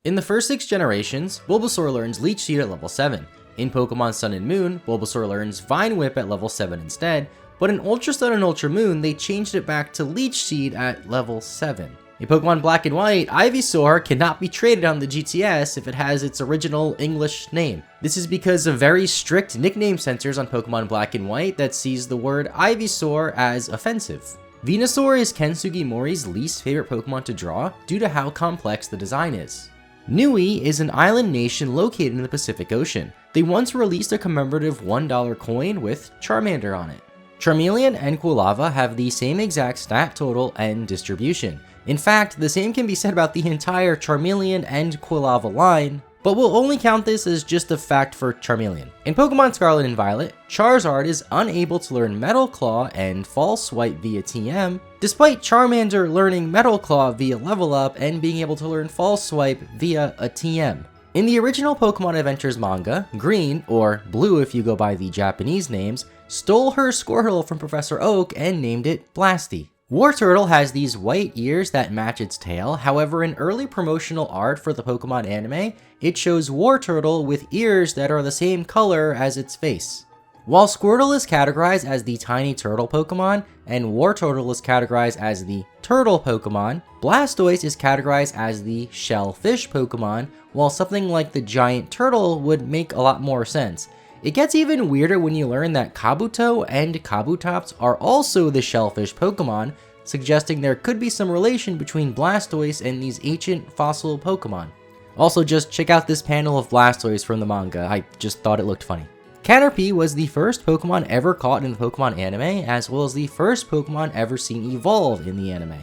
In the first 6 generations, Bulbasaur learns Leech Seed at level 7. In Pokemon Sun and Moon, Bulbasaur learns Vine Whip at level 7 instead, but in Ultra Sun and Ultra Moon, they changed it back to Leech Seed at level 7. In Pokemon Black and White, Ivysaur cannot be traded on the GTS if it has its original English name. This is because of very strict nickname censors on Pokemon Black and White that sees the word Ivysaur as offensive. Venusaur is Ken Sugimori's least favorite Pokemon to draw due to how complex the design is. Niue is an island nation located in the Pacific Ocean. They once released a commemorative $1 coin with Charmander on it. Charmeleon and Quilava have the same exact stat total and distribution. In fact, the same can be said about the entire Charmeleon and Quilava line, but we'll only count this as just a fact for Charmeleon. In Pokemon Scarlet and Violet, Charizard is unable to learn Metal Claw and False Swipe via TM, despite Charmander learning Metal Claw via Level Up and being able to learn False Swipe via a TM. In the original Pokemon Adventures manga, Green, or Blue if you go by the Japanese names, stole her Squirtle from Professor Oak and named it Blasty. Wartortle has these white ears that match its tail, however in early promotional art for the Pokemon anime, it shows Wartortle with ears that are the same color as its face. While Squirtle is categorized as the tiny turtle Pokemon, and Wartortle is categorized as the turtle Pokemon, Blastoise is categorized as the shellfish Pokemon, while something like the giant turtle would make a lot more sense. It gets even weirder when you learn that Kabuto and Kabutops are also the shellfish Pokemon, suggesting there could be some relation between Blastoise and these ancient fossil Pokemon. Also, just check out this panel of Blastoise from the manga, I just thought it looked funny. Caterpie was the first Pokemon ever caught in the Pokemon anime, as well as the first Pokemon ever seen evolve in the anime.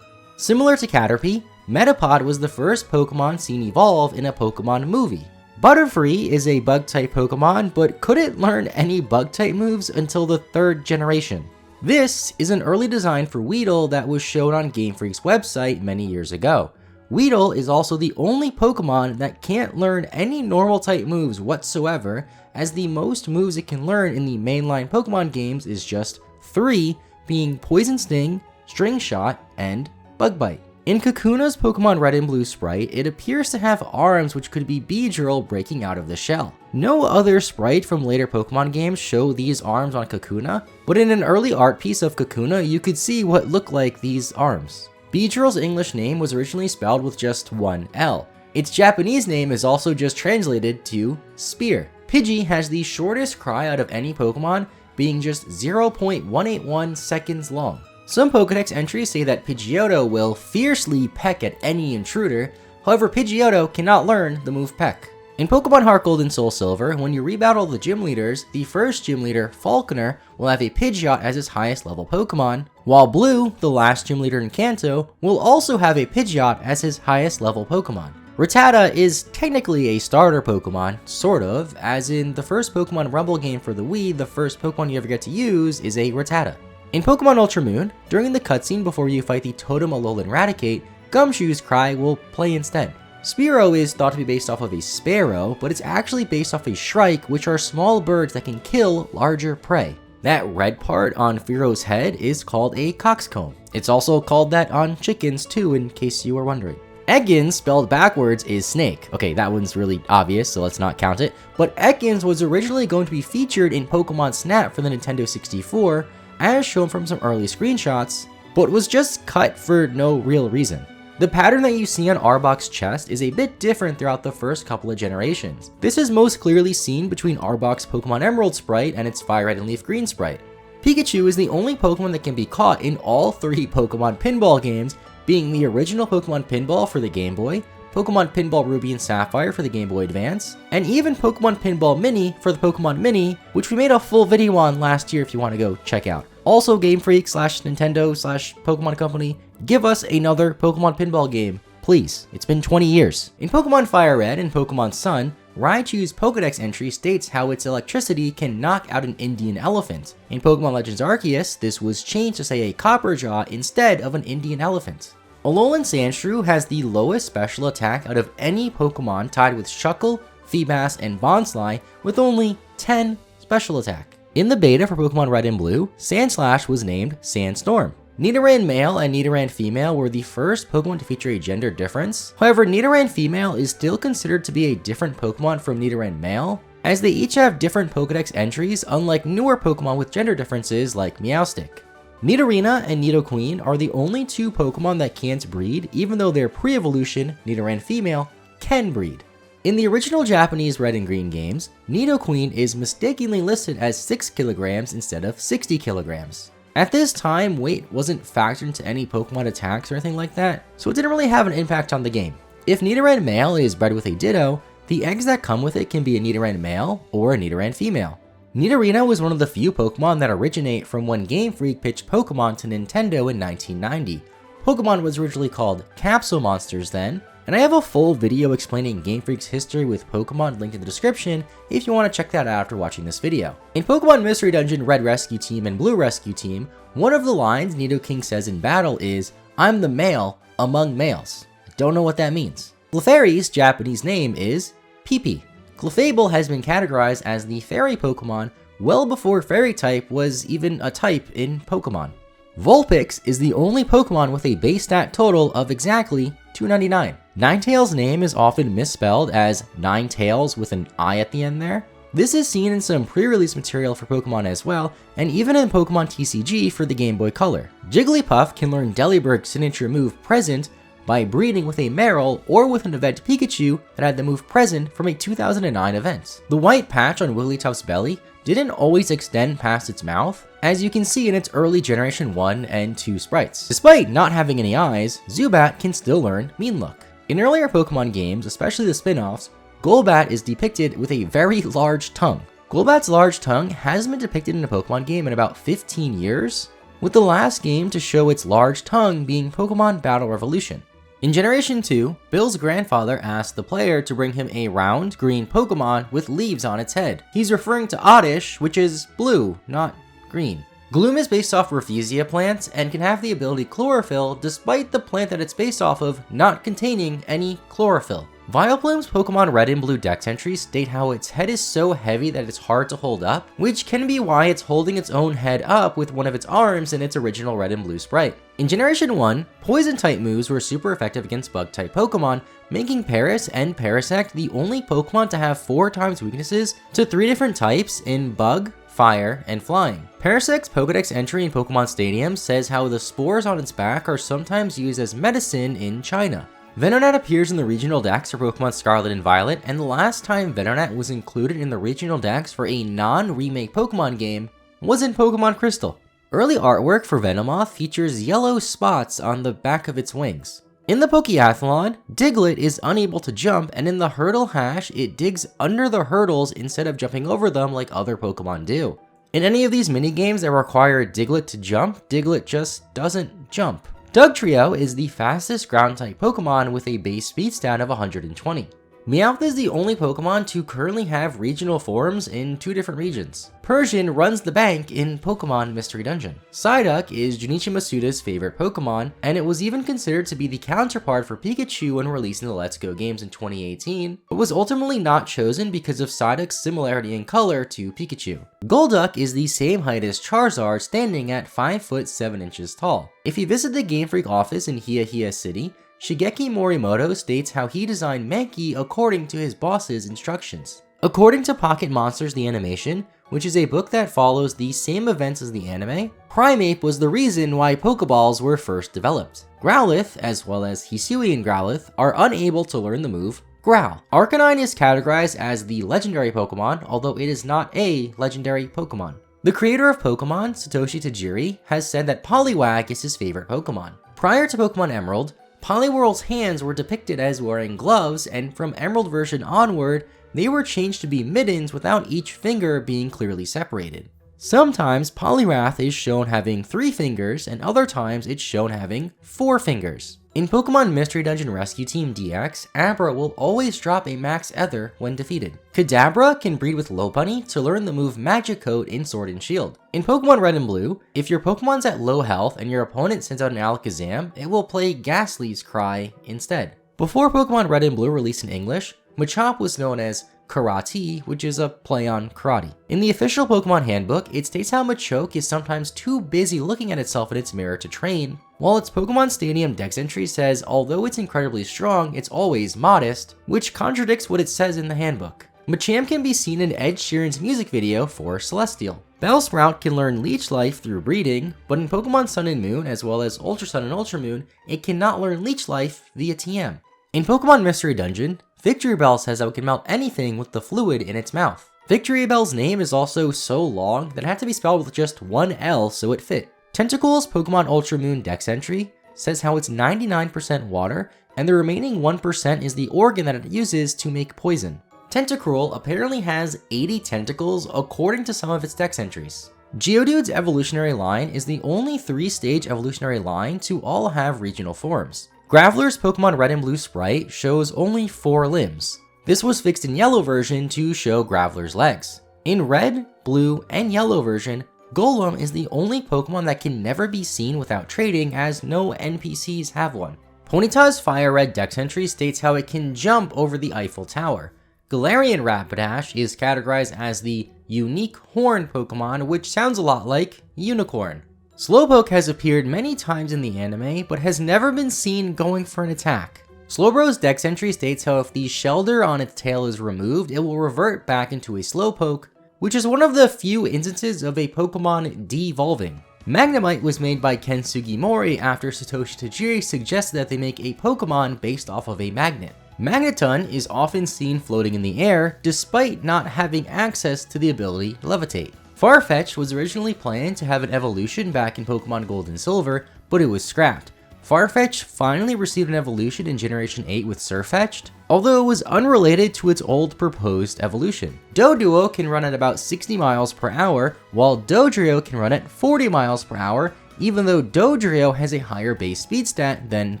Similar to Caterpie, Metapod was the first Pokemon seen evolve in a Pokemon movie. Butterfree is a Bug-type Pokemon, but couldn't learn any Bug-type moves until the 3rd generation. This is an early design for Weedle that was shown on Game Freak's website many years ago. Weedle is also the only Pokemon that can't learn any normal-type moves whatsoever, as the most moves it can learn in the mainline Pokemon games is just 3, being Poison Sting, String Shot, and Bug Bite. In Kakuna's Pokemon Red and Blue sprite, it appears to have arms which could be Beedrill breaking out of the shell. No other sprite from later Pokemon games show these arms on Kakuna, but in an early art piece of Kakuna, you could see what looked like these arms. Beedrill's English name was originally spelled with just one L. Its Japanese name is also just translated to Spear. Pidgey has the shortest cry out of any Pokemon, being just 0.181 seconds long. Some Pokedex entries say that Pidgeotto will fiercely peck at any intruder, however Pidgeotto cannot learn the move Peck. In Pokemon Heart Gold and Soul Silver, when you rebattle the gym leaders, the first gym leader, Falconer, will have a Pidgeot as his highest level Pokemon, while Blue, the last gym leader in Kanto, will also have a Pidgeot as his highest level Pokemon. Rattata is technically a starter Pokemon, sort of, as in the first Pokemon Rumble game for the Wii, the first Pokemon you ever get to use is a Rattata. In Pokemon Ultra Moon, during the cutscene before you fight the Totem Alolan Raticate, Gumshoe's cry will play instead. Spearow is thought to be based off of a sparrow, but it's actually based off a shrike, which are small birds that can kill larger prey. That red part on Fearow's head is called a coxcomb. It's also called that on chickens too, in case you were wondering. Ekans, spelled backwards, is snake. Okay, that one's really obvious, so let's not count it. But Ekans was originally going to be featured in Pokemon Snap for the Nintendo 64, as shown from some early screenshots, but was just cut for no real reason. The pattern that you see on Arbok's chest is a bit different throughout the first couple of generations. This is most clearly seen between Arbok's Pokemon Emerald sprite and its Fire Red and Leaf Green sprite. Pikachu is the only Pokemon that can be caught in all 3 Pokemon Pinball games, being the original Pokemon Pinball for the Game Boy, Pokemon Pinball Ruby and Sapphire for the Game Boy Advance, and even Pokemon Pinball Mini for the Pokemon Mini, which we made a full video on last year if you want to go check out. Also, Game Freak / Nintendo / Pokemon Company, give us another Pokemon Pinball game, please. It's been 20 years. In Pokemon Fire Red and Pokemon Sun, Raichu's Pokedex entry states how its electricity can knock out an Indian elephant. In Pokemon Legends Arceus, this was changed to say a Copperjaw instead of an Indian elephant. Alolan Sandshrew has the lowest special attack out of any Pokemon tied with Shuckle, Feebas, and Bonsly, with only 10 special attack. In the beta for Pokemon Red and Blue, Sandslash was named Sandstorm. Nidoran male and Nidoran female were the first Pokemon to feature a gender difference. However, Nidoran female is still considered to be a different Pokemon from Nidoran male, as they each have different Pokedex entries, unlike newer Pokemon with gender differences like Meowstic. Nidorina and Nidoqueen are the only two Pokemon that can't breed, even though their pre-evolution, Nidoran female, can breed. In the original Japanese Red and Green games, Nidoqueen is mistakenly listed as 6 kilograms instead of 60 kilograms. At this time, weight wasn't factored into any Pokemon attacks or anything like that, so it didn't really have an impact on the game. If Nidoran male is bred with a Ditto, the eggs that come with it can be a Nidoran male or a Nidoran female. Nidorina was one of the few Pokemon that originate from when Game Freak pitched Pokemon to Nintendo in 1990. Pokemon was originally called Capsule Monsters then, and I have a full video explaining Game Freak's history with Pokemon linked in the description if you want to check that out after watching this video. In Pokemon Mystery Dungeon Red Rescue Team and Blue Rescue Team, one of the lines Nidoking says in battle is, "I'm the male among males." I don't know what that means. Clefairy's Japanese name is PaPaSea. Clefable has been categorized as the fairy Pokemon well before fairy type was even a type in Pokemon. Vulpix is the only Pokemon with a base stat total of exactly 299. Ninetales' name is often misspelled as Ninetales with an I at the end there. This is seen in some pre-release material for Pokemon as well, and even in Pokemon TCG for the Game Boy Color. Jigglypuff can learn Delibirg's signature move Present by breeding with a Marill or with an event Pikachu that had the move Present from a 2009 event. The white patch on Wigglytuff's belly didn't always extend past its mouth, as you can see in its early Generation 1 and 2 sprites. Despite not having any eyes, Zubat can still learn Mean Look. In earlier Pokemon games, especially the spin-offs, Golbat is depicted with a very large tongue. Golbat's large tongue hasn't been depicted in a Pokemon game in about 15 years, with the last game to show its large tongue being Pokemon Battle Revolution. In Generation 2, Bill's grandfather asked the player to bring him a round, green Pokemon with leaves on its head. He's referring to Oddish, which is blue, not green. Gloom is based off Rafflesia plants and can have the ability Chlorophyll despite the plant that it's based off of not containing any chlorophyll. Vileplume's Pokemon Red and Blue Dex entries state how its head is so heavy that it's hard to hold up, which can be why it's holding its own head up with one of its arms in its original Red and Blue sprite. In Generation 1, Poison-type moves were super effective against Bug-type Pokemon, making Paras and Parasect the only Pokemon to have 4 times weaknesses to 3 different types in Bug, Fire, and Flying. Parasect's Pokedex entry in Pokemon Stadium says how the spores on its back are sometimes used as medicine in China. Venonat appears in the regional dex for Pokemon Scarlet and Violet, and the last time Venonat was included in the regional dex for a non-remake Pokemon game was in Pokemon Crystal. Early artwork for Venomoth features yellow spots on the back of its wings. In the Pokeathlon, Diglett is unable to jump, and in the hurdle hash, it digs under the hurdles instead of jumping over them like other Pokemon do. In any of these minigames that require Diglett to jump, Diglett just doesn't jump. Dugtrio is the fastest ground-type Pokemon with a base speed stat of 120. Meowth is the only Pokemon to currently have regional forms in 2 different regions. Persian runs the bank in Pokemon Mystery Dungeon. Psyduck is Junichi Masuda's favorite Pokemon, and it was even considered to be the counterpart for Pikachu when releasing the Let's Go games in 2018, but was ultimately not chosen because of Psyduck's similarity in color to Pikachu. Golduck is the same height as Charizard, standing at 5 foot 7 inches tall. If you visit the Game Freak office in Hiya City, Shigeki Morimoto states how he designed Mankey according to his boss's instructions. According to Pocket Monsters the Animation, which is a book that follows the same events as the anime, Primeape was the reason why Pokeballs were first developed. Growlithe, as well as Hisuian Growlithe, are unable to learn the move Growl. Arcanine is categorized as the legendary Pokemon, although it is not a legendary Pokemon. The creator of Pokemon, Satoshi Tajiri, has said that Poliwag is his favorite Pokemon. Prior to Pokemon Emerald, Poliwhirl's hands were depicted as wearing gloves, and from Emerald version onward, they were changed to be mittens without each finger being clearly separated. Sometimes Poliwrath is shown having 3 fingers, and other times it's shown having 4 fingers. In Pokemon Mystery Dungeon Rescue Team DX, Abra will always drop a Max Ether when defeated. Kadabra can breed with Lopunny to learn the move Magic Coat in Sword and Shield. In Pokemon Red and Blue, if your Pokemon's at low health and your opponent sends out an Alakazam, it will play Ghastly's Cry instead. Before Pokemon Red and Blue released in English, Machop was known as Karate, which is a play on karate. In the official Pokemon handbook, it states how Machoke is sometimes too busy looking at itself in its mirror to train, while its Pokemon Stadium Dex entry says although it's incredibly strong, it's always modest, which contradicts what it says in the handbook. Machamp can be seen in Ed Sheeran's music video for Celestial. Bellsprout can learn Leech Life through breeding, but in Pokemon Sun and Moon, as well as Ultra Sun and Ultra Moon, it cannot learn Leech Life via TM. In Pokemon Mystery Dungeon, Victreebel says how it can melt anything with the fluid in its mouth. Victreebel's name is also so long that it had to be spelled with just one L so it fit. Tentacle's Pokemon Ultra Moon Dex entry says how it's 99% water, and the remaining 1% is the organ that it uses to make poison. Tentacruel apparently has 80 tentacles according to some of its Dex entries. Geodude's evolutionary line is the only 3-stage evolutionary line to all have regional forms. Graveler's Pokemon Red and Blue sprite shows only 4 limbs. This was fixed in Yellow version to show Graveler's legs. In Red, Blue, and Yellow version, Golem is the only Pokemon that can never be seen without trading, as no NPCs have one. Ponyta's Fire Red Dex entry states how it can jump over the Eiffel Tower. Galarian Rapidash is categorized as the unique horn Pokemon, which sounds a lot like unicorn. Slowpoke has appeared many times in the anime, but has never been seen going for an attack. Slowbro's Dex entry states how if the shelter on its tail is removed, it will revert back into a Slowpoke, which is one of the few instances of a Pokemon devolving. Magnemite was made by Ken Sugimori after Satoshi Tajiri suggested that they make a Pokemon based off of a magnet. Magneton is often seen floating in the air, despite not having access to the ability to levitate. Farfetch was originally planned to have an evolution back in Pokemon Gold and Silver, but it was scrapped. Farfetch finally received an evolution in Generation 8 with Sirfetch'd, although it was unrelated to its old proposed evolution. Doduo can run at about 60 miles per hour, while Dodrio can run at 40 miles per hour, even though Dodrio has a higher base speed stat than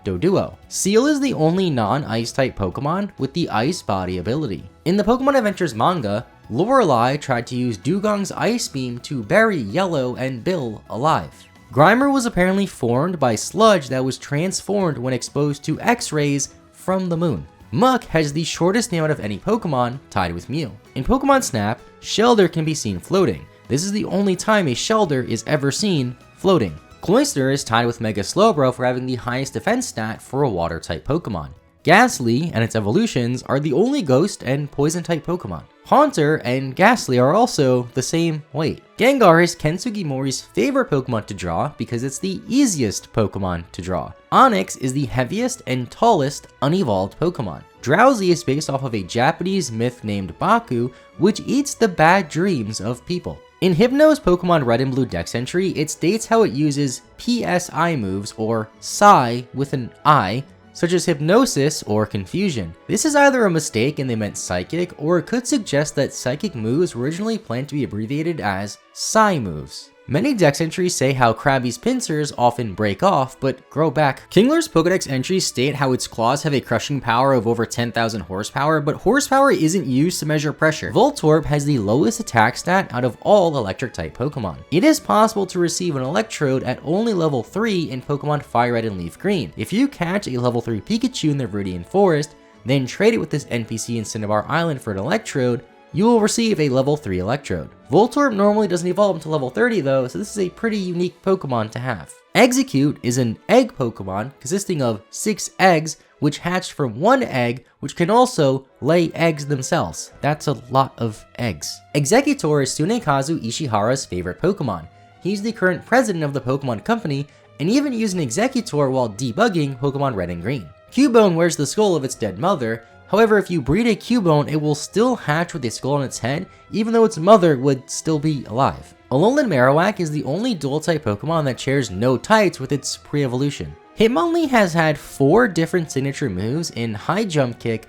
Doduo. Seal is the only non-Ice type Pokemon with the Ice Body ability. In the Pokemon Adventures manga, Lorelei tried to use Dugong's Ice Beam to bury Yellow and Bill alive. Grimer was apparently formed by sludge that was transformed when exposed to X-rays from the moon. Muck has the shortest name out of any Pokemon, tied with Mew. In Pokemon Snap, Shelder can be seen floating. This is the only time a Shelder is ever seen floating. Cloyster is tied with Mega Slowbro for having the highest defense stat for a water-type Pokemon. Ghastly and its evolutions are the only ghost and poison-type Pokemon. Haunter and Ghastly are also the same weight. Gengar is Ken Sugimori's favorite Pokemon to draw because it's the easiest Pokemon to draw. Onix is the heaviest and tallest unevolved Pokemon. Drowsy is based off of a Japanese myth named Baku, which eats the bad dreams of people. In Hypno's Pokemon Red and Blue Dex entry, it states how it uses PSI moves, or Psi with an I, such as Hypnosis or Confusion. This is either a mistake and they meant Psychic, or it could suggest that Psychic moves were originally planned to be abbreviated as Psi moves. Many Dex entries say how Krabby's pincers often break off, but grow back. Kingler's Pokedex entries state how its claws have a crushing power of over 10,000 horsepower, but horsepower isn't used to measure pressure. Voltorb has the lowest attack stat out of all electric-type Pokemon. It is possible to receive an Electrode at only level 3 in Pokemon Fire Red and Leaf Green. If you catch a level 3 Pikachu in the Viridian Forest, then trade it with this NPC in Cinnabar Island for an Electrode, you will receive a level 3 Electrode. Voltorb normally doesn't evolve until level 30 though, so this is a pretty unique Pokemon to have. Execute is an egg Pokemon consisting of 6 eggs, which hatched from 1 egg, which can also lay eggs themselves. That's a lot of eggs. Executor is Tsunekazu Ishihara's favorite Pokemon. He's the current president of the Pokemon Company, and even used an Executor while debugging Pokemon Red and Green. Cubone wears the skull of its dead mother. However, if you breed a Cubone, it will still hatch with a skull on its head, even though its mother would still be alive. Alolan Marowak is the only dual-type Pokemon that shares no types with its pre-evolution. Hitmonlee has had 4 different signature moves in High Jump Kick,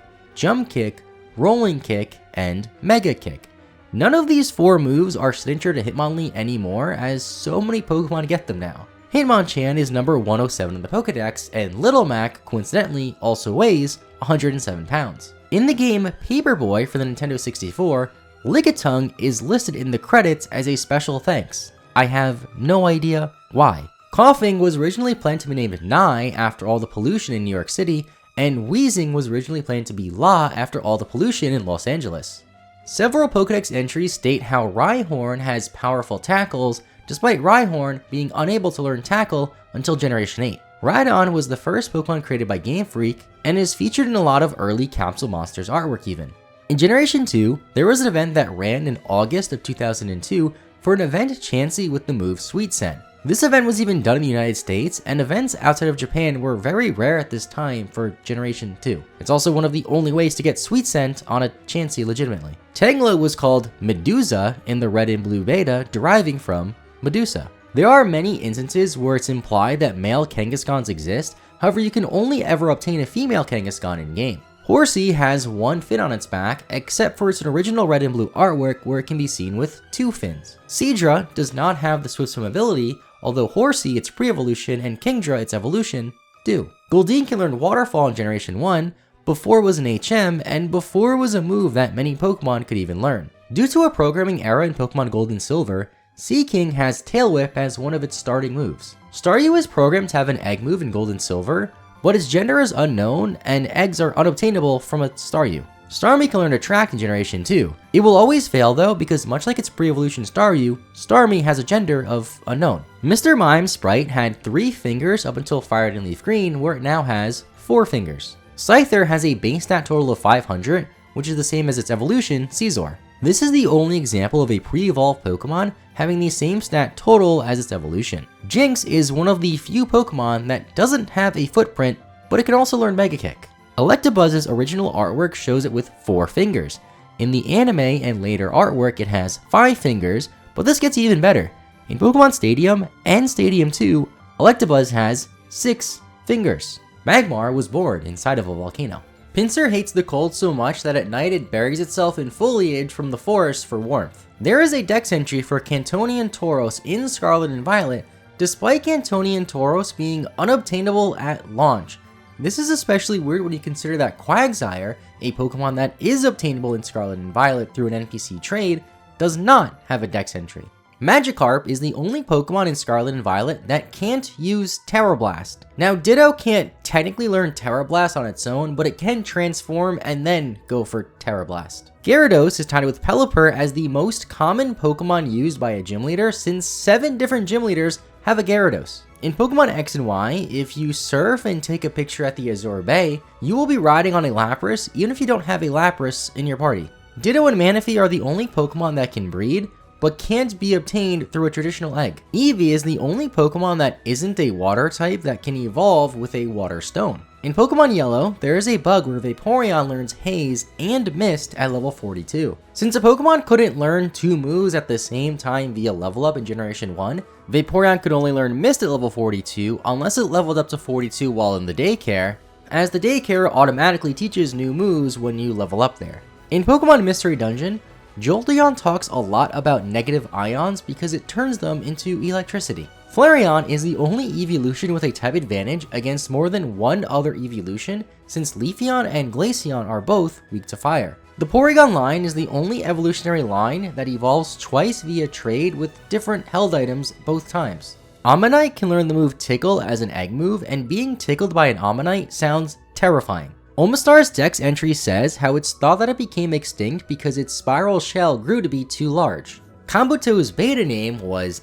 Rolling Kick, and Mega Kick. None of these 4 moves are signature to Hitmonlee anymore, as so many Pokemon get them now. Hitmonchan is number 107 in the Pokedex, and Little Mac, coincidentally, also weighs 107 pounds. In the game Paperboy for the Nintendo 64, Lickitung is listed in the credits as a special thanks. I have no idea why. Coughing was originally planned to be named Nye after all the pollution in New York City, and Wheezing was originally planned to be La after all the pollution in Los Angeles. Several Pokedex entries state how Rhyhorn has powerful tackles, despite Rhyhorn being unable to learn Tackle until Generation 8. Rhydon was the first Pokemon created by Game Freak, and is featured in a lot of early Capsule Monsters artwork even. In Generation 2, there was an event that ran in August of 2002 for an event Chansey with the move Sweet Scent. This event was even done in the United States, and events outside of Japan were very rare at this time for Generation 2. It's also one of the only ways to get Sweet Scent on a Chansey legitimately. Tangela was called Medusa in the Red and Blue beta, deriving from Medusa. There are many instances where it's implied that male Kangaskhans exist, however you can only ever obtain a female Kangaskhan in-game. Horsea has one fin on its back, except for its original Red and Blue artwork where it can be seen with 2 fins. Seadra does not have the Swift Swim ability, although Horsea, its pre-evolution, and Kingdra, its evolution, do. Goldeen can learn Waterfall in Generation 1, before it was an HM, and before it was a move that many Pokemon could even learn. Due to a programming error in Pokemon Gold and Silver, Seaking has Tail Whip as one of its starting moves. Staryu is programmed to have an egg move in Gold and Silver, but its gender is unknown and eggs are unobtainable from a Staryu. Starmie can learn Attract in Generation 2. It will always fail though, because much like its pre-evolution Staryu, Starmie has a gender of unknown. Mr. Mime's sprite had 3 fingers up until Fire and Leaf Green, where it now has 4 fingers. Scyther has a base stat total of 500, which is the same as its evolution, Scizor. This is the only example of a pre-evolved Pokemon having the same stat total as its evolution. Jynx is one of the few Pokemon that doesn't have a footprint, but it can also learn Mega Kick. Electabuzz's original artwork shows it with 4 fingers. In the anime and later artwork it has 5 fingers, but this gets even better. In Pokemon Stadium and Stadium 2, Electabuzz has 6 fingers. Magmar was born inside of a volcano. Pinsir hates the cold so much that at night it buries itself in foliage from the forest for warmth. There is a dex entry for Cantonian Tauros in Scarlet and Violet, despite Cantonian Tauros being unobtainable at launch. This is especially weird when you consider that Quagsire, a Pokemon that is obtainable in Scarlet and Violet through an NPC trade, does not have a dex entry. Magikarp is the only Pokemon in Scarlet and Violet that can't use Terra Blast. Now Ditto can't technically learn Terra Blast on its own, but it can transform and then go for Terra Blast. Gyarados is tied with Pelipper as the most common Pokemon used by a gym leader, since 7 different gym leaders have a Gyarados. In Pokemon X and Y, if you surf and take a picture at the Azure Bay, you will be riding on a Lapras even if you don't have a Lapras in your party. Ditto and Manaphy are the only Pokemon that can breed, but can't be obtained through a traditional egg. Eevee is the only Pokemon that isn't a water type that can evolve with a water stone. In Pokemon Yellow, there is a bug where Vaporeon learns Haze and Mist at level 42. Since a Pokemon couldn't learn 2 moves at the same time via level up in Generation 1, Vaporeon could only learn Mist at level 42 unless it leveled up to 42 while in the daycare, as the daycare automatically teaches new moves when you level up there. In Pokemon Mystery Dungeon, Jolteon talks a lot about negative ions because it turns them into electricity. Flareon is the only evolution with a type advantage against more than one other evolution, since Leafeon and Glaceon are both weak to fire. The Porygon line is the only evolutionary line that evolves twice via trade with different held items both times. Ammonite can learn the move Tickle as an egg move, and being tickled by an Ammonite sounds terrifying. Omastar's dex entry says how it's thought that it became extinct because its spiral shell grew to be too large. Kabuto's beta name was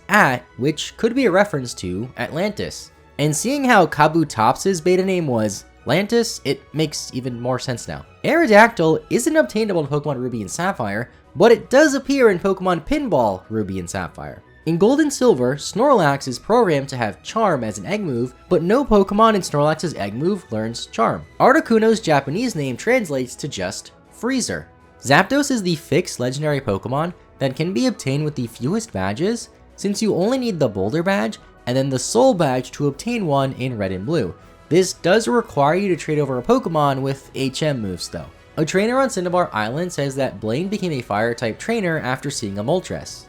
which could be a reference to Atlantis. And seeing how Kabutops's beta name was Atlantis, it makes even more sense now. Aerodactyl isn't obtainable in Pokemon Ruby and Sapphire, but it does appear in Pokemon Pinball Ruby and Sapphire. In Gold and Silver, Snorlax is programmed to have Charm as an egg move, but no Pokemon in Snorlax's egg move learns Charm. Articuno's Japanese name translates to just Freezer. Zapdos is the fixed legendary Pokemon that can be obtained with the fewest badges, since you only need the Boulder badge and then the Soul badge to obtain one in Red and Blue. This does require you to trade over a Pokemon with HM moves though. A trainer on Cinnabar Island says that Blaine became a Fire-type trainer after seeing a Moltres.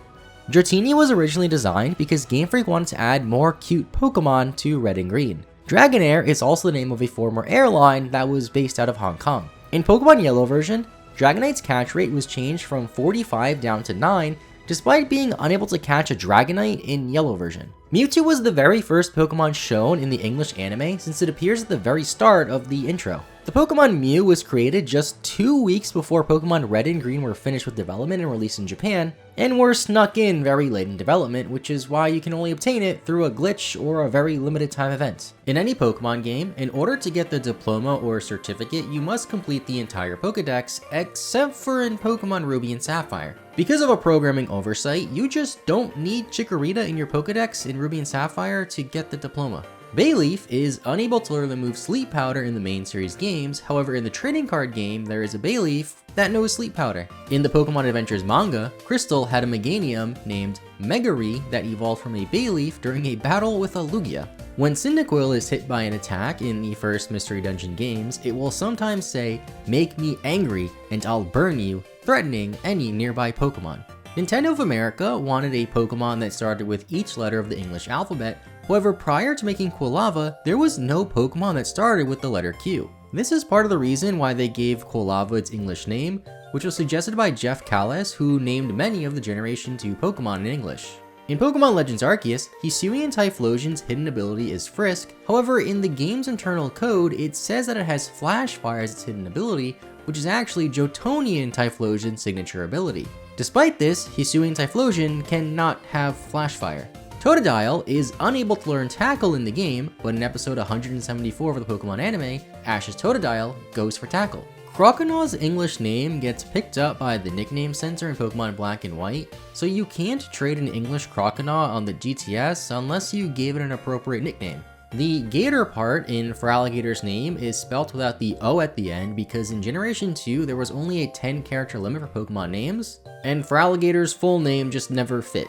Dratini was originally designed because Game Freak wanted to add more cute Pokemon to Red and Green. Dragonair is also the name of a former airline that was based out of Hong Kong. In Pokemon Yellow version, Dragonite's catch rate was changed from 45 down to 9, despite being unable to catch a Dragonite in Yellow version. Mewtwo was the very first Pokemon shown in the English anime since it appears at the very start of the intro. The Pokemon Mew was created just 2 weeks before Pokemon Red and Green were finished with development and released in Japan, and were snuck in very late in development, which is why you can only obtain it through a glitch or a very limited time event. In any Pokemon game, in order to get the diploma or certificate, you must complete the entire Pokedex, except for in Pokemon Ruby and Sapphire. Because of a programming oversight, you just don't need Chikorita in your Pokedex in Ruby and Sapphire to get the diploma. Bayleaf is unable to learn the move Sleep Powder in the main series games, however in the trading card game there is a Bayleaf that knows Sleep Powder. In the Pokemon Adventures manga, Crystal had a Meganium named Megary that evolved from a Bayleaf during a battle with a Lugia. When Cyndaquil is hit by an attack in the first Mystery Dungeon games, it will sometimes say, "Make me angry and I'll burn you," threatening any nearby Pokemon. Nintendo of America wanted a Pokemon that started with each letter of the English alphabet. However, prior to making Quilava, there was no Pokemon that started with the letter Q. This is part of the reason why they gave Quilava its English name, which was suggested by Jeff Callis, who named many of the Generation 2 Pokemon in English. In Pokemon Legends Arceus, Hisuian Typhlosion's hidden ability is Frisk. However, in the game's internal code, it says that it has Flash Fire as its hidden ability, which is actually Jotonian Typhlosion's signature ability. Despite this, Hisuian Typhlosion cannot have Flash Fire. Totodile is unable to learn Tackle in the game, but in episode 174 of the Pokemon anime, Ash's Totodile goes for Tackle. Croconaws' English name gets picked up by the nickname center in Pokemon Black and White, so you can't trade an English Croconaw on the GTS unless you gave it an appropriate nickname. The Gator part in Feraligator's name is spelt without the O at the end because in Generation 2 there was only a 10-character limit for Pokemon names, and Feraligator's full name just never fit.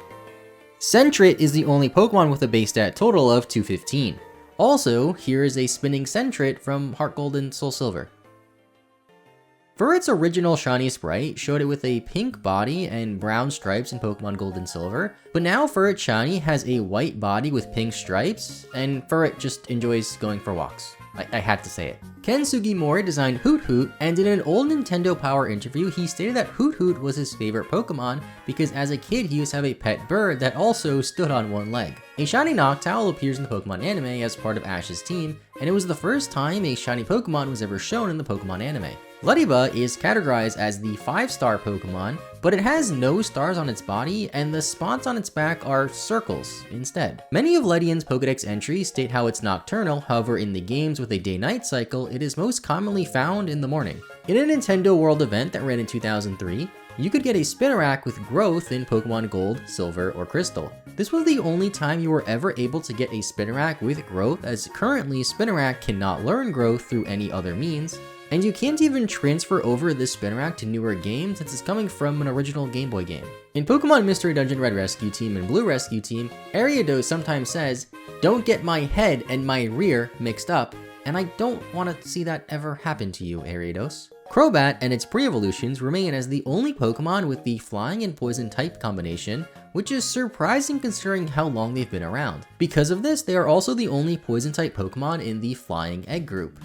Sentret is the only Pokemon with a base stat total of 215. Also, here is a spinning Sentret from Heart Gold and Soul Silver. Ferret's original shiny sprite showed it with a pink body and brown stripes in Pokemon Gold and Silver, but now Ferret Shiny has a white body with pink stripes, and Ferret just enjoys going for walks. I had to say it. Ken Sugimori designed Hoot Hoot, and in an old Nintendo Power interview, he stated that Hoot Hoot was his favorite Pokemon because as a kid he used to have a pet bird that also stood on one leg. A shiny Noctowl appears in the Pokemon anime as part of Ash's team, and it was the first time a shiny Pokemon was ever shown in the Pokemon anime. Luddiba is categorized as the 5-star Pokemon, but it has no stars on its body, and the spots on its back are circles instead. Many of Ledian's Pokedex entries state how it's nocturnal, however in the games with a day-night cycle, it is most commonly found in the morning. In a Nintendo World event that ran in 2003, you could get a Spinarak with growth in Pokemon Gold, Silver, or Crystal. This was the only time you were ever able to get a Spinarak with growth, as currently Spinarak cannot learn growth through any other means, and you can't even transfer over this Spinarak to newer games since it's coming from an original Game Boy game. In Pokemon Mystery Dungeon Red Rescue Team and Blue Rescue Team, Ariados sometimes says, "Don't get my head and my rear mixed up," and I don't want to see that ever happen to you, Ariados. Crobat and its pre-evolutions remain as the only Pokemon with the flying and poison type combination, which is surprising considering how long they've been around. Because of this, they are also the only poison type Pokemon in the flying egg group.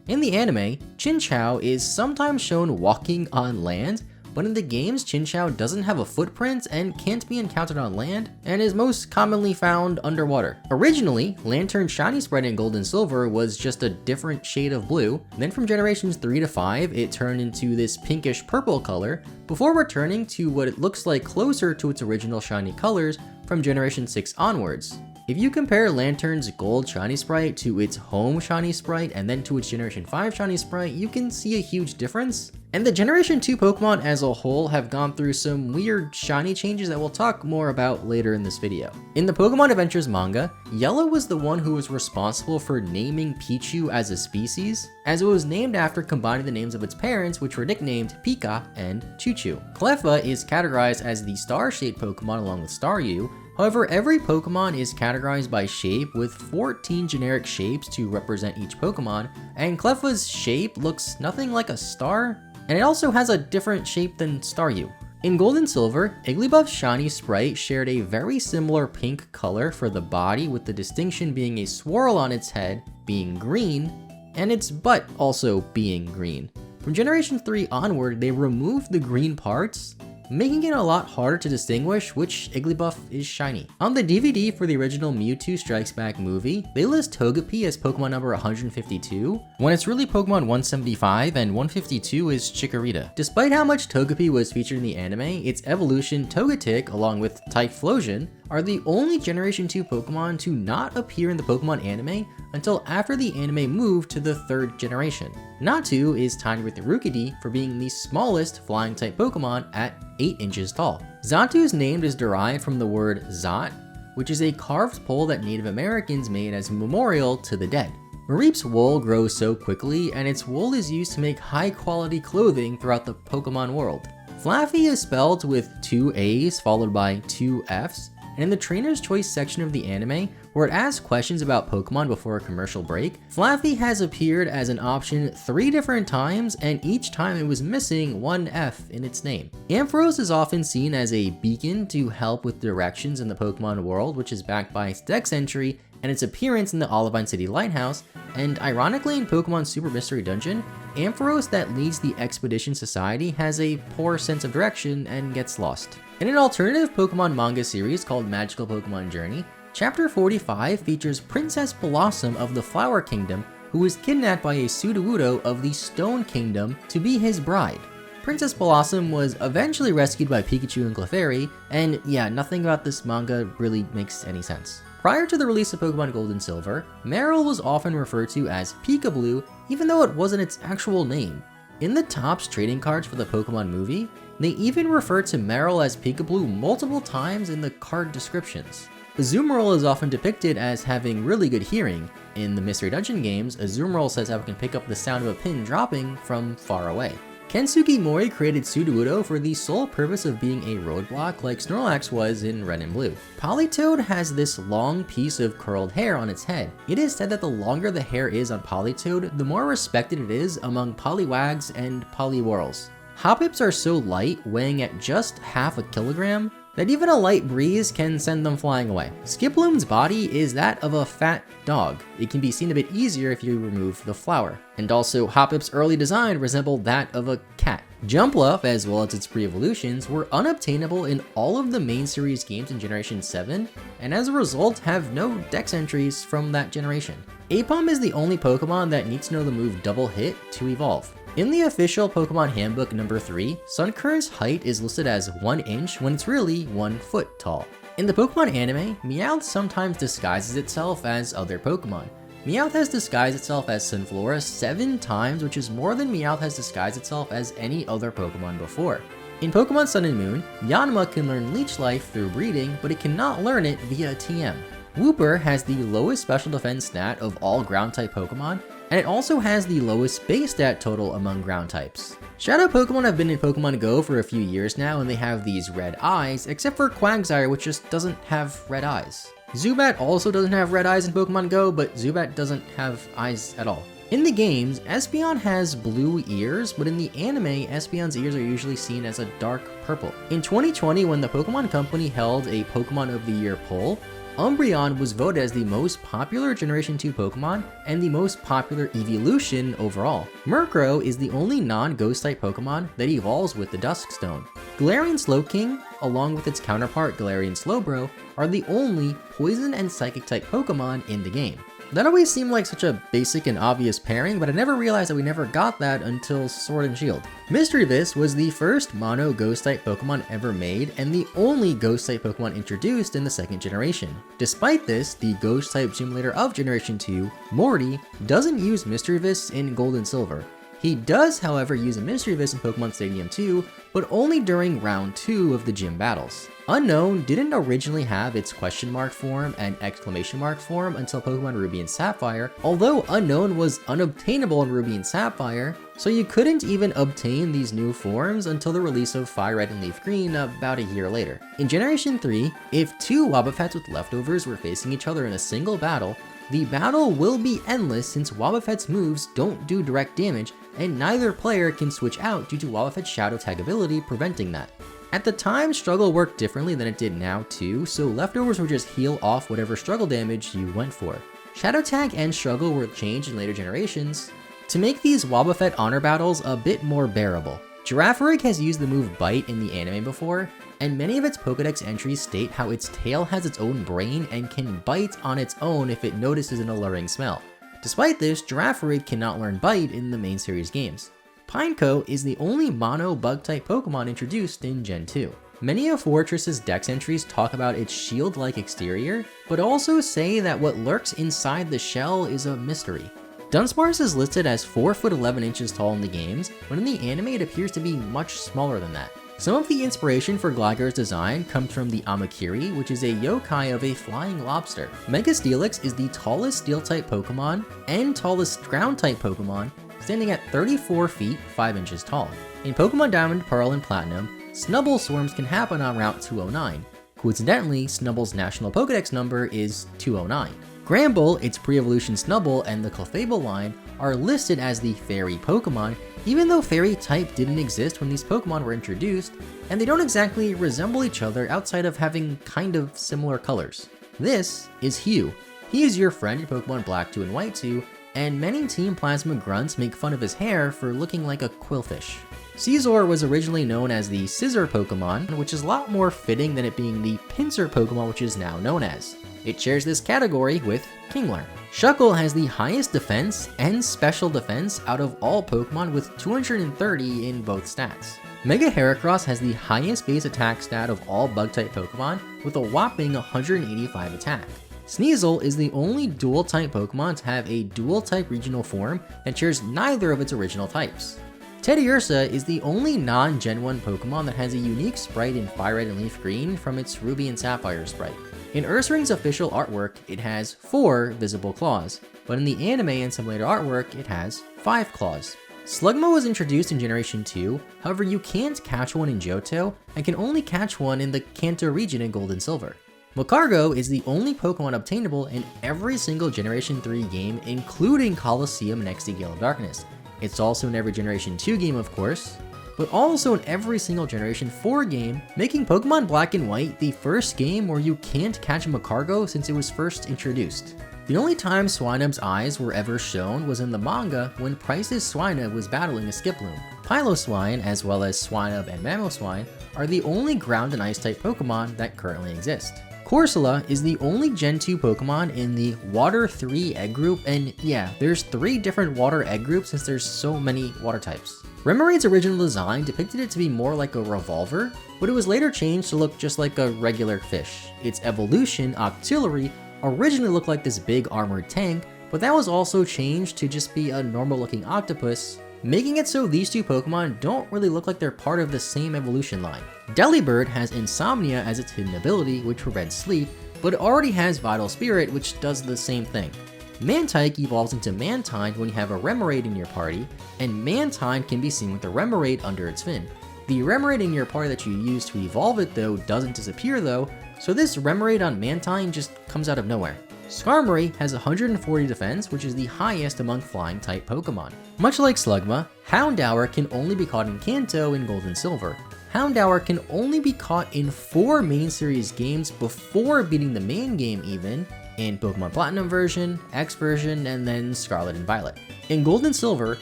In the anime, Chinchou is sometimes shown walking on land, but in the games Chinchou doesn't have a footprint and can't be encountered on land, and is most commonly found underwater. Originally, Lantern's shiny sprite in Gold and Silver was just a different shade of blue, then from generations 3 to 5 it turned into this pinkish purple color, before returning to what it looks like closer to its original shiny colors from generation 6 onwards. If you compare Lantern's gold shiny sprite to its home shiny sprite and then to its generation 5 shiny sprite, you can see a huge difference. And the generation 2 Pokemon as a whole have gone through some weird shiny changes that we'll talk more about later in this video. In the Pokemon Adventures manga, Yellow was the one who was responsible for naming Pichu as a species, as it was named after combining the names of its parents, which were nicknamed Pika and Choo-Choo. Cleffa is categorized as the star-shaped Pokemon along with Staryu. However, every Pokemon is categorized by shape with 14 generic shapes to represent each Pokemon, and Cleffa's shape looks nothing like a star, and it also has a different shape than Staryu. In Gold and Silver, Igglybuff's shiny sprite shared a very similar pink color for the body, with the distinction being a swirl on its head being green, and its butt also being green. From Generation 3 onward, they removed the green parts, making it a lot harder to distinguish which Igglybuff is shiny. On the DVD for the original Mewtwo Strikes Back movie, they list Togepi as Pokemon number 152, when it's really Pokemon 175 and 152 is Chikorita. Despite how much Togepi was featured in the anime, its evolution Togetic along with Typhlosion are the only Generation 2 Pokemon to not appear in the Pokemon anime until after the anime moved to the 3rd generation. Natu is tied with Rookidee for being the smallest flying type Pokemon at 8 inches tall. Xatu's name is derived from the word Xat, which is a carved pole that Native Americans made as a memorial to the dead. Mareep's wool grows so quickly, and its wool is used to make high quality clothing throughout the Pokemon world. Flaffy is spelled with 2 A's followed by 2 F's, and in the Trainer's Choice section of the anime, where it asks questions about Pokemon before a commercial break, Flaffy has appeared as an option 3 different times, and each time it was missing 1 F in its name. Ampharos is often seen as a beacon to help with directions in the Pokemon world, which is backed by its Dex entry and its appearance in the Olivine City Lighthouse, and ironically in Pokemon Super Mystery Dungeon, Ampharos that leads the Expedition Society has a poor sense of direction and gets lost. In an alternative Pokemon manga series called Magical Pokemon Journey, Chapter 45 features Princess Blossom of the Flower Kingdom, who was kidnapped by a Sudowoodo of the Stone Kingdom to be his bride. Princess Blossom was eventually rescued by Pikachu and Clefairy, and yeah, nothing about this manga really makes any sense. Prior to the release of Pokemon Gold and Silver, Marill was often referred to as Pikablue, even though it wasn't its actual name. In the Topps trading cards for the Pokemon movie, they even refer to Marill as Pikablue multiple times in the card descriptions. Azumarill is often depicted as having really good hearing. In the Mystery Dungeon games, Azumarill says how it can pick up the sound of a pin dropping from far away. Kensuke Mori created Sudowoodo for the sole purpose of being a roadblock like Snorlax was in Red and Blue. Politoed has this long piece of curled hair on its head. It is said that the longer the hair is on Politoed, the more respected it is among Poliwags and Poliwhirls. Hoppips are so light, weighing at just half a kilogram, that even a light breeze can send them flying away. Skiploom's body is that of a fat dog. It can be seen a bit easier if you remove the flower. And also, Hoppip's early design resembled that of a cat. Jumpluff, as well as its pre-evolutions, were unobtainable in all of the main series games in Generation 7, and as a result have no Dex entries from that generation. Aipom is the only Pokemon that needs to know the move Double Hit to evolve. In the official Pokemon Handbook number 3, Sunkern's height is listed as 1 inch when it's really 1 foot tall. In the Pokemon anime, Meowth sometimes disguises itself as other Pokemon. Meowth has disguised itself as Sunflora 7 times, which is more than Meowth has disguised itself as any other Pokemon before. In Pokemon Sun and Moon, Yanma can learn Leech Life through breeding, but it cannot learn it via TM. Wooper has the lowest special defense stat of all ground-type Pokemon, and it also has the lowest base stat total among ground types. Shadow Pokemon have been in Pokemon Go for a few years now, and they have these red eyes, except for Quagsire, which just doesn't have red eyes. Zubat also doesn't have red eyes in Pokemon Go, but Zubat doesn't have eyes at all. In the games, Espeon has blue ears, but in the anime, Espeon's ears are usually seen as a dark purple. In 2020, when the Pokemon Company held a Pokemon of the Year poll, Umbreon was voted as the most popular Generation 2 Pokemon and the most popular evolution overall. Murkrow is the only non-Ghost-type Pokemon that evolves with the Dusk Stone. Galarian Slowking, along with its counterpart Galarian Slowbro, are the only Poison and Psychic-type Pokemon in the game. That always seemed like such a basic and obvious pairing, but I never realized that we never got that until Sword and Shield. Misdreavus was the first mono Ghost-type Pokemon ever made, and the only Ghost-type Pokemon introduced in the 2nd generation. Despite this, the Ghost-type gym leader of Generation 2, Morty, doesn't use Misdreavus in Gold and Silver. He does, however, use a Misdreavus in Pokemon Stadium 2, but only during round 2 of the gym battles. Unknown didn't originally have its question mark form and exclamation mark form until Pokemon Ruby and Sapphire, although Unknown was unobtainable in Ruby and Sapphire, so you couldn't even obtain these new forms until the release of Fire Red and Leaf Green about a year later. In Generation 3, if 2 Wobbuffets with leftovers were facing each other in a single battle, the battle will be endless since Wobbuffet's moves don't do direct damage, and neither player can switch out due to Wobbuffet's Shadow Tag ability preventing that. At the time, Struggle worked differently than it did now too, so leftovers would just heal off whatever struggle damage you went for. Shadow Tag and Struggle were changed in later generations to make these Wobbuffet honor battles a bit more bearable. Girafarig has used the move Bite in the anime before, and many of its Pokedex entries state how its tail has its own brain and can bite on its own if it notices an alluring smell. Despite this, Girafarig cannot learn Bite in the main series games. Pineco is the only mono bug-type Pokemon introduced in Gen 2. Many of Forretress's dex entries talk about its shield-like exterior, but also say that what lurks inside the shell is a mystery. Dunsparce is listed as 4 foot 11 inches tall in the games, but in the anime it appears to be much smaller than that. Some of the inspiration for Gligar's design comes from the Amakiri, which is a yokai of a flying lobster. Mega Steelix is the tallest steel-type Pokemon and tallest ground-type Pokemon, standing at 34 feet 5 inches tall. In Pokemon Diamond, Pearl, and Platinum, Snubbull swarms can happen on Route 209. Coincidentally, Snubbull's national Pokedex number is 209. Granbull, its pre-evolution Snubbull, and the Clefable line are listed as the Fairy Pokemon, even though Fairy type didn't exist when these Pokemon were introduced, and they don't exactly resemble each other outside of having kind of similar colors. This is Hugh. He is your friend in Pokemon Black 2 and White 2, and many Team Plasma grunts make fun of his hair for looking like a quillfish. Caesar was originally known as the Scissor Pokemon, which is a lot more fitting than it being the Pinsir Pokemon which is now known as. It shares this category with Kingler. Shuckle has the highest defense and special defense out of all Pokemon with 230 in both stats. Mega Heracross has the highest base attack stat of all Bug-type Pokemon with a whopping 185 attack. Sneasel is the only Dual-type Pokemon to have a Dual-type regional form that shares neither of its original types. Teddiursa is the only non-Gen 1 Pokemon that has a unique sprite in Fire Red and Leaf Green from its Ruby and Sapphire sprite. In Ursaring's official artwork, it has 4 visible claws, but in the anime and some later artwork, it has 5 claws. Slugma was introduced in Generation 2, however you can't catch one in Johto, and can only catch one in the Kanto region in Gold and Silver. Macargo is the only Pokemon obtainable in every single Generation 3 game, including Colosseum and XD Gale of Darkness. It's also in every Generation 2 game, of course, but also in every single Generation 4 game, making Pokemon Black and White the first game where you can't catch a Macargo since it was first introduced. The only time Swinub's eyes were ever shown was in the manga when Price's Swinub was battling a Skiploom. Piloswine, as well as Swinub and Mamoswine, are the only ground and ice type Pokemon that currently exist. Corsola is the only Gen 2 Pokemon in the Water 3 egg group, and yeah, there's 3 different water egg groups since there's so many water types. Remoraide's original design depicted it to be more like a revolver, but it was later changed to look just like a regular fish. Its evolution, Octillery, originally looked like this big armored tank, but that was also changed to just be a normal looking octopus, making it so these 2 Pokemon don't really look like they're part of the same evolution line. Delibird has Insomnia as its hidden ability, which prevents sleep, but it already has Vital Spirit, which does the same thing. Mantike evolves into Mantine when you have a Remoraid in your party, and Mantine can be seen with a Remoraid under its fin. The Remoraid in your party that you use to evolve it though doesn't disappear though, so this Remoraid on Mantine just comes out of nowhere. Skarmory has 140 defense, which is the highest among flying type Pokemon. Much like Slugma, Houndour can only be caught in Kanto in Gold and Silver. Houndour can only be caught in 4 main series games before beating the main game even, in Pokemon Platinum version, X version, and then Scarlet and Violet. In Gold and Silver,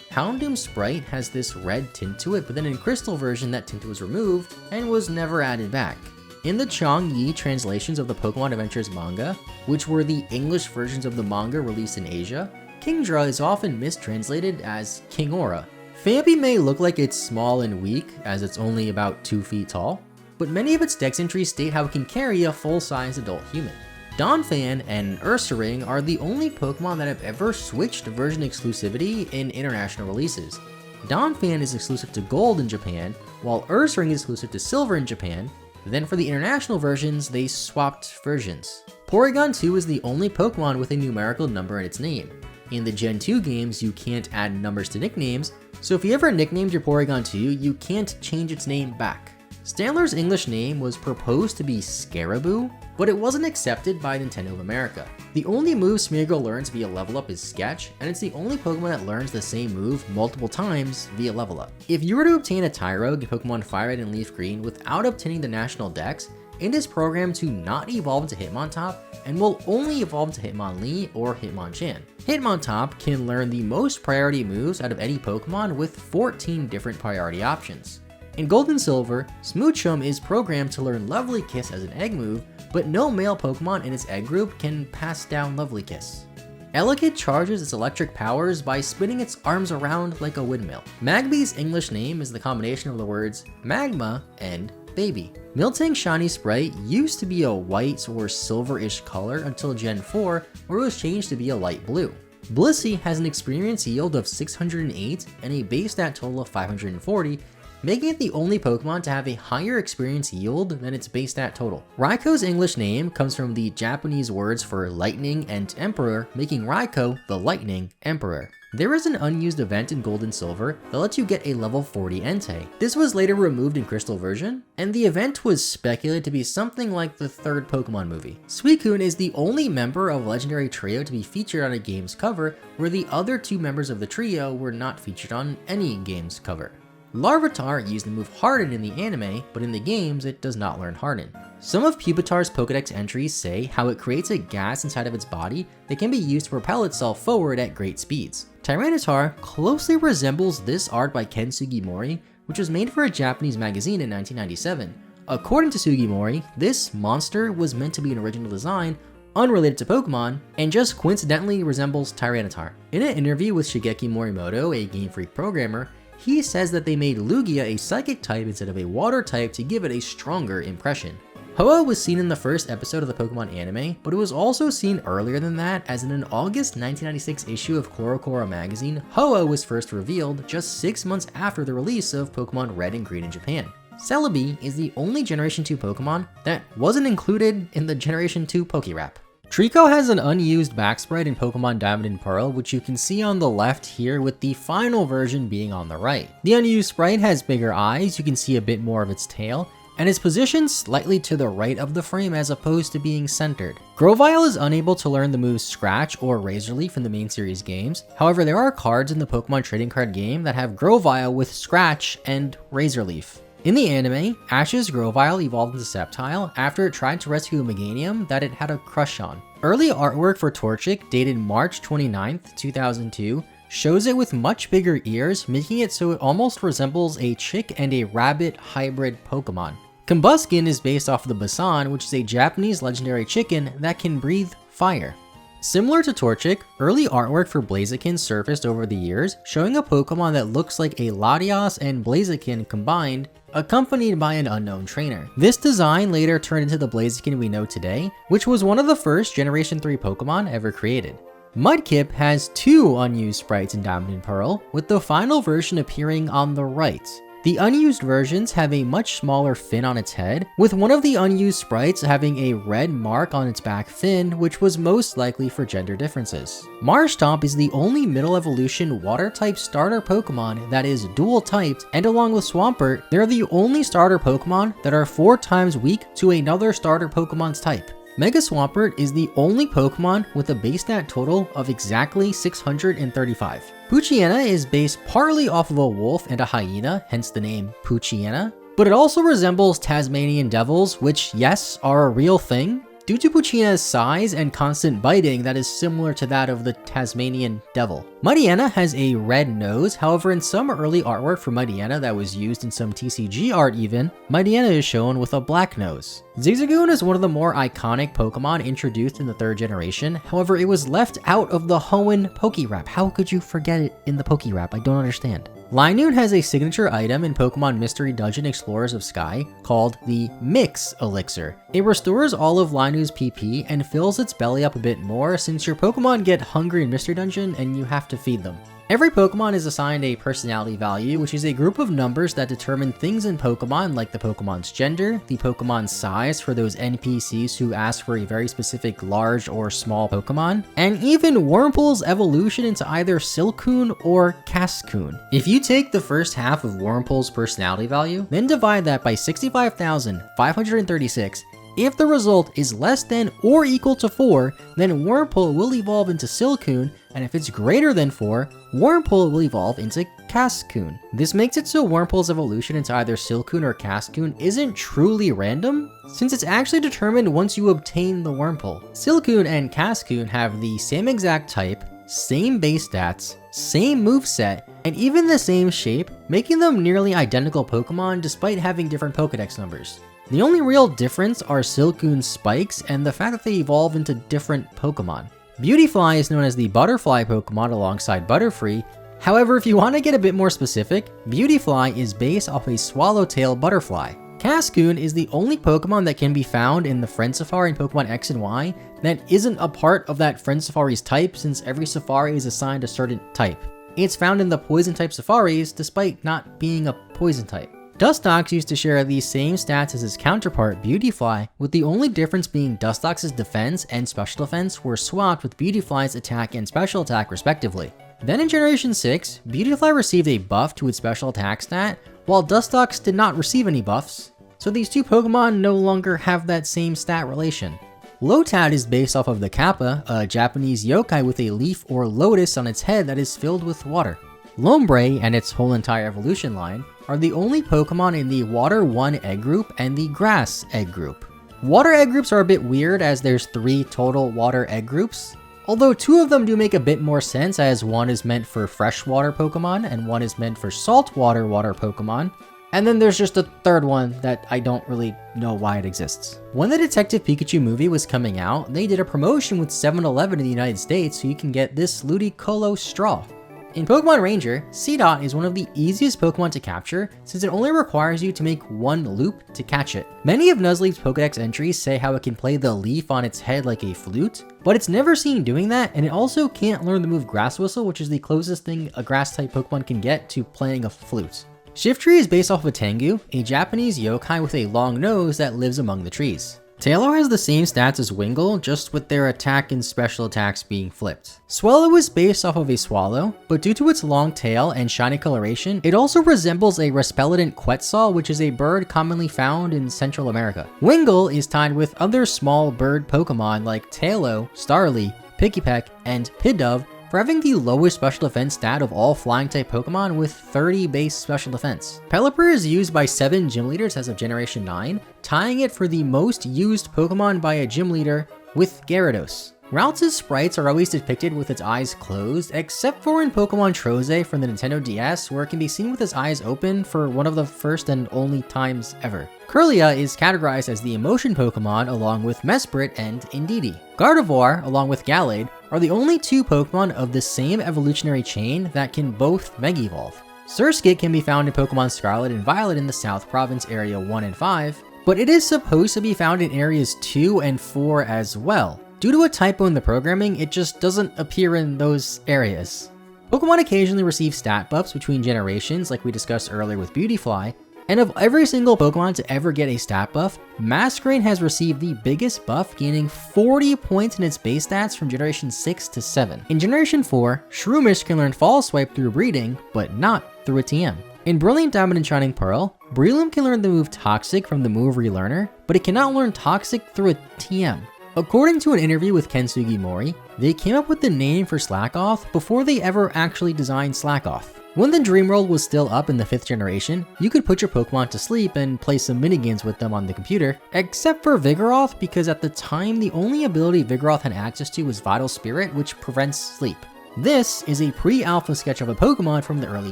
Houndoom's sprite has this red tint to it, but then in Crystal version that tint was removed and was never added back. In the Chang'e translations of the Pokemon Adventures manga, which were the English versions of the manga released in Asia, Kingdra is often mistranslated as Kingora. Phampi may look like it's small and weak, as it's only about 2 feet tall, but many of its dex entries state how it can carry a full-sized adult human. Donphan and Ursaring are the only Pokemon that have ever switched version exclusivity in international releases. Donphan is exclusive to Gold in Japan, while Ursaring is exclusive to Silver in Japan. Then for the international versions, they swapped versions. Porygon 2 is the only Pokemon with a numerical number in its name. In the Gen 2 games, you can't add numbers to nicknames, so if you ever nicknamed your Porygon 2, you can't change its name back. Stantler's English name was proposed to be Scaraboo, but it wasn't accepted by Nintendo of America. The only move Smeargle learns via level up is Sketch, and it's the only Pokemon that learns the same move multiple times via level up. If you were to obtain a Tyrogue in Pokemon Fire Red and Leaf Green without obtaining the National Dex, it is programmed to not evolve into Hitmontop and will only evolve into Hitmonlee or Hitmonchan. Hitmontop can learn the most priority moves out of any Pokemon with 14 different priority options. In Gold and Silver, Smoochum is programmed to learn Lovely Kiss as an egg move, but no male Pokemon in its egg group can pass down Lovely Kiss. Elekid charges its electric powers by spinning its arms around like a windmill. Magby's English name is the combination of the words magma and baby. Miltank's shiny sprite used to be a white or silverish color until Gen 4, where it was changed to be a light blue. Blissey has an experience yield of 608 and a base stat total of 540, making it the only Pokemon to have a higher experience yield than its base stat total. Raiko's English name comes from the Japanese words for lightning and emperor, making Raiko the Lightning Emperor. There is an unused event in Gold and Silver that lets you get a level 40 Entei. This was later removed in Crystal version, and the event was speculated to be something like the third Pokemon movie. Suicune is the only member of Legendary Trio to be featured on a game's cover, where the other two members of the trio were not featured on any game's cover. Larvitar used the move Harden in the anime, but in the games it does not learn Harden. Some of Pupitar's Pokedex entries say how it creates a gas inside of its body that can be used to propel itself forward at great speeds. Tyranitar closely resembles this art by Ken Sugimori, which was made for a Japanese magazine in 1997. According to Sugimori, this monster was meant to be an original design, unrelated to Pokemon, and just coincidentally resembles Tyranitar. In an interview with Shigeki Morimoto, a Game Freak programmer, he says that they made Lugia a psychic type instead of a water type to give it a stronger impression. Hoa was seen in the first episode of the Pokemon anime, but it was also seen earlier than that, as in an August 1996 issue of CoroCoro magazine, Hoa was first revealed just 6 months after the release of Pokemon Red and Green in Japan. Serebii is the only Generation 2 Pokemon that wasn't included in the Generation 2 Pokérap. Trico has an unused back sprite in Pokemon Diamond and Pearl, which you can see on the left here, with the final version being on the right. The unused sprite has bigger eyes, you can see a bit more of its tail, and is positioned slightly to the right of the frame as opposed to being centered. Grovyle is unable to learn the moves Scratch or Razor Leaf in the main series games, however there are cards in the Pokemon trading card game that have Grovyle with Scratch and Razor Leaf. In the anime, Ash's Grovyle evolved into Sceptile after it tried to rescue a Meganium that it had a crush on. Early artwork for Torchic, dated March 29th, 2002, shows it with much bigger ears, making it so it almost resembles a chick and a rabbit hybrid Pokemon. Combuskin is based off of the Basan, which is a Japanese legendary chicken that can breathe fire. Similar to Torchic, early artwork for Blaziken surfaced over the years, showing a Pokemon that looks like a Latios and Blaziken combined, accompanied by an unknown trainer. This design later turned into the Blaziken we know today, which was one of the first Generation 3 Pokemon ever created. Mudkip has 2 unused sprites in Diamond and Pearl, with the final version appearing on the right. The unused versions have a much smaller fin on its head, with one of the unused sprites having a red mark on its back fin, which was most likely for gender differences. Marshtomp is the only middle evolution water-type starter Pokemon that is dual-typed, and along with Swampert, they're the only starter Pokemon that are 4 times weak to another starter Pokemon's type. Mega Swampert is the only Pokemon with a base stat total of exactly 635. Poochyena is based partly off of a wolf and a hyena, hence the name Poochyena, but it also resembles Tasmanian devils, which, yes, are a real thing, due to Poochyena's size and constant biting that is similar to that of the Tasmanian devil. Mightyena has a red nose, however in some early artwork for Mightyena that was used in some TCG art even, Mightyena is shown with a black nose. Zigzagoon is one of the more iconic Pokemon introduced in the 3rd generation, however it was left out of the Hoenn Pokérap. How could you forget it in the Pokérap? I don't understand. Linoone has a signature item in Pokemon Mystery Dungeon Explorers of Sky called the Mix Elixir. It restores all of Linoone's PP and fills its belly up a bit more since your Pokemon get hungry in Mystery Dungeon and you have to feed them. Every Pokemon is assigned a personality value, which is a group of numbers that determine things in Pokemon like the Pokemon's gender, the Pokemon's size for those NPCs who ask for a very specific large or small Pokemon, and even Wurmple's evolution into either Silcoon or Cascoon. If you take the first half of Wurmple's personality value, then divide that by 65,536, if the result is less than or equal to 4, then Wurmple will evolve into Silcoon, and if it's greater than 4, Wurmple will evolve into Cascoon. This makes it so Wurmple's evolution into either Silcoon or Cascoon isn't truly random, since it's actually determined once you obtain the Wurmple. Silcoon and Cascoon have the same exact type, same base stats, same moveset, and even the same shape, making them nearly identical Pokemon despite having different Pokedex numbers. The only real difference are Silcoon's spikes and the fact that they evolve into different Pokemon. Beautyfly is known as the Butterfly Pokemon alongside Butterfree. However, if you want to get a bit more specific, Beautyfly is based off a swallowtail butterfly. Cascoon is the only Pokemon that can be found in the Friend Safari in Pokemon X and Y that isn't a part of that Friend Safari's type, since every Safari is assigned a certain type. It's found in the Poison type Safaris despite not being a Poison type. Dustox used to share these same stats as his counterpart Beautyfly, with the only difference being Dustox's defense and special defense were swapped with Beautyfly's attack and special attack respectively. Then in Generation 6, Beautyfly received a buff to its special attack stat, while Dustox did not receive any buffs, so these two Pokemon no longer have that same stat relation. Lotad is based off of the Kappa, a Japanese yokai with a leaf or lotus on its head that is filled with water. Lombre and its whole entire evolution line are the only Pokemon in the Water 1 egg group and the Grass egg group. Water egg groups are a bit weird as there's 3 total water egg groups, although 2 of them do make a bit more sense as one is meant for freshwater Pokemon and one is meant for saltwater water Pokemon. And then there's just a third one that I don't really know why it exists. When the Detective Pikachu movie was coming out, they did a promotion with 7-Eleven in the United States so you can get this Ludicolo straw. In Pokemon Ranger, Seedot is one of the easiest Pokemon to capture since it only requires you to make one loop to catch it. Many of Nuzleaf's Pokedex entries say how it can play the leaf on its head like a flute, but it's never seen doing that, and it also can't learn the move Grass Whistle, which is the closest thing a grass-type Pokemon can get to playing a flute. Shiftry is based off of Tengu, a Japanese yokai with a long nose that lives among the trees. Taillow has the same stats as Wingull, just with their attack and special attacks being flipped. Swallow is based off of a swallow, but due to its long tail and shiny coloration, it also resembles a Respelidant Quetzal, which is a bird commonly found in Central America. Wingull is tied with other small bird Pokemon like Taillow, Starly, Pikipek, and Pidove for having the lowest special defense stat of all flying-type Pokemon with 30 base special defense. Pelipper is used by 7 gym leaders as of Generation 9, tying it for the most used Pokemon by a gym leader with Gyarados. Ralts' sprites are always depicted with its eyes closed, except for in Pokemon Troze from the Nintendo DS, where it can be seen with its eyes open for one of the first and only times ever. Kirlia is categorized as the emotion Pokemon along with Mesprit and Indeedee. Gardevoir, along with Gallade, are the only 2 Pokemon of the same evolutionary chain that can both Mega Evolve. Surskit can be found in Pokemon Scarlet and Violet in the South Province Area 1 and 5, but it is supposed to be found in Areas 2 and 4 as well. Due to a typo in the programming, it just doesn't appear in those areas. Pokemon occasionally receive stat buffs between generations, like we discussed earlier with Beautyfly, and of every single Pokemon to ever get a stat buff, Masquerain has received the biggest buff, gaining 40 points in its base stats from Generation 6 to 7. In Generation 4, Shroomish can learn Fall Swipe through breeding, but not through a TM. In Brilliant Diamond and Shining Pearl, Breloom can learn the move Toxic from the move Relearner, but it cannot learn Toxic through a TM. According to an interview with Ken Sugimori, they came up with the name for Slackoth before they ever actually designed Slackoth. When the Dream World was still up in the 5th generation, you could put your Pokemon to sleep and play some minigames with them on the computer, except for Vigoroth because at the time the only ability Vigoroth had access to was Vital Spirit, which prevents sleep. This is a pre-alpha sketch of a Pokemon from the early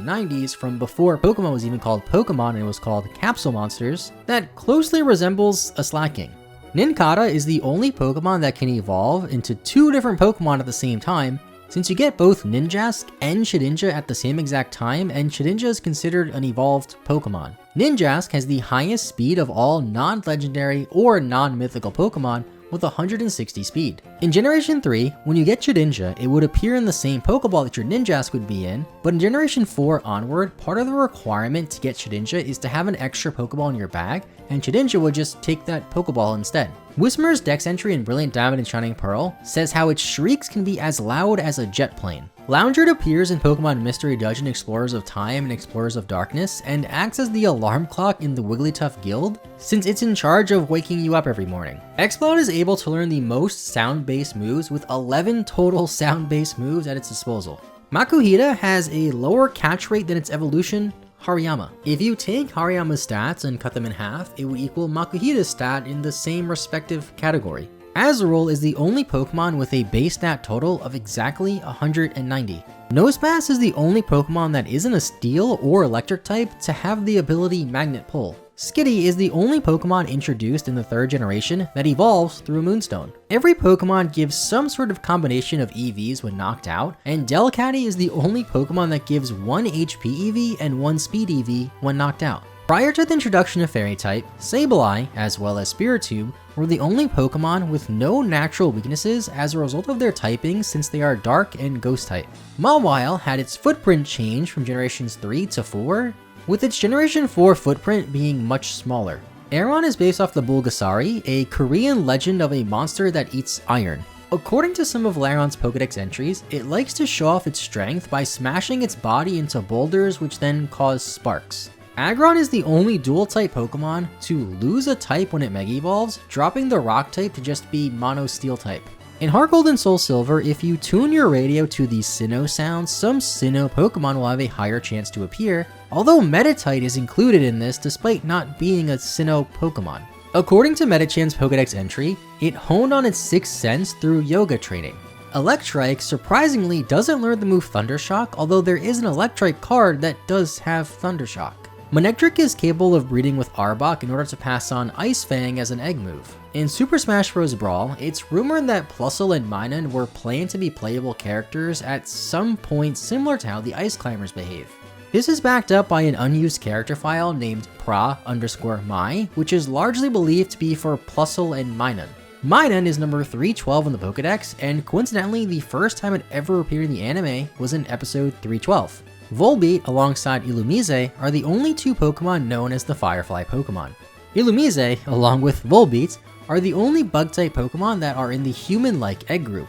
90s, from before Pokemon was even called Pokemon and it was called Capsule Monsters, that closely resembles a Slacking. Nincada is the only Pokemon that can evolve into 2 different Pokemon at the same time, since you get both Ninjask and Shedinja at the same exact time, and Shedinja is considered an evolved Pokemon. Ninjask has the highest speed of all non-legendary or non-mythical Pokemon with 160 speed. In Generation 3, when you get Shedinja, it would appear in the same Pokeball that your Ninjask would be in, but in Generation 4 onward, part of the requirement to get Shedinja is to have an extra Pokeball in your bag, and Shedinja would just take that Pokeball instead. Whismer's Dex entry in Brilliant Diamond and Shining Pearl says how its shrieks can be as loud as a jet plane. Loungerd appears in Pokemon Mystery Dungeon Explorers of Time and Explorers of Darkness, and acts as the alarm clock in the Wigglytuff Guild, since it's in charge of waking you up every morning. Exploud is able to learn the most sound-based moves with 11 total sound-based moves at its disposal. Makuhita has a lower catch rate than its evolution, Hariyama. If you take Hariyama's stats and cut them in half, it would equal Makuhita's stat in the same respective category. Azurill is the only Pokemon with a base stat total of exactly 190. Nosepass is the only Pokemon that isn't a Steel or Electric type to have the ability Magnet Pull. Skitty is the only Pokemon introduced in the 3rd generation that evolves through Moonstone. Every Pokemon gives some sort of combination of EVs when knocked out, and Delcatty is the only Pokemon that gives 1 HP EV and 1 Speed EV when knocked out. Prior to the introduction of Fairy type, Sableye, as well as Spiritomb, were the only Pokemon with no natural weaknesses as a result of their typing since they are Dark and Ghost type. Mawile had its footprint change from generations 3 to 4, with its generation 4 footprint being much smaller. Aron is based off the Bulgasari, a Korean legend of a monster that eats iron. According to some of Laron's Pokedex entries, it likes to show off its strength by smashing its body into boulders which then cause sparks. Aggron is the only dual-type Pokemon to lose a type when it Mega Evolves, dropping the Rock type to just be Mono Steel type. In Heart Gold and Soul Silver, if you tune your radio to the Sinnoh sounds, some Sinnoh Pokemon will have a higher chance to appear, although Meditite is included in this despite not being a Sinnoh Pokemon. According to Medichan's Pokedex entry, it honed on its sixth sense through yoga training. Electrike surprisingly doesn't learn the move Thundershock, although there is an Electrike card that does have Thundershock. Manectric is capable of breeding with Arbok in order to pass on Ice Fang as an egg move. In Super Smash Bros. Brawl, it's rumored that Plusle and Minun were planned to be playable characters at some point similar to how the Ice Climbers behave. This is backed up by an unused character file named pra_my, which is largely believed to be for Plusle and Minun. Minun is number 312 in the Pokedex, and coincidentally the first time it ever appeared in the anime was in episode 312. Volbeat alongside Illumise are the only two Pokemon known as the Firefly Pokemon. Illumise, along with Volbeat, are the only Bug-type Pokemon that are in the human-like egg group.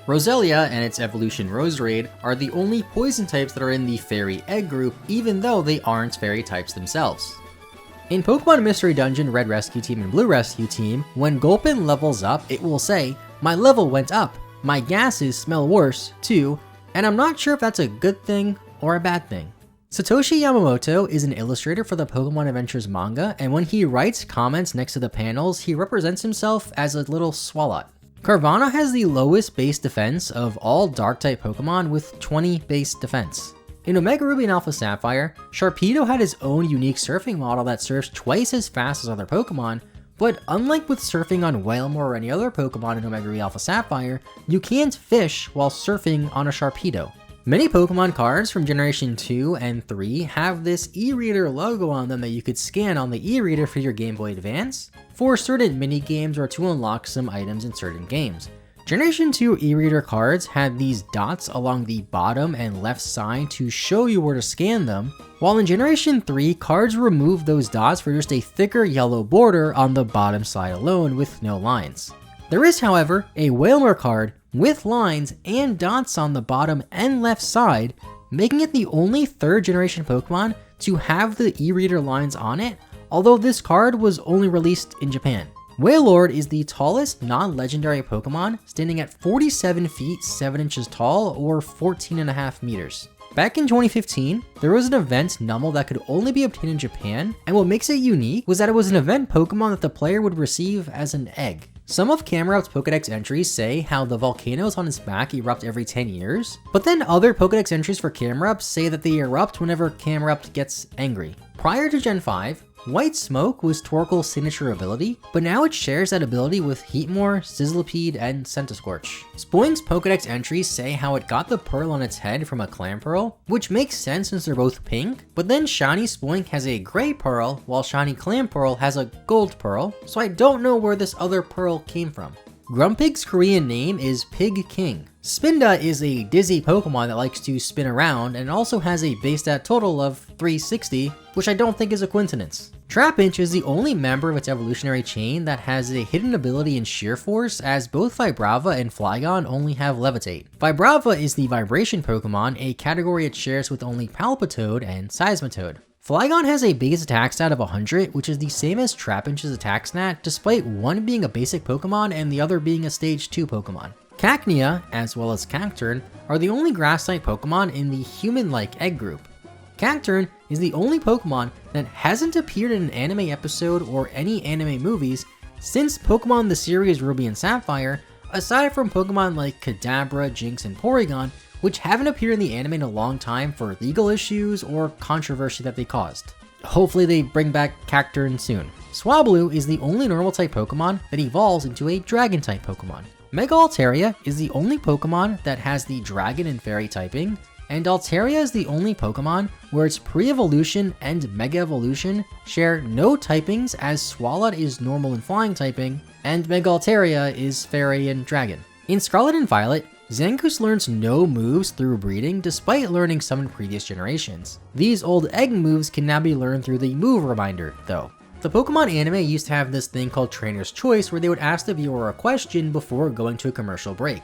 Roselia and its evolution Roserade are the only poison types that are in the Fairy egg group, even though they aren't fairy types themselves. In Pokemon Mystery Dungeon Red Rescue Team and Blue Rescue Team, when Gulpin levels up, it will say, "My level went up, my gases smell worse, too," and I'm not sure if that's a good thing or a bad thing. Satoshi Yamamoto is an illustrator for the Pokemon Adventures manga, and when he writes comments next to the panels, he represents himself as a little Swalot. Carvanha has the lowest base defense of all Dark-type Pokemon with 20 base defense. In Omega Ruby and Alpha Sapphire, Sharpedo had his own unique surfing model that surfs twice as fast as other Pokemon, but unlike with surfing on Wailmer or any other Pokemon in Omega Ruby Alpha Sapphire, you can't fish while surfing on a Sharpedo. Many Pokemon cards from Generation 2 and 3 have this e-reader logo on them that you could scan on the e-reader for your Game Boy Advance, for certain mini-games or to unlock some items in certain games. Generation 2 e-reader cards had these dots along the bottom and left side to show you where to scan them, while in Generation 3, cards removed those dots for just a thicker yellow border on the bottom side alone with no lines. There is, however, a Wailmer card with lines and dots on the bottom and left side, making it the only 3rd generation Pokemon to have the e-reader lines on it, although this card was only released in Japan. Wailord is the tallest non-legendary Pokemon, standing at 47 feet 7 inches tall or 14.5 meters. Back in 2015, there was an event Numel that could only be obtained in Japan, and what makes it unique was that it was an event Pokemon that the player would receive as an egg. Some of Camerupt's Pokedex entries say how the volcanoes on its back erupt every 10 years, but then other Pokedex entries for Camerupt say that they erupt whenever Camerupt gets angry. Prior to Gen 5, White Smoke was Torkoal's signature ability, but now it shares that ability with Heatmor, Sizzlipede, and Centiskorch. Spoink's Pokedex entries say how it got the pearl on its head from a Clamperl, which makes sense since they're both pink, but then Shiny Spoink has a gray pearl, while Shiny Clamperl has a gold pearl, so I don't know where this other pearl came from. Grumpig's Korean name is Pig King. Spinda is a dizzy Pokemon that likes to spin around and also has a base stat total of 360, which I don't think is a coincidence. Trapinch is the only member of its evolutionary chain that has a hidden ability in Sheer Force, as both Vibrava and Flygon only have Levitate. Vibrava is the Vibration Pokemon, a category it shares with only Palpitoad and Seismitoad. Flygon has a base attack stat of 100, which is the same as Trapinch's attack stat, despite one being a basic Pokemon and the other being a Stage 2 Pokemon. Cacnea, as well as Cacturn, are the only Grass-type Pokemon in the human-like egg group. Cacturn is the only Pokemon that hasn't appeared in an anime episode or any anime movies Since Pokemon the series Ruby and Sapphire, aside from Pokemon like Kadabra, Jinx, and Porygon, which haven't appeared in the anime in a long time for legal issues or controversy that they caused. Hopefully they bring back Cacturne soon. Swablu is the only normal type Pokemon that evolves into a dragon type Pokemon. Mega Altaria is the only Pokemon that has the dragon and fairy typing, and Altaria is the only Pokemon where its pre-evolution and Mega Evolution share no typings, as Swalot is normal and flying typing, and Mega Altaria is fairy and dragon. In Scarlet and Violet, Zangoose learns no moves through breeding despite learning some in previous generations. These old egg moves can now be learned through the move reminder though. The Pokemon anime used to have this thing called Trainer's Choice where they would ask the viewer a question before going to a commercial break.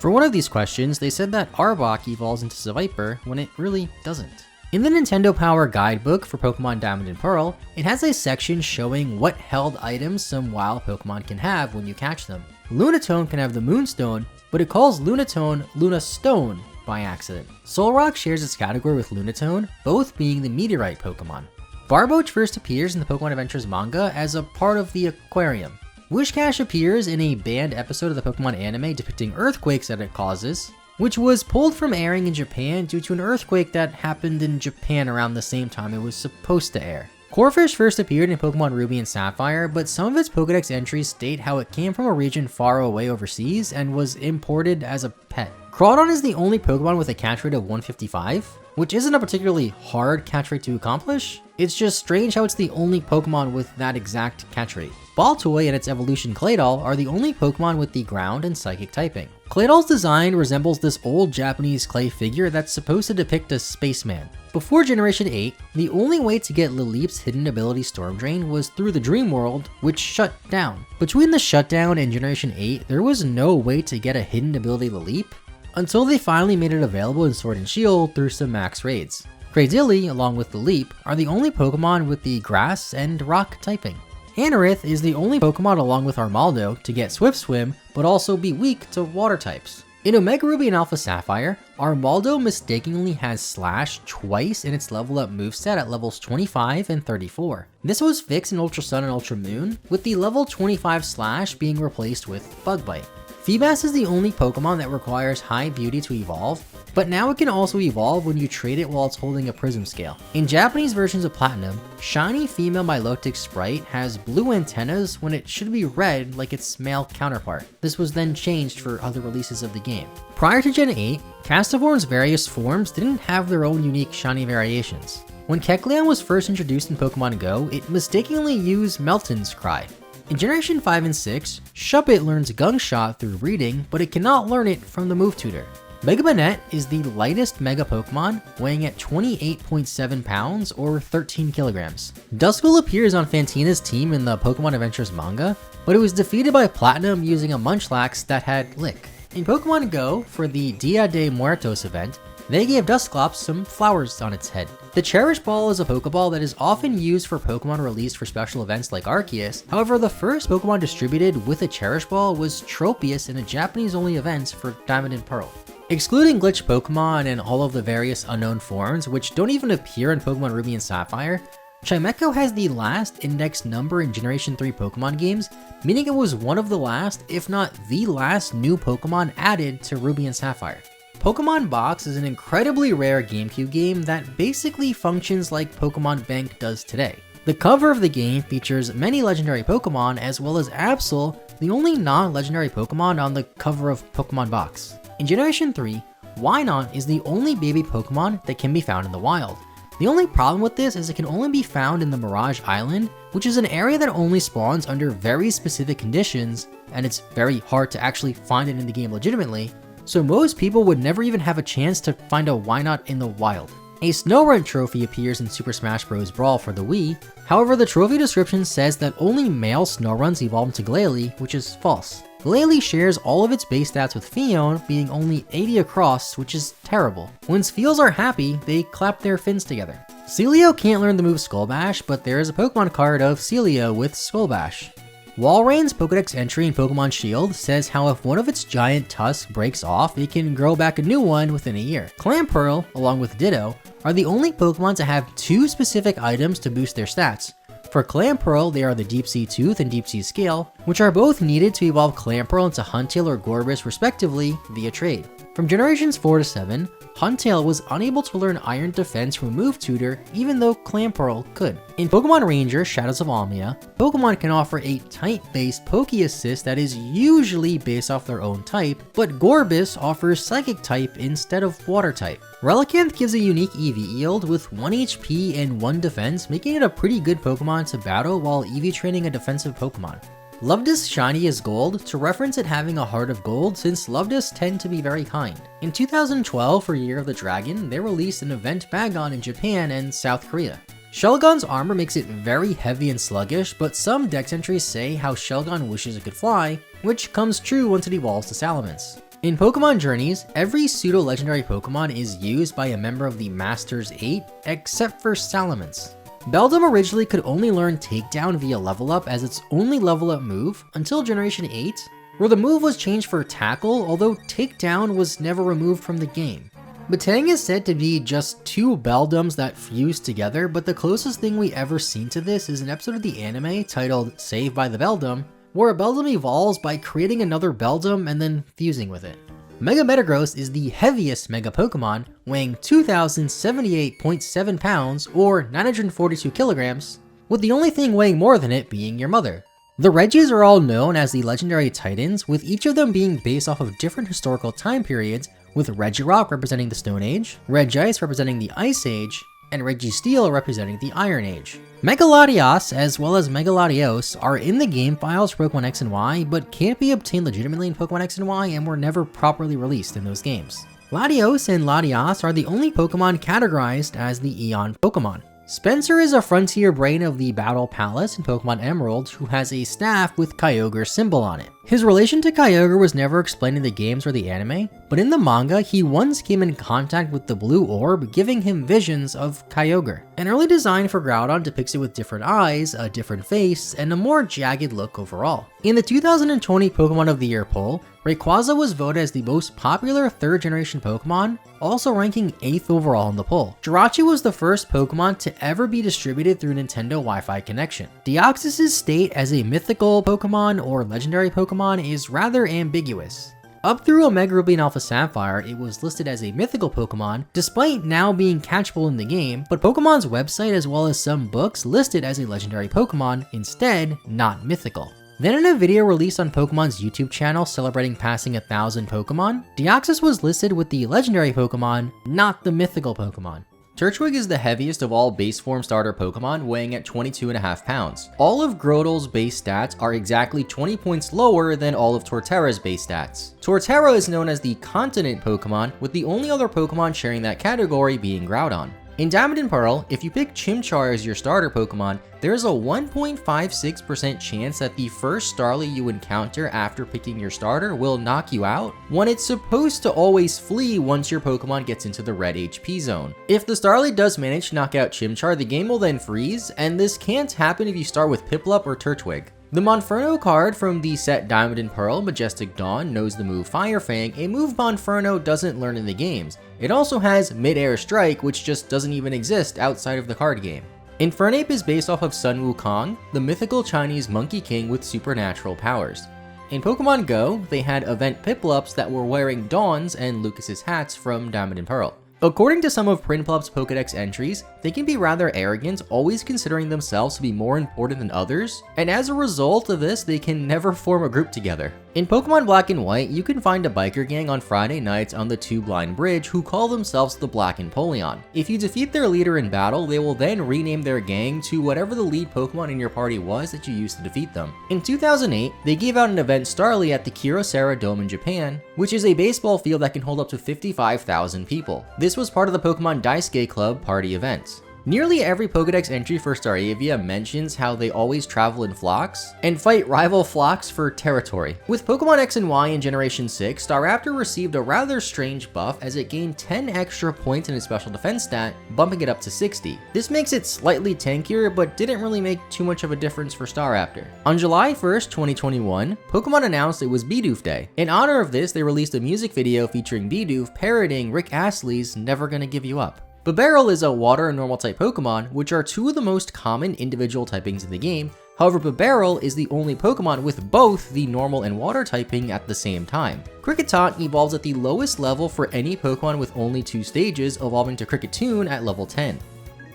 For one of these questions, they said that Arbok evolves into Seviper when it really doesn't. In the Nintendo Power Guidebook for Pokemon Diamond and Pearl, it has a section showing what held items some wild Pokemon can have when you catch them. Lunatone can have the Moonstone, but it calls Lunatone Luna Stone by accident. Solrock shares its category with Lunatone, both being the Meteorite Pokemon. Barboach first appears in the Pokemon Adventures manga as a part of the aquarium. Wishcash appears in a banned episode of the Pokemon anime depicting earthquakes that it causes, which was pulled from airing in Japan due to an earthquake that happened in Japan around the same time it was supposed to air. Corphish first appeared in Pokemon Ruby and Sapphire, but some of its Pokedex entries state how it came from a region far away overseas and was imported as a pet. Crawdon is the only Pokemon with a catch rate of 155, which isn't a particularly hard catch rate to accomplish. It's just strange how it's the only Pokemon with that exact catch rate. Baltoy and its evolution Claydol are the only Pokemon with the ground and psychic typing. Claydol's design resembles this old Japanese clay figure that's supposed to depict a spaceman. Before Generation 8, the only way to get Lileep's hidden ability Storm Drain was through the Dream World, which shut down. Between the shutdown and Generation 8, there was no way to get a hidden ability Lileep, until they finally made it available in Sword and Shield through some max raids. Cradily, along with Lileep, are the only Pokemon with the grass and rock typing. Anorith is the only Pokemon along with Armaldo to get Swift Swim, but also be weak to water types. In Omega Ruby and Alpha Sapphire, Armaldo mistakenly has Slash twice in its level up moveset at levels 25 and 34. This was fixed in Ultra Sun and Ultra Moon, with the level 25 Slash being replaced with Bug Bite. Feebas is the only Pokemon that requires High Beauty to evolve, but now it can also evolve when you trade it while it's holding a Prism Scale. In Japanese versions of Platinum, shiny female Milotic Sprite has blue antennas when it should be red like its male counterpart. This was then changed for other releases of the game. Prior to Gen 8, Castiform's various forms didn't have their own unique shiny variations. When Kecleon was first introduced in Pokemon Go, it mistakenly used Melton's Cry. In Generation 5 and 6, Shuppet learns Gung Shot through reading, but it cannot learn it from the Move Tutor. Mega Banette is the lightest Mega Pokemon, weighing at 28.7 pounds or 13 kilograms. Duskull appears on Fantina's team in the Pokemon Adventures manga, but it was defeated by Platinum using a Munchlax that had Lick. In Pokemon Go, for the Dia de Muertos event, they gave Dusclops some flowers on its head. The Cherish Ball is a Pokeball that is often used for Pokemon released for special events like Arceus. However, the first Pokemon distributed with a Cherish Ball was Tropius in a Japanese-only event for Diamond and Pearl. Excluding glitched Pokemon and all of the various unknown forms, which don't even appear in Pokemon Ruby and Sapphire, Chimecho has the last index number in Generation 3 Pokemon games, meaning it was one of the last, if not the last, new Pokemon added to Ruby and Sapphire. Pokemon Box is an incredibly rare GameCube game that basically functions like Pokemon Bank does today. The cover of the game features many legendary Pokemon as well as Absol, the only non-legendary Pokemon on the cover of Pokemon Box. In Generation 3, Wynaut is the only baby Pokemon that can be found in the wild. The only problem with this is it can only be found in the Mirage Island, which is an area that only spawns under very specific conditions, and it's very hard to actually find it in the game legitimately, so most people would never even have a chance to find a Wynaut in the wild. A Snorunt trophy appears in Super Smash Bros. Brawl for the Wii, however the trophy description says that only male Snowrunts evolve into Glalie, which is false. Glalie shares all of its base stats with Phione, being only 80 across, which is terrible. When Spheals are happy, they clap their fins together. Celio can't learn the move Skull Bash, but there is a Pokemon card of Celio with Skull Bash. Walreign's Pokedex entry in Pokemon Shield says how if one of its giant tusks breaks off, it can grow back a new one within a year. Clamperl, along with Ditto, are the only Pokemon to have two specific items to boost their stats. For Clamperl, they are the Deep Sea Tooth and Deep Sea Scale, which are both needed to evolve Clamperl into Huntail or Gorbis respectively via trade. From generations 4 to 7, Huntail was unable to learn Iron Defense from Move Tutor, even though Clamperl could. In Pokemon Ranger Shadows of Almia, Pokemon can offer a type-based Poke Assist that is usually based off their own type, but Gorbis offers Psychic type instead of Water type. Relicanth gives a unique EV yield with 1 HP and 1 defense, making it a pretty good Pokemon to battle while EV training a defensive Pokemon. Lovedust Shiny is gold, to reference it having a heart of gold since Lovedusts tend to be very kind. In 2012 for Year of the Dragon, they released an event Bagon in Japan and South Korea. Shelgon's armor makes it very heavy and sluggish, but some dex entries say how Shelgon wishes it could fly, which comes true once it evolves to Salamence. In Pokemon Journeys, every pseudo-legendary Pokemon is used by a member of the Masters 8, except for Salamence. Beldum originally could only learn Takedown via level up as its only level up move until Generation 8, where the move was changed for Tackle, although Takedown was never removed from the game. Batang is said to be just 2 Beldums that fuse together, but the closest thing we ever seen to this is an episode of the anime titled Saved by the Beldum, where a Beldum evolves by creating another Beldum and then fusing with it. Mega Metagross is the heaviest Mega Pokemon, weighing 2,078.7 pounds or 942 kilograms, with the only thing weighing more than it being your mother. The Regis are all known as the Legendary Titans, with each of them being based off of different historical time periods, with Regirock representing the Stone Age, Regice representing the Ice Age, and Registeel representing the Iron Age. Mega Latias as well as Mega Latios are in the game files for Pokemon X and Y, but can't be obtained legitimately in Pokemon X and Y and were never properly released in those games. Latios and Latias are the only Pokemon categorized as the Eon Pokemon. Spencer is a frontier brain of the Battle Palace in Pokemon Emerald who has a staff with Kyogre's symbol on it. His relation to Kyogre was never explained in the games or the anime, but in the manga he once came in contact with the blue orb, giving him visions of Kyogre. An early design for Groudon depicts it with different eyes, a different face, and a more jagged look overall. In the 2020 Pokemon of the Year poll, Rayquaza was voted as the most popular 3rd generation Pokemon, also ranking 8th overall in the poll. Jirachi was the first Pokemon to ever be distributed through Nintendo Wi-Fi connection. Deoxys' state as a mythical Pokemon or legendary Pokemon is rather ambiguous. Up through Omega Ruby and Alpha Sapphire, it was listed as a mythical Pokemon, despite now being catchable in the game, but Pokemon's website as well as some books listed as a legendary Pokemon, instead not mythical. Then in a video released on Pokemon's YouTube channel celebrating passing 1,000 Pokemon, Deoxys was listed with the legendary Pokemon, not the mythical Pokemon. Turtwig is the heaviest of all base form starter Pokemon, weighing at 22.5 pounds. All of Grotl's base stats are exactly 20 points lower than all of Torterra's base stats. Torterra is known as the continent Pokemon, with the only other Pokemon sharing that category being Groudon. In Diamond and Pearl, if you pick Chimchar as your starter Pokemon, there's a 1.56% chance that the first Starly you encounter after picking your starter will knock you out, when it's supposed to always flee once your Pokemon gets into the red HP zone. If the Starly does manage to knock out Chimchar, the game will then freeze, and this can't happen if you start with Piplup or Turtwig. The Monferno card from the set Diamond and Pearl, Majestic Dawn, knows the move Fire Fang, a move Monferno doesn't learn in the games. It also has Mid-Air Strike, which just doesn't even exist outside of the card game. Infernape is based off of Sun Wukong, the mythical Chinese Monkey King with supernatural powers. In Pokemon Go, they had event Piplups that were wearing Dawn's and Lucas's hats from Diamond and Pearl. According to some of Prinplup's Pokedex entries, they can be rather arrogant, always considering themselves to be more important than others, and as a result of this, they can never form a group together. In Pokemon Black and White, you can find a biker gang on Friday nights on the Two-Blind Bridge who call themselves the Black Empoleon. If you defeat their leader in battle, they will then rename their gang to whatever the lead Pokemon in your party was that you used to defeat them. In 2008, they gave out an event Starly at the Kyocera Dome in Japan, which is a baseball field that can hold up to 55,000 people. This was part of the Pokemon Daisuke Club party event. Nearly every Pokedex entry for Staravia mentions how they always travel in flocks and fight rival flocks for territory. With Pokemon X and Y in Generation 6, Staraptor received a rather strange buff as it gained 10 extra points in its special defense stat, bumping it up to 60. This makes it slightly tankier, but didn't really make too much of a difference for Staraptor. On July 1st, 2021, Pokemon announced it was Bidoof Day. In honor of this, they released a music video featuring Bidoof parroting Rick Astley's Never Gonna Give You Up. Bibarel is a water and normal type Pokemon, which are two of the most common individual typings in the game. However, Bibarel is the only Pokemon with both the normal and water typing at the same time. Kricketot evolves at the lowest level for any Pokemon with only 2 stages, evolving to Kricketune at level 10.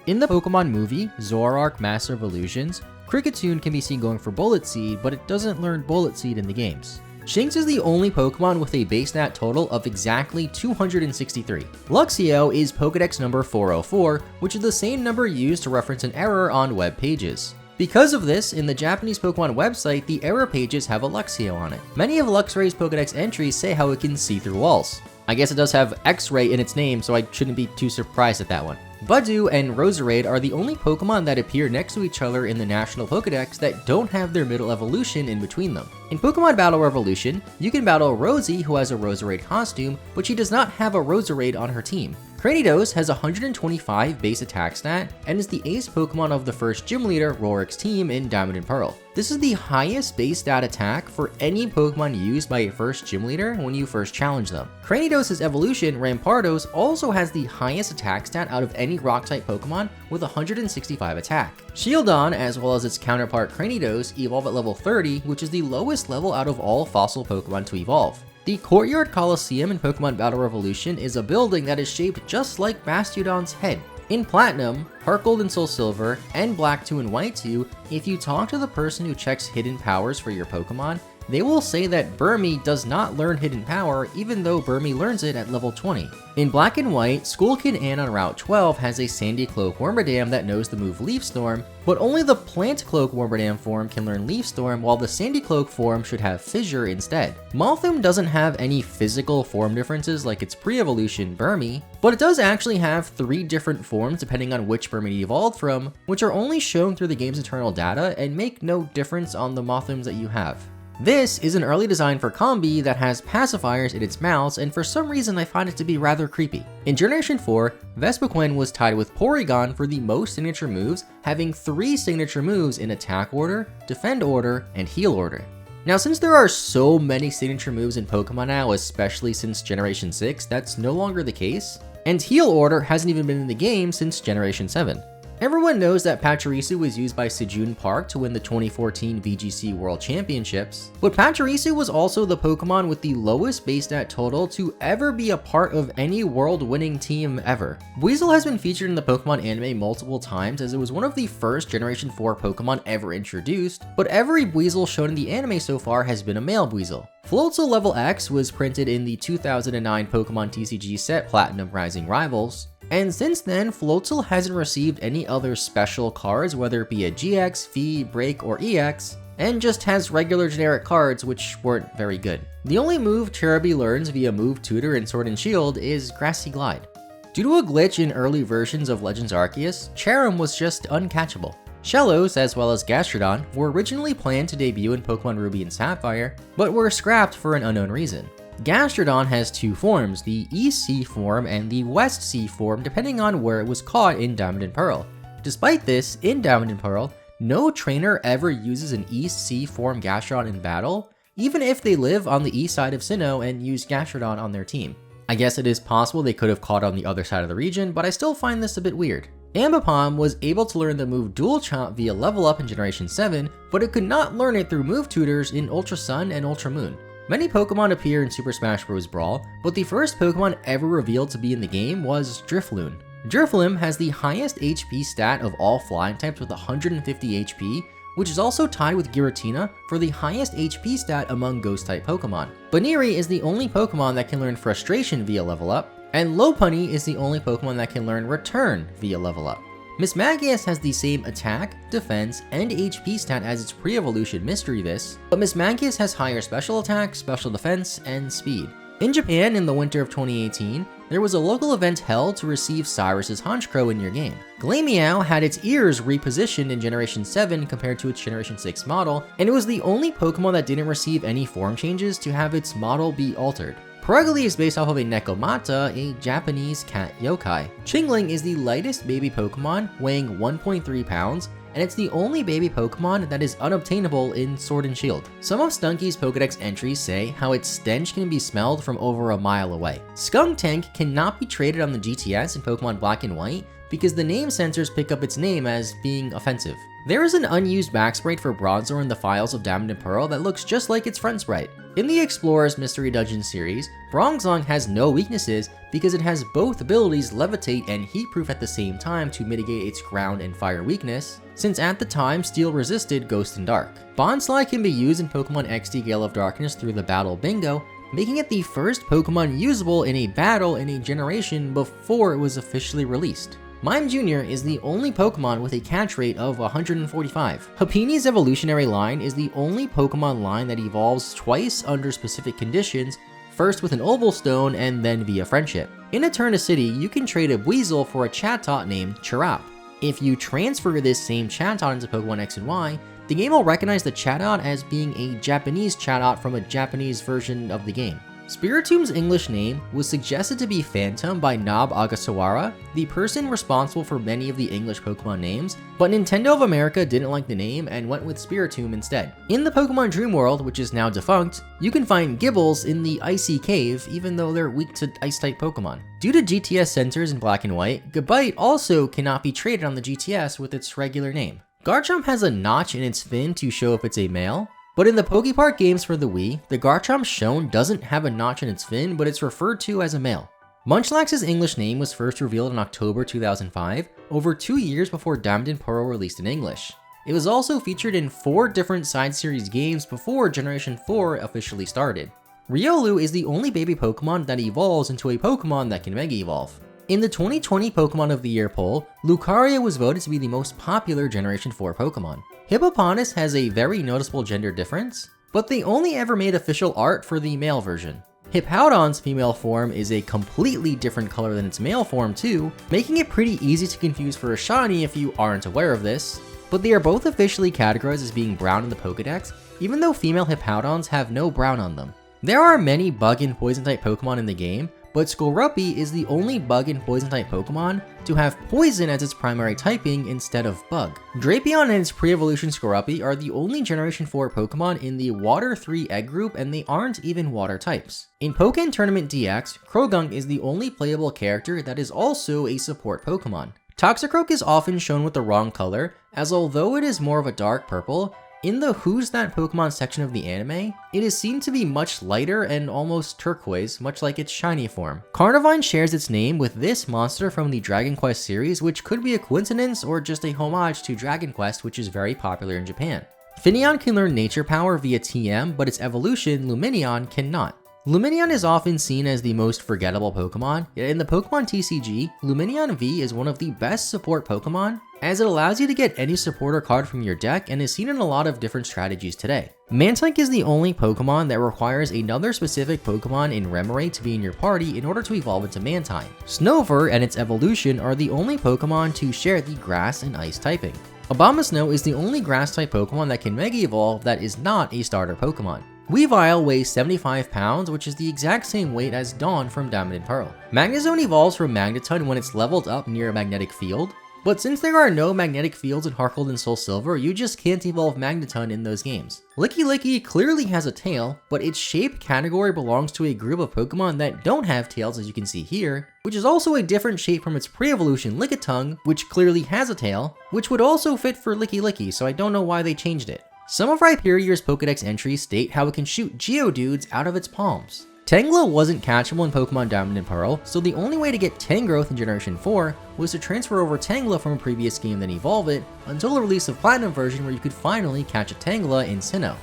In the Pokemon movie, Zoroark Master of Illusions, Kricketune can be seen going for Bullet Seed, but it doesn't learn Bullet Seed in the games. Shinx is the only Pokemon with a base stat total of exactly 263. Luxio is Pokedex number 404, which is the same number used to reference an error on web pages. Because of this, in the Japanese Pokemon website, the error pages have a Luxio on it. Many of Luxray's Pokedex entries say how it can see through walls. I guess it does have X-Ray in its name, so I shouldn't be too surprised at that one. Budew and Roserade are the only Pokemon that appear next to each other in the National Pokedex that don't have their middle evolution in between them. In Pokemon Battle Revolution, you can battle Rosie, who has a Roserade costume, but she does not have a Roserade on her team. Cranidos has 125 base attack stat and is the ace Pokemon of the first gym leader Rorik's team in Diamond and Pearl. This is the highest base stat attack for any Pokemon used by a first gym leader when you first challenge them. Cranidos' evolution, Rampardos, also has the highest attack stat out of any rock-type Pokemon with 165 attack. Shieldon, as well as its counterpart Cranidos, evolve at level 30, which is the lowest level out of all fossil Pokemon to evolve. The Courtyard Coliseum in Pokemon Battle Revolution is a building that is shaped just like Bastiodon's head. In Platinum, Heart Gold and Soul Silver, and Black 2 and White 2, if you talk to the person who checks hidden powers for your Pokemon, they will say that Burmy does not learn Hidden Power even though Burmy learns it at level 20. In Black and White, School Kid Ann on Route 12 has a Sandy Cloak Wormadam that knows the move Leaf Storm, but only the Plant Cloak Wormadam form can learn Leaf Storm, while the Sandy Cloak form should have Fissure instead. Mothim doesn't have any physical form differences like its pre-evolution Burmy, but it does actually have 3 different forms depending on which Burmy it evolved from, which are only shown through the game's internal data and make no difference on the Mothims that you have. This is an early design for Combi that has pacifiers in its mouths, and for some reason I find it to be rather creepy. In Generation 4, Vespiquen was tied with Porygon for the most signature moves, having 3 signature moves in Attack Order, Defend Order, and Heal Order. Now, since there are so many signature moves in Pokemon now, especially since Generation 6, that's no longer the case, and Heal Order hasn't even been in the game since Generation 7. Everyone knows that Pachirisu was used by Sejun Park to win the 2014 VGC World Championships, but Pachirisu was also the Pokemon with the lowest base stat total to ever be a part of any world-winning team ever. Weasel has been featured in the Pokemon anime multiple times as it was one of the first Generation 4 Pokemon ever introduced, but every Weasel shown in the anime so far has been a male Weasel. Floatzel Level X was printed in the 2009 Pokemon TCG set Platinum Rising Rivals, and since then, Floatzel hasn't received any other special cards, whether it be a GX, V, Break, or EX, and just has regular generic cards which weren't very good. The only move Serebii learns via Move Tutor in Sword and Shield is Grassy Glide. Due to a glitch in early versions of Legends Arceus, Cherim was just uncatchable. Shellos, as well as Gastrodon, were originally planned to debut in Pokemon Ruby and Sapphire, but were scrapped for an unknown reason. Gastrodon has 2 forms, the East Sea form and the West Sea form, depending on where it was caught in Diamond and Pearl. Despite this, in Diamond and Pearl, no trainer ever uses an East Sea form Gastrodon in battle, even if they live on the east side of Sinnoh and use Gastrodon on their team. I guess it is possible they could have caught on the other side of the region, but I still find this a bit weird. Ambipom was able to learn the move Dual Chomp via level up in Generation 7, but it could not learn it through move tutors in Ultra Sun and Ultra Moon. Many Pokemon appear in Super Smash Bros. Brawl, but the first Pokemon ever revealed to be in the game was Drifloon. Drifloon has the highest HP stat of all flying types with 150 HP, which is also tied with Giratina for the highest HP stat among Ghost-type Pokemon. Baniri is the only Pokemon that can learn Frustration via level up, and Lopunny is the only Pokemon that can learn Return via level up. Mismagius has the same attack, defense, and HP stat as its pre-evolution Mysteryvis, but Mismagius has higher special attack, special defense, and speed. In Japan, in the winter of 2018, there was a local event held to receive Cyrus's Honchkrow in your game. Glameow had its ears repositioned in Generation 7 compared to its Generation 6 model, and it was the only Pokemon that didn't receive any form changes to have its model be altered. Perugly is based off of a Nekomata, a Japanese cat yokai. Chingling is the lightest baby Pokemon, weighing 1.3 pounds, and it's the only baby Pokemon that is unobtainable in Sword and Shield. Some of Stunky's Pokedex entries say how its stench can be smelled from over a mile away. Skuntank cannot be traded on the GTS in Pokemon Black and White because the name sensors pick up its name as being offensive. There is an unused back sprite for Bronzor in the files of Diamond and Pearl that looks just like its friend sprite. In the Explorer's Mystery Dungeon series, Bronzong has no weaknesses because it has both abilities Levitate and Heatproof at the same time to mitigate its ground and fire weakness, since at the time Steel resisted Ghost and Dark. Bonsly can be used in Pokemon XD Gale of Darkness through the Battle Bingo, making it the first Pokemon usable in a battle in a generation before it was officially released. Mime Jr. is the only Pokemon with a catch rate of 145. Happini's evolutionary line is the only Pokemon line that evolves twice under specific conditions, first with an Oval Stone and then via friendship. In Eterna City, you can trade a Weasel for a Chatot named Chirap. If you transfer this same Chatot into Pokemon X and Y, the game will recognize the Chatot as being a Japanese Chatot from a Japanese version of the game. Spiritom's English name was suggested to be Phantom by Nob Agasawara, the person responsible for many of the English Pokemon names, but Nintendo of America didn't like the name and went with Spiritomb instead. In the Pokemon Dream World, which is now defunct, you can find Gibbles in the Icy Cave even though they're weak to Ice-type Pokemon. Due to GTS sensors in Black and White, Gabite also cannot be traded on the GTS with its regular name. Garchomp has a notch in its fin to show if it's a male, but in the Pokepark games for the Wii, the Garchomp shown doesn't have a notch in its fin, but it's referred to as a male. Munchlax's English name was first revealed in October 2005, over 2 years before Diamond and Pearl released in English. It was also featured in 4 different side series games before Generation 4 officially started. Riolu is the only baby Pokemon that evolves into a Pokemon that can Mega Evolve. In the 2020 Pokemon of the Year poll, Lucario was voted to be the most popular Generation 4 Pokemon. Hippopotas has a very noticeable gender difference, but they only ever made official art for the male version. Hippowdon's female form is a completely different color than its male form too, making it pretty easy to confuse for a shiny if you aren't aware of this, but they are both officially categorized as being brown in the Pokedex, even though female Hippowdons have no brown on them. There are many bug and poison type Pokemon in the game, but Skorupi is the only bug and poison type Pokemon to have poison as its primary typing instead of bug. Drapion and its pre-evolution Skorupi are the only Generation 4 Pokemon in the Water 3 egg group, and they aren't even water types. In Pokken Tournament DX, Croagunk is the only playable character that is also a support Pokemon. Toxicroak is often shown with the wrong color, as although it is more of a dark purple, in the Who's That Pokemon section of the anime, it is seen to be much lighter and almost turquoise, much like its shiny form. Carnivine shares its name with this monster from the Dragon Quest series, which could be a coincidence or just a homage to Dragon Quest, which is very popular in Japan. Finneon can learn nature power via TM, but its evolution, Lumineon, cannot. Lumineon is often seen as the most forgettable Pokemon, yet in the Pokemon TCG, Lumineon V is one of the best support Pokemon, as it allows you to get any supporter card from your deck and is seen in a lot of different strategies today. Mantike is the only Pokemon that requires another specific Pokemon in Remoraid to be in your party in order to evolve into Mantine. Snover and its evolution are the only Pokemon to share the Grass and Ice typing. Abomasnow is the only Grass-type Pokemon that can Mega Evolve that is not a starter Pokemon. Weavile weighs 75 pounds, which is the exact same weight as Dawn from Diamond and Pearl. Magnezone evolves from Magneton when it's leveled up near a magnetic field, but since there are no magnetic fields in Heart and Soul Silver, you just can't evolve Magneton in those games. Licky Licky clearly has a tail, but its shape category belongs to a group of Pokemon that don't have tails, as you can see here, which is also a different shape from its pre-evolution Lickitung, which clearly has a tail, which would also fit for Licky Licky, so I don't know why they changed it. Some of Rhyperior's Pokedex entries state how it can shoot Geodudes out of its palms. Tangela wasn't catchable in Pokemon Diamond and Pearl, so the only way to get Tangrowth in Generation 4 was to transfer over Tangela from a previous game then evolve it, until the release of Platinum version where you could finally catch a Tangela in Sinnoh.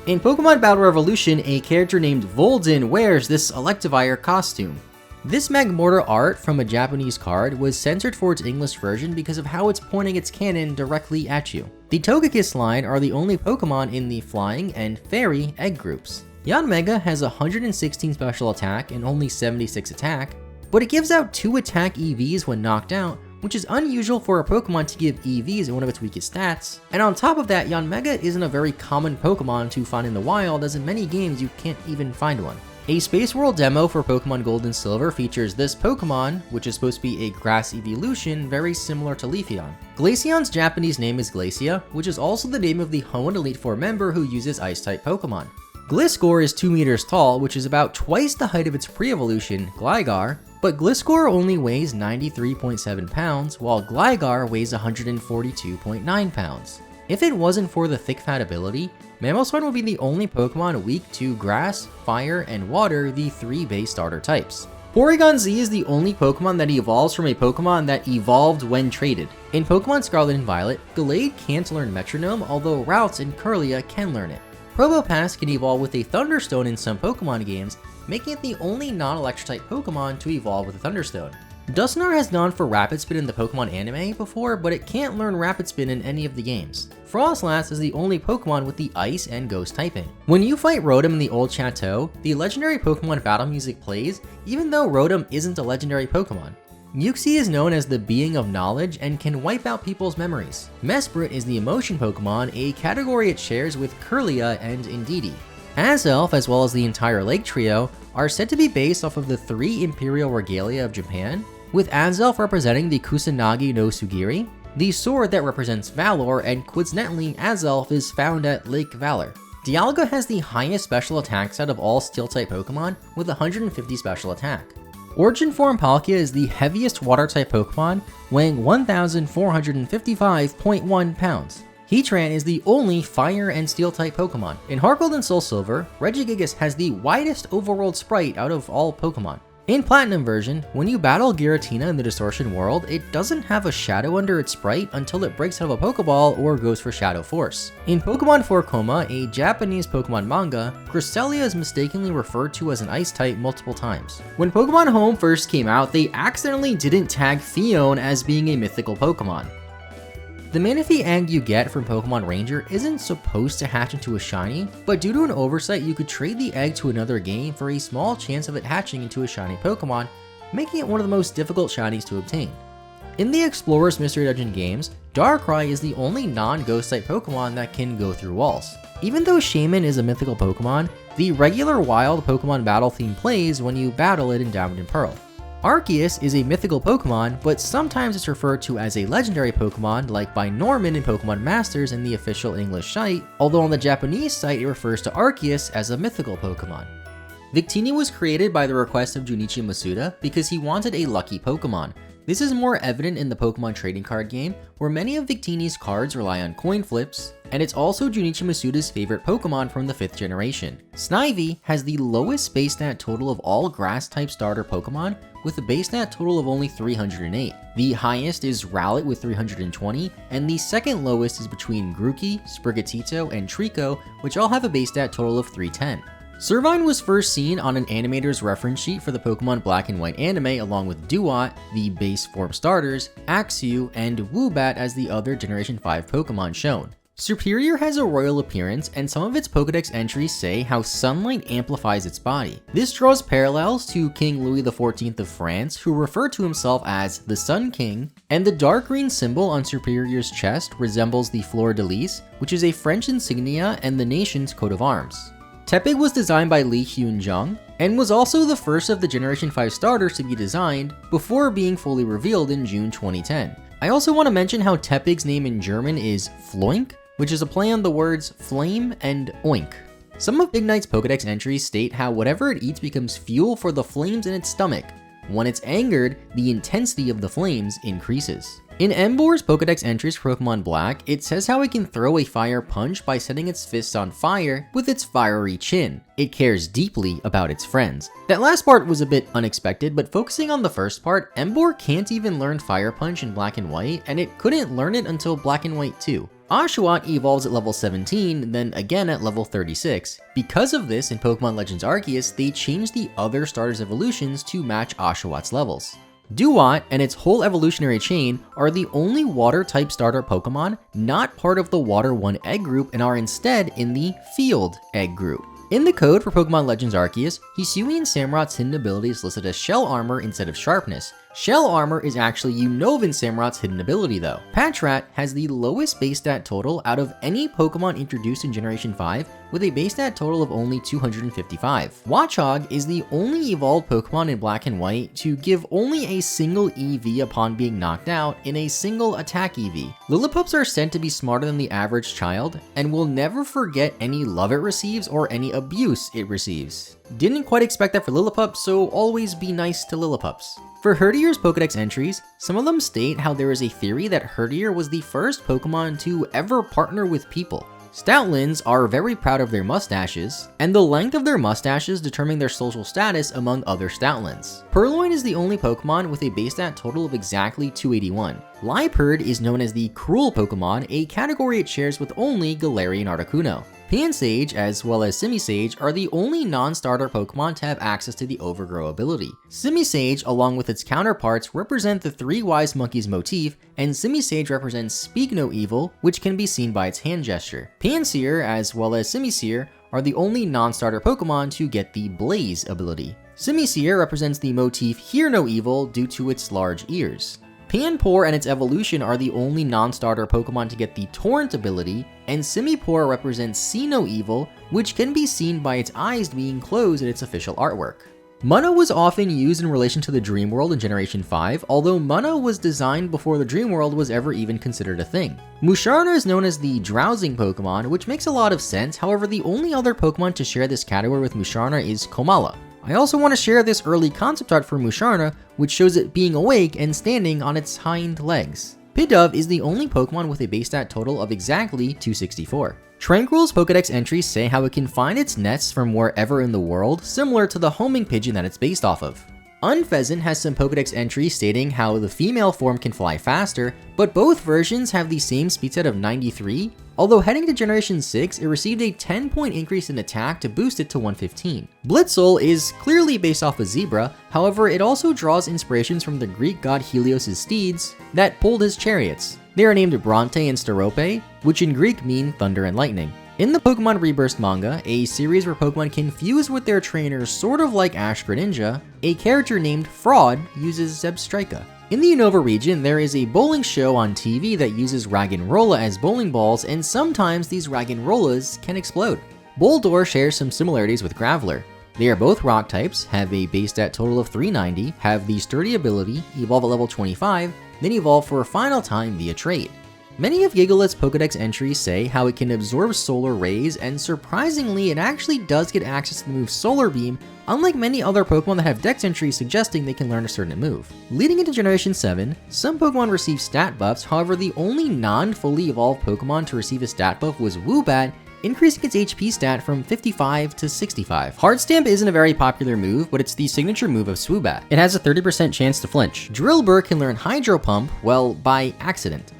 In Pokemon Battle Revolution, a character named Volden wears this Electivire costume. This Magmortar art from a Japanese card was censored for its English version because of how it's pointing its cannon directly at you. The Togekiss line are the only Pokemon in the Flying and Fairy egg groups. Yanmega has 116 special attack and only 76 attack, but it gives out 2 attack EVs when knocked out, which is unusual for a Pokemon to give EVs in one of its weakest stats. And on top of that, Yanmega isn't a very common Pokemon to find in the wild, as in many games you can't even find one. A Space World demo for Pokemon Gold and Silver features this Pokemon, which is supposed to be a grass evolution very similar to Leafeon. Glaceon's Japanese name is Glacia, which is also the name of the Hoenn Elite Four member who uses Ice-type Pokemon. Gliscor is 2 meters tall, which is about twice the height of its pre-evolution, Gligar, but Gliscor only weighs 93.7 pounds, while Gligar weighs 142.9 pounds. If it wasn't for the thick fat ability, Mamoswine would be the only Pokemon weak to Grass, Fire, and Water, the 3 base starter types. Porygon Z is the only Pokemon that evolves from a Pokemon that evolved when traded. In Pokemon Scarlet and Violet, Gallade can't learn Metronome, although Routes and Kirlia can learn it. Probopass can evolve with a Thunderstone in some Pokemon games, making it the only non-Electric-type Pokemon to evolve with a Thunderstone. Dusknoir has gone for Rapid Spin in the Pokemon anime before, but it can't learn Rapid Spin in any of the games. Frostlass is the only Pokemon with the Ice and Ghost typing. When you fight Rotom in the Old Chateau, the legendary Pokemon battle music plays, even though Rotom isn't a legendary Pokemon. Uxie is known as the Being of Knowledge and can wipe out people's memories. Mesprit is the Emotion Pokemon, a category it shares with Kirlia and Indeedee. Azelf, as well as the entire Lake Trio, are said to be based off of the 3 Imperial Regalia of Japan, with Azelf representing the Kusanagi no Sugiri, the sword that represents Valor, and coincidentally, Azelf is found at Lake Valor. Dialga has the highest special attack set of all Steel-type Pokemon, with 150 special attack. Origin Form Palkia is the heaviest Water-type Pokemon, weighing 1,455.1 pounds. Heatran is the only Fire and Steel-type Pokemon. In Heart Gold and Soul Silver, Regigigas has the widest overworld sprite out of all Pokemon. In Platinum version, when you battle Giratina in the Distortion world, it doesn't have a shadow under its sprite until it breaks out of a Pokeball or goes for Shadow Force. In Pokemon 4 Coma, a Japanese Pokemon manga, Cresselia is mistakenly referred to as an Ice type multiple times. When Pokemon Home first came out, they accidentally didn't tag Phione as being a mythical Pokemon. The Manaphy egg you get from Pokemon Ranger isn't supposed to hatch into a shiny, but due to an oversight you could trade the egg to another game for a small chance of it hatching into a shiny Pokemon, making it one of the most difficult shinies to obtain. In the Explorer's Mystery Dungeon games, Darkrai is the only non-Ghost type Pokemon that can go through walls. Even though Shaman is a mythical Pokemon, the regular wild Pokemon battle theme plays when you battle it in Diamond and Pearl. Arceus is a mythical Pokemon, but sometimes it's referred to as a legendary Pokemon, like by Norman in Pokemon Masters in the official English site, although on the Japanese site it refers to Arceus as a mythical Pokemon. Victini was created by the request of Junichi Masuda because he wanted a lucky Pokemon. This is more evident in the Pokemon trading card game, where many of Victini's cards rely on coin flips, and it's also Junichi Masuda's favorite Pokemon from the 5th generation. Snivy has the lowest base stat total of all Grass-type starter Pokemon, with a base stat total of only 308. The highest is Rowlet with 320, and the second lowest is between Grookey, Sprigatito, and Trico, which all have a base stat total of 310. Servine was first seen on an animator's reference sheet for the Pokemon Black and White anime along with Duat, the base form starters, Axew, and Woobat as the other Generation 5 Pokemon shown. Superior has a royal appearance, and some of its Pokedex entries say how sunlight amplifies its body. This draws parallels to King Louis XIV of France, who referred to himself as the Sun King, and the dark green symbol on Superior's chest resembles the Fleur de Lis, which is a French insignia and the nation's coat of arms. Tepig was designed by Li Hyun-jung, and was also the first of the Generation 5 starters to be designed before being fully revealed in June 2010. I also want to mention how Tepig's name in German is Floink, which is a play on the words flame and oink. Some of Big Knight's Pokedex entries state how whatever it eats becomes fuel for the flames in its stomach. When it's angered, the intensity of the flames increases. In Emboar's Pokedex entries for Pokemon Black, it says how it can throw a fire punch by setting its fists on fire with its fiery chin. It cares deeply about its friends. That last part was a bit unexpected, but focusing on the first part, Emboar can't even learn Fire Punch in Black and White, and it couldn't learn it until Black and White 2. Oshawott evolves at level 17, then again at level 36. Because of this, in Pokemon Legends Arceus, they changed the other starters' evolutions to match Oshawott's levels. Duat and its whole evolutionary chain are the only water-type starter Pokemon not part of the Water 1 egg group and are instead in the Field egg group. In the code for Pokemon Legends Arceus, Hisui and Samurot's hidden abilities listed as Shell Armor instead of Sharpness, Shell Armor is actually Unnovan Samurot's hidden ability though. Patrat has the lowest base stat total out of any Pokemon introduced in Generation 5 with a base stat total of only 255. Watchog is the only evolved Pokemon in Black and White to give only a single EV upon being knocked out in a single attack EV. Lillipups are said to be smarter than the average child and will never forget any love it receives or any abuse it receives. Didn't quite expect that for Lillipup, so always be nice to Lillipups. For Hertier's Pokedex entries, some of them state how there is a theory that Hertier was the first Pokemon to ever partner with people. Stoutlands are very proud of their mustaches, and the length of their mustaches determine their social status among other Stoutlands. Purloin is the only Pokemon with a base stat total of exactly 281. Liepard is known as the Cruel Pokemon, a category it shares with only Galarian Articuno. Pansage, as well as Simisage, are the only non-starter Pokemon to have access to the Overgrow ability. Simisage, along with its counterparts, represent the Three Wise Monkeys motif, and Simisage represents Speak No Evil, which can be seen by its hand gesture. Pansear, as well as Simisear, are the only non-starter Pokemon to get the Blaze ability. Simisear represents the motif Hear No Evil due to its large ears. Panpour and its evolution are the only non-starter Pokemon to get the Torrent ability, and Simipour represents See No Evil, which can be seen by its eyes being closed in its official artwork. Munna was often used in relation to the Dream World in Generation 5, although Munna was designed before the Dream World was ever even considered a thing. Musharna is known as the Drowsing Pokemon, which makes a lot of sense, however the only other Pokemon to share this category with Musharna is Komala. I also want to share this early concept art for Musharna, which shows it being awake and standing on its hind legs. Pidove is the only Pokemon with a base stat total of exactly 264. Tranquil's Pokedex entries say how it can find its nests from wherever in the world, similar to the homing pigeon that it's based off of. Unpheasant has some Pokedex entries stating how the female form can fly faster, but both versions have the same speed set of 93, although heading to Generation 6, it received a 10-point increase in attack to boost it to 115. Blitzel is clearly based off a zebra, however it also draws inspirations from the Greek god Helios' steeds that pulled his chariots. They are named Bronte and Sterope, which in Greek mean thunder and lightning. In the Pokemon Rebirth manga, a series where Pokemon can fuse with their trainers sort of like Ash Greninja, a character named Fraud uses Zebstrika. In the Unova region, there is a bowling show on TV that uses Raggenrola as bowling balls, and sometimes these Raggenrolas can explode. Boldore shares some similarities with Graveler. They are both rock types, have a base stat total of 390, have the Sturdy ability, evolve at level 25, then evolve for a final time via trade. Many of Gigalet's Pokedex entries say how it can absorb solar rays, and surprisingly, it actually does get access to the move Solar Beam, unlike many other Pokemon that have Dex entries suggesting they can learn a certain move. Leading into Generation 7, some Pokemon receive stat buffs, however the only non-fully evolved Pokemon to receive a stat buff was Woobat, increasing its HP stat from 55 to 65. Hard Stamp isn't a very popular move, but it's the signature move of Swoobat. It has a 30% chance to flinch. Drillbur can learn Hydro Pump, well, by accident.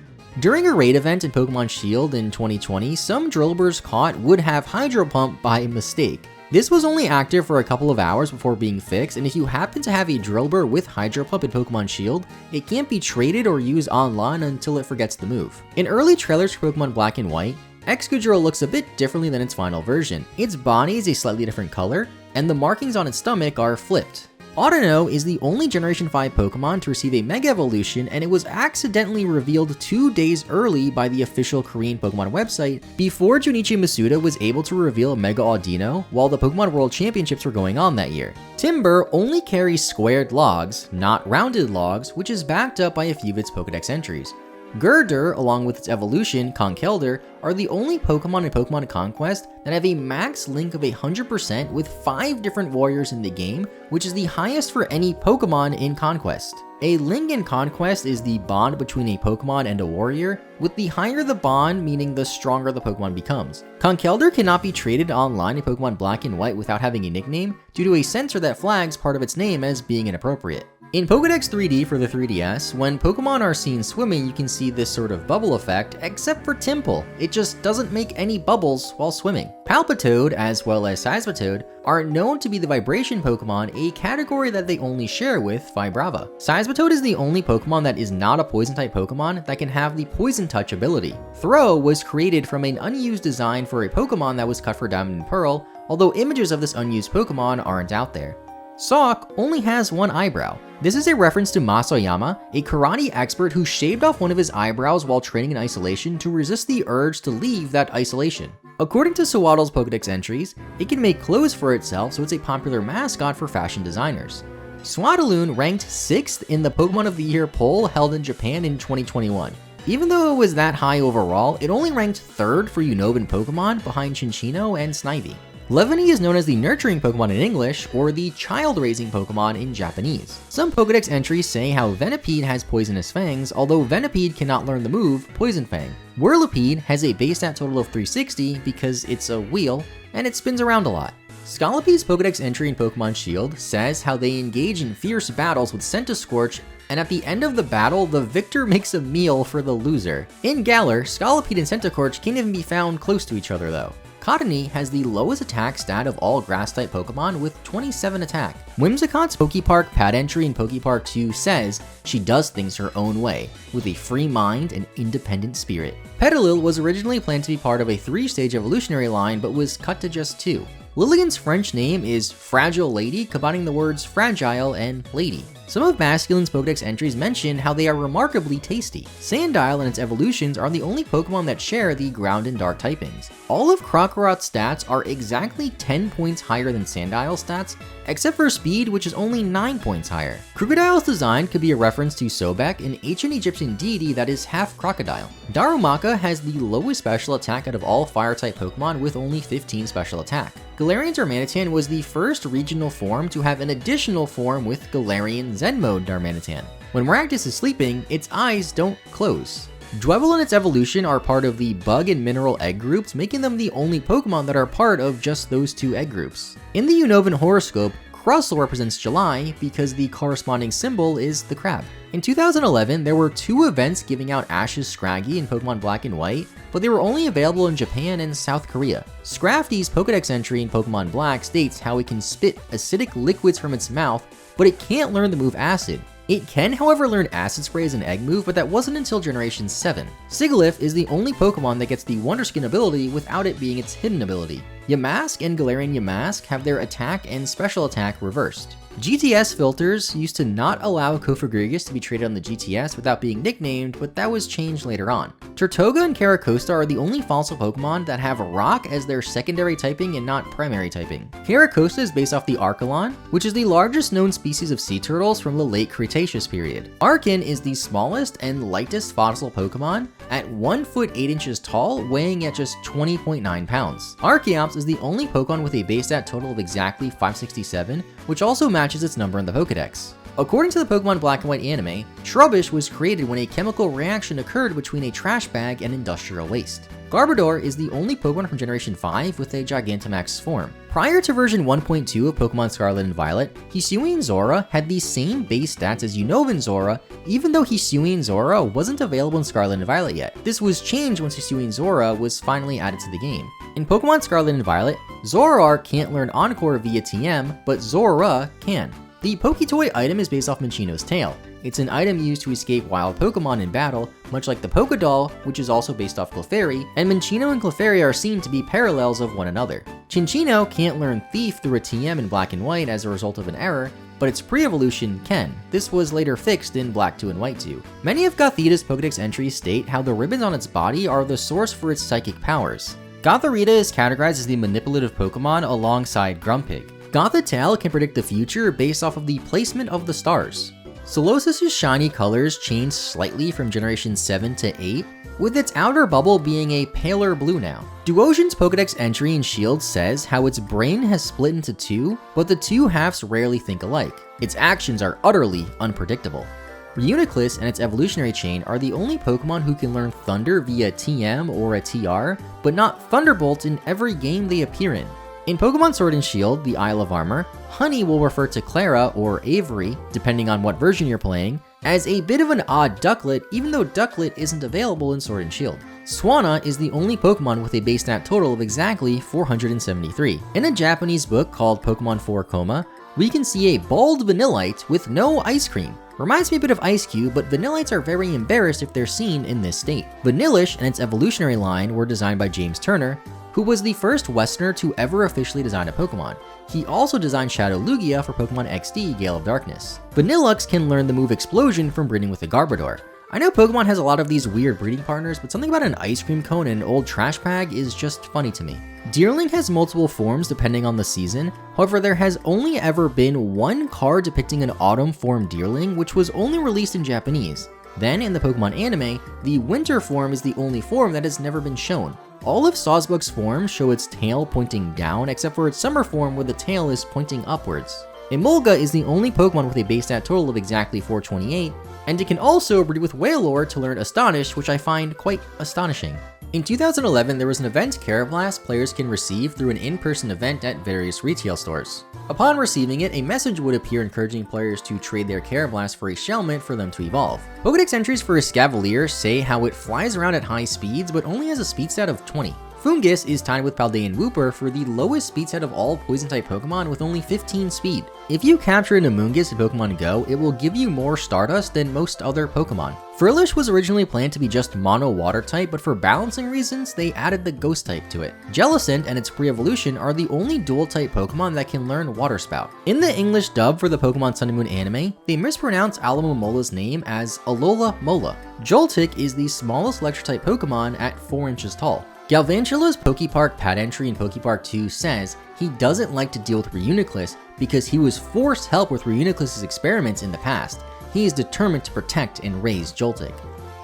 During a raid event in Pokemon Shield in 2020, some Drillburs caught would have Hydro Pump by mistake. This was only active for a couple of hours before being fixed, and if you happen to have a Drillbur with Hydro Pump in Pokemon Shield, it can't be traded or used online until it forgets the move. In early trailers for Pokemon Black and White, Excadrill looks a bit differently than its final version. Its body is a slightly different color, and the markings on its stomach are flipped. Audino is the only Generation 5 Pokemon to receive a Mega Evolution, and it was accidentally revealed 2 days early by the official Korean Pokemon website before Junichi Masuda was able to reveal Mega Audino while the Pokemon World Championships were going on that year. Timber only carries squared logs, not rounded logs, which is backed up by a few of its Pokedex entries. Gurdur, along with its evolution, Conkeldurr, are the only Pokemon in Pokemon Conquest that have a max link of 100% with 5 different warriors in the game, which is the highest for any Pokemon in Conquest. A link in Conquest is the bond between a Pokemon and a warrior, with the higher the bond meaning the stronger the Pokemon becomes. Conkeldurr cannot be traded online in Pokemon Black and White without having a nickname, due to a censor that flags part of its name as being inappropriate. In Pokedex 3D for the 3DS, when Pokemon are seen swimming, you can see this sort of bubble effect, except for Timple. It just doesn't make any bubbles while swimming. Palpitoad, as well as Seismitoad, are known to be the vibration Pokemon, a category that they only share with Vibrava. Seismitoad is the only Pokemon that is not a Poison-type Pokemon that can have the Poison Touch ability. Throw was created from an unused design for a Pokemon that was cut for Diamond and Pearl, although images of this unused Pokemon aren't out there. Sawk only has one eyebrow. This is a reference to Masayama, a karate expert who shaved off one of his eyebrows while training in isolation to resist the urge to leave that isolation. According to Sawaddle's Pokedex entries, it can make clothes for itself, so it's a popular mascot for fashion designers. Swaddaloon ranked 6th in the Pokemon of the Year poll held in Japan in 2021. Even though it was that high overall, it only ranked 3rd for Unobin Pokemon behind Chinchino and Snivy. Levany is known as the nurturing Pokemon in English, or the child-raising Pokemon in Japanese. Some Pokedex entries say how Venipede has poisonous fangs, although Venipede cannot learn the move Poison Fang. Whirlipede has a base stat total of 360 because it's a wheel, and it spins around a lot. Scalapee's Pokedex entry in Pokemon Shield says how they engage in fierce battles with Centiskorch, and at the end of the battle, the victor makes a meal for the loser. In Galar, Scolipede and Centiskorch can't even be found close to each other though. Cottonee has the lowest attack stat of all grass-type Pokemon with 27 attack. Whimsicott's Pokepark pad entry in Pokepark 2 says she does things her own way, with a free mind and independent spirit. Petalil was originally planned to be part of a 3-stage evolutionary line, but was cut to just 2. Lillian's French name is Fragile Lady, combining the words fragile and lady. Some of Basculin's Pokedex entries mention how they are remarkably tasty. Sandile and its evolutions are the only Pokemon that share the ground and dark typings. All of Krokorot's stats are exactly 10 points higher than Sandile's stats, except for speed, which is only 9 points higher. Crocodile's design could be a reference to Sobek, an ancient Egyptian deity that is half crocodile. Darumaka has the lowest special attack out of all fire-type Pokemon with only 15 special attack. Galarian Darmanitan was the first regional form to have an additional form with Galarian Zen Mode Darmanitan. When Maractus is sleeping, its eyes don't close. Dwebble and its evolution are part of the bug and mineral egg groups, making them the only Pokemon that are part of just those 2 egg groups. In the Unobin horoscope, Crustle represents July because the corresponding symbol is the crab. In 2011, there were 2 events giving out Ash's Scraggy in Pokemon Black and White, but they were only available in Japan and South Korea. Scrafty's Pokedex entry in Pokemon Black states how it can spit acidic liquids from its mouth, but it can't learn the move Acid. It can, however, learn Acid Spray as an egg move, but that wasn't until Generation 7. Sigilyph is the only Pokemon that gets the Wonder Skin ability without it being its hidden ability. Yamask and Galarian Yamask have their attack and special attack reversed. GTS filters used to not allow Kofagrigus to be traded on the GTS without being nicknamed, but that was changed later on. Turtoga and Caracosta are the only fossil Pokemon that have Rock as their secondary typing and not primary typing. Caracosta is based off the Archelon, which is the largest known species of sea turtles from the late Cretaceous period. Arcan is the smallest and lightest fossil Pokemon, at 1 foot 8 inches tall, weighing at just 20.9 pounds. Archeops is the only Pokemon with a base stat total of exactly 567, which also matches its number in the Pokedex. According to the Pokemon Black and White anime, Trubbish was created when a chemical reaction occurred between a trash bag and industrial waste. Garbodor is the only Pokemon from Generation 5 with a Gigantamax form. Prior to version 1.2 of Pokemon Scarlet and Violet, Hisuian Zora had the same base stats as Unobin Zora, even though Hisuian Zora wasn't available in Scarlet and Violet yet. This was changed once Hisuian Zora was finally added to the game. In Pokemon Scarlet and Violet, Zoroark can't learn Encore via TM, but Zora can. The Poketoy item is based off Minccino's tail. It's an item used to escape wild Pokemon in battle, much like the Pokédoll, which is also based off Clefairy, and Minccino and Clefairy are seen to be parallels of one another. Chinchino can't learn Thief through a TM in Black and White as a result of an error, but its pre-evolution can. This was later fixed in Black 2 and White 2. Many of Gothita's Pokedex entries state how the ribbons on its body are the source for its psychic powers. Gothorita is categorized as the manipulative Pokemon alongside Grumpig. Gothitelle can predict the future based off of the placement of the stars. Solosis' shiny colors changed slightly from Generation 7 to 8, with its outer bubble being a paler blue now. Duosion's Pokedex entry in Shield says how its brain has split into 2, but the 2 halves rarely think alike. Its actions are utterly unpredictable. Reuniclus and its evolutionary chain are the only Pokemon who can learn Thunder via TM or a TR, but not Thunderbolt in every game they appear in. In Pokemon Sword and Shield, the Isle of Armor, Honey will refer to Clara or Avery, depending on what version you're playing, as a bit of an odd Ducklet, even though Ducklet isn't available in Sword and Shield. Swanna is the only Pokemon with a base stat total of exactly 473. In a Japanese book called Pokemon 4 Coma, we can see a bald Vanillite with no ice cream. Reminds me a bit of Ice Cube, but Vanillites are very embarrassed if they're seen in this state. Vanillish and its evolutionary line were designed by James Turner, who was the first Westerner to ever officially design a Pokemon. He also designed Shadow Lugia for Pokemon XD Gale of Darkness. Vanillux can learn the move Explosion from breeding with a Garbodor. I know Pokemon has a lot of these weird breeding partners, but something about an ice cream cone and an old trash bag is just funny to me. Deerling has multiple forms depending on the season, however there has only ever been one card depicting an autumn form Deerling, which was only released in Japanese. Then in the Pokemon anime, the winter form is the only form that has never been shown. All of Sawsbuck's forms show its tail pointing down except for its summer form where the tail is pointing upwards. Emolga is the only Pokemon with a base stat total of exactly 428, and it can also breed with Wailord to learn Astonish, which I find quite astonishing. In 2011, there was an event Carablast players can receive through an in-person event at various retail stores. Upon receiving it, a message would appear encouraging players to trade their Carablast for a Shelmet for them to evolve. Pokedex entries for Escavalier say how it flies around at high speeds but only has a speed stat of 20. Fungus is tied with Paldean Wooper for the lowest speed set of all Poison-type Pokemon with only 15 speed. If you capture an Amoonguss in Pokemon Go, it will give you more Stardust than most other Pokemon. Frillish was originally planned to be just Mono Water type, but for balancing reasons, they added the Ghost type to it. Jellicent and its pre-evolution are the only Dual-type Pokemon that can learn Water Spout. In the English dub for the Pokemon Sun and Moon anime, they mispronounce Alamomola's name as Alola Mola. Joltik is the smallest Electric-type Pokemon at 4 inches tall. Galvantula's Pokepark pad entry in Pokepark 2 says he doesn't like to deal with Reuniclus because he was forced help with Reuniclus's experiments in the past. He is determined to protect and raise Joltik.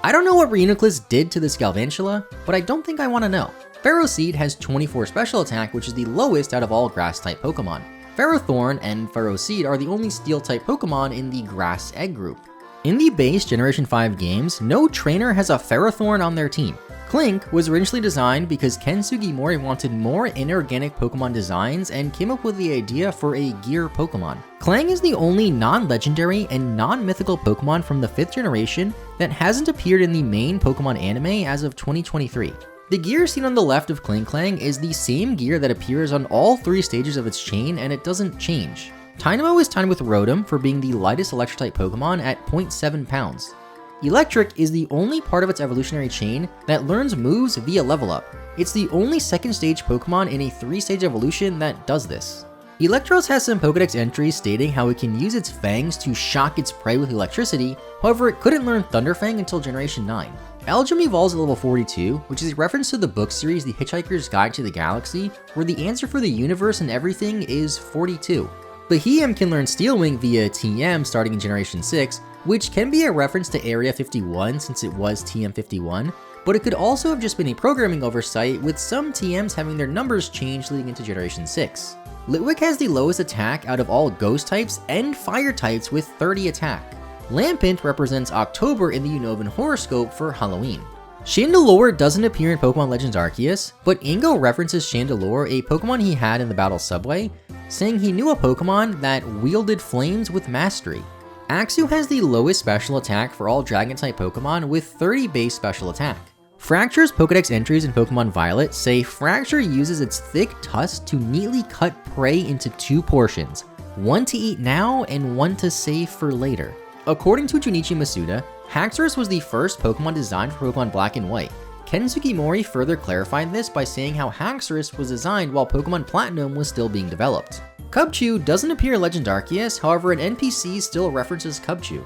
I don't know what Reuniclus did to this Galvantula, but I don't think I want to know. Ferroseed has 24 special attack, which is the lowest out of all grass-type Pokemon. Ferrothorn and Ferroseed are the only Steel-type Pokemon in the Grass Egg group. In the base Generation 5 games, no trainer has a Ferrothorn on their team. Clink was originally designed because Ken Sugimori wanted more inorganic Pokemon designs and came up with the idea for a gear Pokemon. Clang is the only non-legendary and non-mythical Pokemon from the 5th generation that hasn't appeared in the main Pokemon anime as of 2023. The gear seen on the left of Klinklang is the same gear that appears on all 3 stages of its chain and it doesn't change. Tynamo is tied with Rotom for being the lightest Electric-type Pokemon at 0.7 pounds. Electric is the only part of its evolutionary chain that learns moves via level up. It's the only second stage Pokemon in a 3-stage evolution that does this. Electros has some Pokedex entries stating how it can use its fangs to shock its prey with electricity, however it couldn't learn Thunderfang until Generation 9. Algem evolves at level 42, which is a reference to the book series The Hitchhiker's Guide to the Galaxy, where the answer for the universe and everything is 42. Beheeyem can learn Steel Wing via TM starting in Generation 6, which can be a reference to Area 51 since it was TM51, but it could also have just been a programming oversight with some TMs having their numbers changed leading into Generation 6. Litwick has the lowest attack out of all Ghost types and Fire types with 30 attack. Lampent represents October in the Unovan horoscope for Halloween. Chandelure doesn't appear in Pokemon Legends Arceus, but Ingo references Chandelure, a Pokemon he had in the Battle Subway, saying he knew a Pokemon that wielded flames with mastery. Axew has the lowest special attack for all Dragon-type Pokemon with 30 base special attack. Fracture's Pokedex entries in Pokemon Violet say Fracture uses its thick tusks to neatly cut prey into 2 portions, one to eat now and one to save for later. According to Junichi Masuda, Haxorus was the first Pokemon designed for Pokemon Black and White. Ken Sugimori further clarified this by saying how Haxorus was designed while Pokemon Platinum was still being developed. Cubchoo doesn't appear in Legend Arceus, however an NPC still references Cubchoo.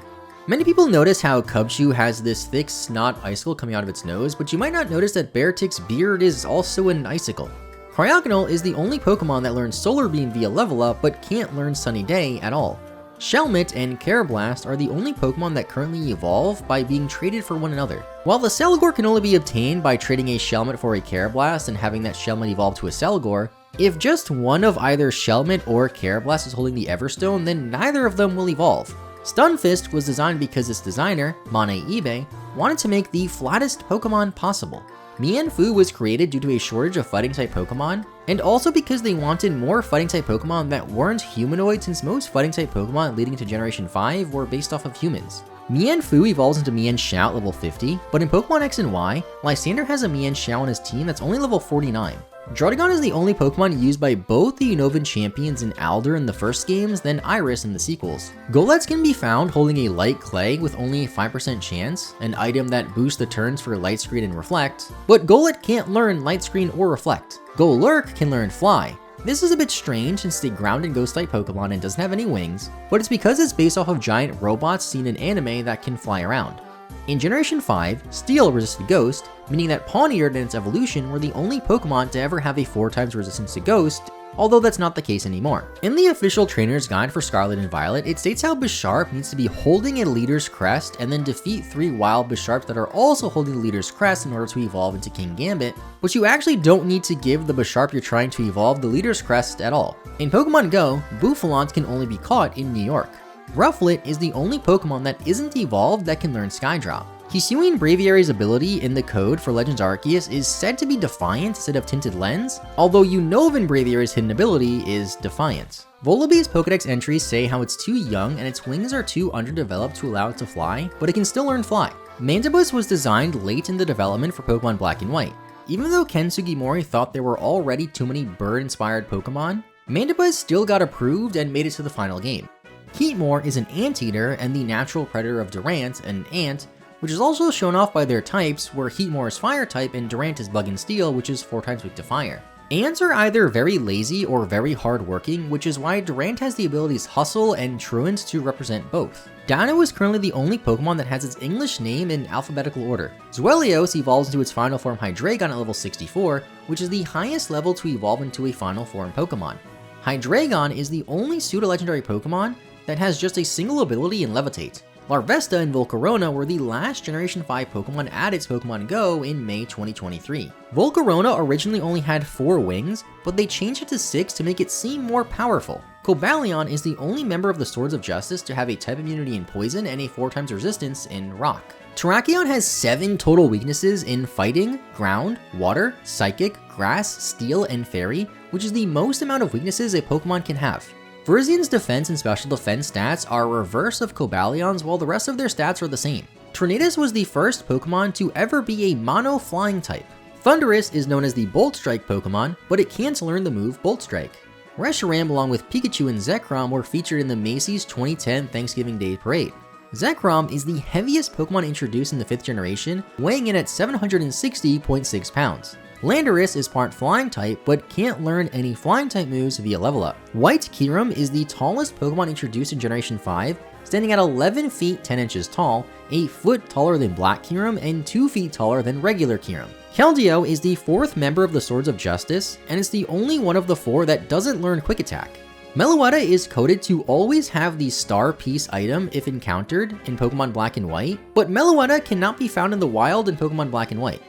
Many people notice how Cubchoo has this thick snot icicle coming out of its nose, but you might not notice that Beartic's beard is also an icicle. Cryogonal is the only Pokemon that learns Solar Beam via level up, but can't learn Sunny Day at all. Shelmet and Carablast are the only Pokemon that currently evolve by being traded for one another. While the Celigore can only be obtained by trading a Shelmet for a Carablast and having that Shelmet evolve to a Celigore, if just one of either Shelmet or Carablast is holding the Everstone, then neither of them will evolve. Stunfist was designed because its designer, Mane Ibe, wanted to make the flattest Pokemon possible. Mienfoo was created due to a shortage of Fighting-type Pokemon, and also because they wanted more Fighting-type Pokemon that weren't humanoid since most Fighting-type Pokemon leading into Generation 5 were based off of humans. Mienfoo evolves into Mienshao at level 50, but in Pokemon X and Y, Lysander has a Mienshao on his team that's only level 49. Druddigon is the only Pokemon used by both the Unova champions in Alder in the first games, then Iris in the sequels. Golets can be found holding a light clay with only a 5% chance, an item that boosts the turns for Light Screen and Reflect, but Golett can't learn Light Screen or Reflect. Golurk can learn Fly. This is a bit strange since it's a ground and ghost type Pokemon and doesn't have any wings, but it's because it's based off of giant robots seen in anime that can fly around. In Generation 5, Steel resisted Ghost, meaning that Pawniard and its evolution were the only Pokemon to ever have a 4x resistance to Ghost, although that's not the case anymore. In the official trainer's guide for Scarlet and Violet, it states how Bisharp needs to be holding a leader's crest and then defeat 3 wild Bisharps that are also holding the leader's crest in order to evolve into King Gambit, but you actually don't need to give the Bisharp you're trying to evolve the leader's crest at all. In Pokemon Go, Bouffalant can only be caught in New York. Rufflet is the only Pokemon that isn't evolved that can learn Skydrop. Hisuian Braviary's ability in the code for Legends Arceus is said to be Defiant instead of Tinted Lens, although Unovan Braviary's hidden ability is Defiance. Volabee's Pokedex entries say how it's too young and its wings are too underdeveloped to allow it to fly, but it can still learn Fly. Mandibuzz was designed late in the development for Pokemon Black and White. Even though Ken Sugimori thought there were already too many bird-inspired Pokemon, Mandibuzz still got approved and made it to the final game. Heatmor is an anteater and the natural predator of Durant, an ant, which is also shown off by their types, where Heatmor is Fire type and Durant is Bug and Steel, which is 4x weak to Fire. Ants are either very lazy or very hardworking, which is why Durant has the abilities Hustle and Truant to represent both. Dino is currently the only Pokemon that has its English name in alphabetical order. Zwelios evolves into its final form Hydreigon at level 64, which is the highest level to evolve into a final form Pokemon. Hydreigon is the only pseudo-legendary Pokemon that has just a single ability in Levitate. Larvesta and Volcarona were the last Generation 5 Pokemon added to Pokemon Go in May 2023. Volcarona originally only had 4 wings, but they changed it to 6 to make it seem more powerful. Cobalion is the only member of the Swords of Justice to have a type immunity in Poison and a 4x resistance in Rock. Terrakion has 7 total weaknesses in Fighting, Ground, Water, Psychic, Grass, Steel, and Fairy, which is the most amount of weaknesses a Pokemon can have. Virizian's defense and special defense stats are reverse of Cobalion's, while the rest of their stats are the same. Tornadus was the first Pokemon to ever be a mono flying type. Thundurus is known as the Bolt Strike Pokemon, but it can't learn the move Bolt Strike. Reshiram along with Pikachu and Zekrom were featured in the Macy's 2010 Thanksgiving Day Parade. Zekrom is the heaviest Pokemon introduced in the 5th generation, weighing in at 760.6 pounds. Landorus is part flying type, but can't learn any flying type moves via level up. White Kyurem is the tallest Pokemon introduced in Generation 5, standing at 11 feet 10 inches tall, a foot taller than Black Kyurem and 2 feet taller than regular Kyurem. Keldeo is the 4th member of the Swords of Justice, and it's the only one of the 4 that doesn't learn Quick Attack. Meloetta is coded to always have the Star Piece item if encountered in Pokemon Black and White, but Meloetta cannot be found in the wild in Pokemon Black and White.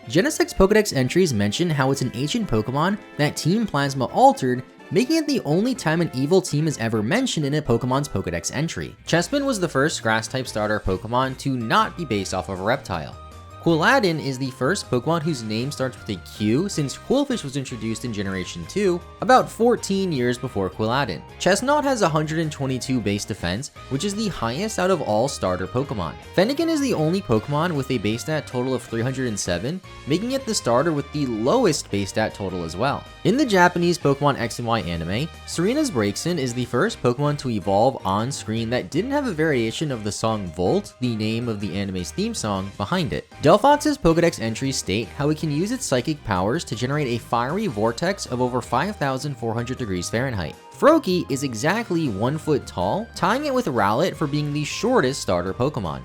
Genesec's Pokedex entries mention how it's an ancient Pokemon that Team Plasma altered, making it the only time an evil team is ever mentioned in a Pokemon's Pokedex entry. Chespin was the first Grass-type starter Pokemon to not be based off of a reptile. Quilladin is the first Pokemon whose name starts with a Q since Quillfish was introduced in Generation 2, about 14 years before Quilladin. Chestnut has 122 base defense, which is the highest out of all starter Pokemon. Fennekin is the only Pokemon with a base stat total of 307, making it the starter with the lowest base stat total as well. In the Japanese Pokemon X and Y anime, Serena's Braixen is the first Pokemon to evolve on screen that didn't have a variation of the song Volt, the name of the anime's theme song, behind it. Delphox's Pokedex entries state how it can use its psychic powers to generate a fiery vortex of over 5,400 degrees Fahrenheit. Froakie is exactly 1 foot tall, tying it with Rowlet for being the shortest starter Pokemon.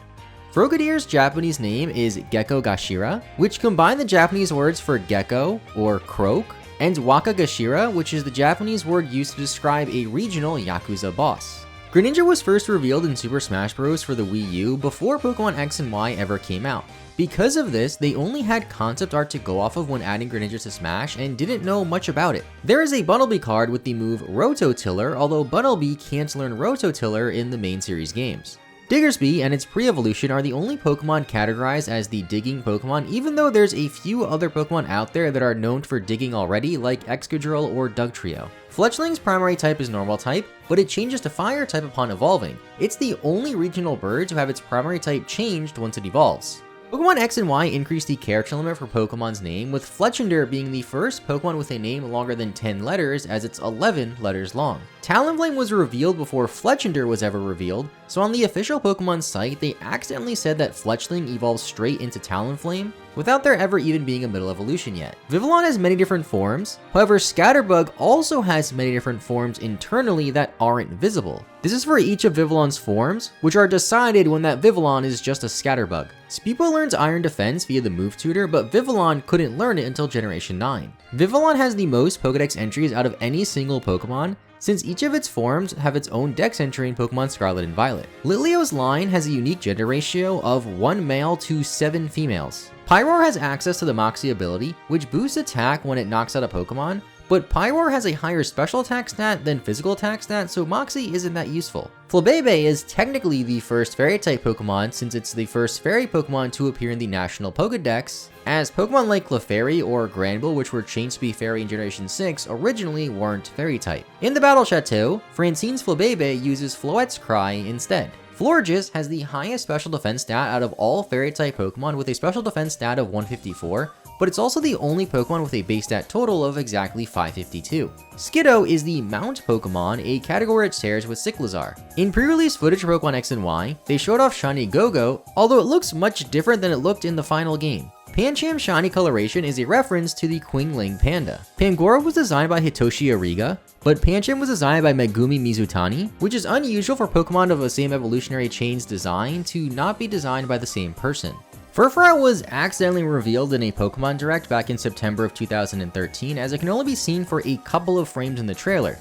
Frogadier's Japanese name is Gecko Gashira, which combine the Japanese words for gecko or croak, and Wakagashira, which is the Japanese word used to describe a regional Yakuza boss. Greninja was first revealed in Super Smash Bros. For the Wii U before Pokemon X and Y ever came out. Because of this, they only had concept art to go off of when adding Greninja to Smash and didn't know much about it. There is a Bunnelby card with the move Rototiller, although Bunnelby can't learn Rototiller in the main series games. Diggersby and its pre-evolution are the only Pokemon categorized as the digging Pokemon, even though there's a few other Pokemon out there that are known for digging already, like Excadrill or Dugtrio. Fletchling's primary type is Normal type, but it changes to Fire type upon evolving. It's the only regional bird to have its primary type changed once it evolves. Pokemon X and Y increased the character limit for Pokemon's name, with Fletchinder being the first Pokemon with a name longer than 10 letters, as it's 11 letters long. Talonflame was revealed before Fletchinder was ever revealed, so on the official Pokemon site, they accidentally said that Fletchling evolves straight into Talonflame, without there ever even being a middle evolution yet. Vivillon has many different forms, however Scatterbug also has many different forms internally that aren't visible. This is for each of Vivillon's forms, which are decided when that Vivillon is just a Scatterbug. Speepo learns Iron Defense via the move tutor, but Vivillon couldn't learn it until Generation 9. Vivillon has the most Pokedex entries out of any single Pokemon, since each of its forms have its own dex entry in Pokemon Scarlet and Violet. Litlio's line has a unique gender ratio of 1 male to 7 females. Pyroar has access to the Moxie ability, which boosts attack when it knocks out a Pokemon, but Pyroar has a higher special attack stat than physical attack stat, so Moxie isn't that useful. Flabebe is technically the first Fairy-type Pokemon, since it's the first Fairy Pokemon to appear in the National Pokedex, as Pokemon like Clefairy or Granbull, which were changed to be Fairy in Generation 6, originally weren't Fairy-type. In the Battle Chateau, Francine's Flabebe uses Floette's Cry instead. Florges has the highest special defense stat out of all Fairy-type Pokemon with a special defense stat of 154, but it's also the only Pokemon with a base stat total of exactly 552. Skiddo is the Mount Pokemon, a category it shares with Cyclizar. In pre-release footage for Pokemon X and Y, they showed off Shiny Go-Go, although it looks much different than it looked in the final game. Pancham's shiny coloration is a reference to the Qingling Panda. Pangoro was designed by Hitoshi Ariga, but Pancham was designed by Megumi Mizutani, which is unusual for Pokemon of the same evolutionary chain's design to not be designed by the same person. Furfrou was accidentally revealed in a Pokemon Direct back in September of 2013, as it can only be seen for a couple of frames in the trailer.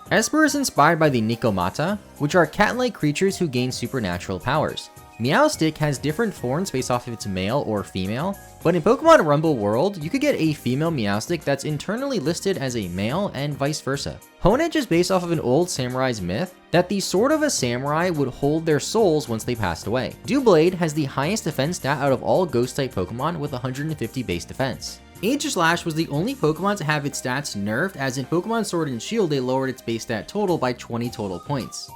Esper is inspired by the Nikomata, which are cat-like creatures who gain supernatural powers. Meowstic has different forms based off if it's male or female, but in Pokemon Rumble World, you could get a female Meowstic that's internally listed as a male and vice versa. Honedge is based off of an old samurai's myth that the sword of a samurai would hold their souls once they passed away. Doublade has the highest defense stat out of all ghost-type Pokemon with 150 base defense. Aegislash was the only Pokemon to have its stats nerfed, as in Pokemon Sword and Shield they lowered its base stat total by 20 total points.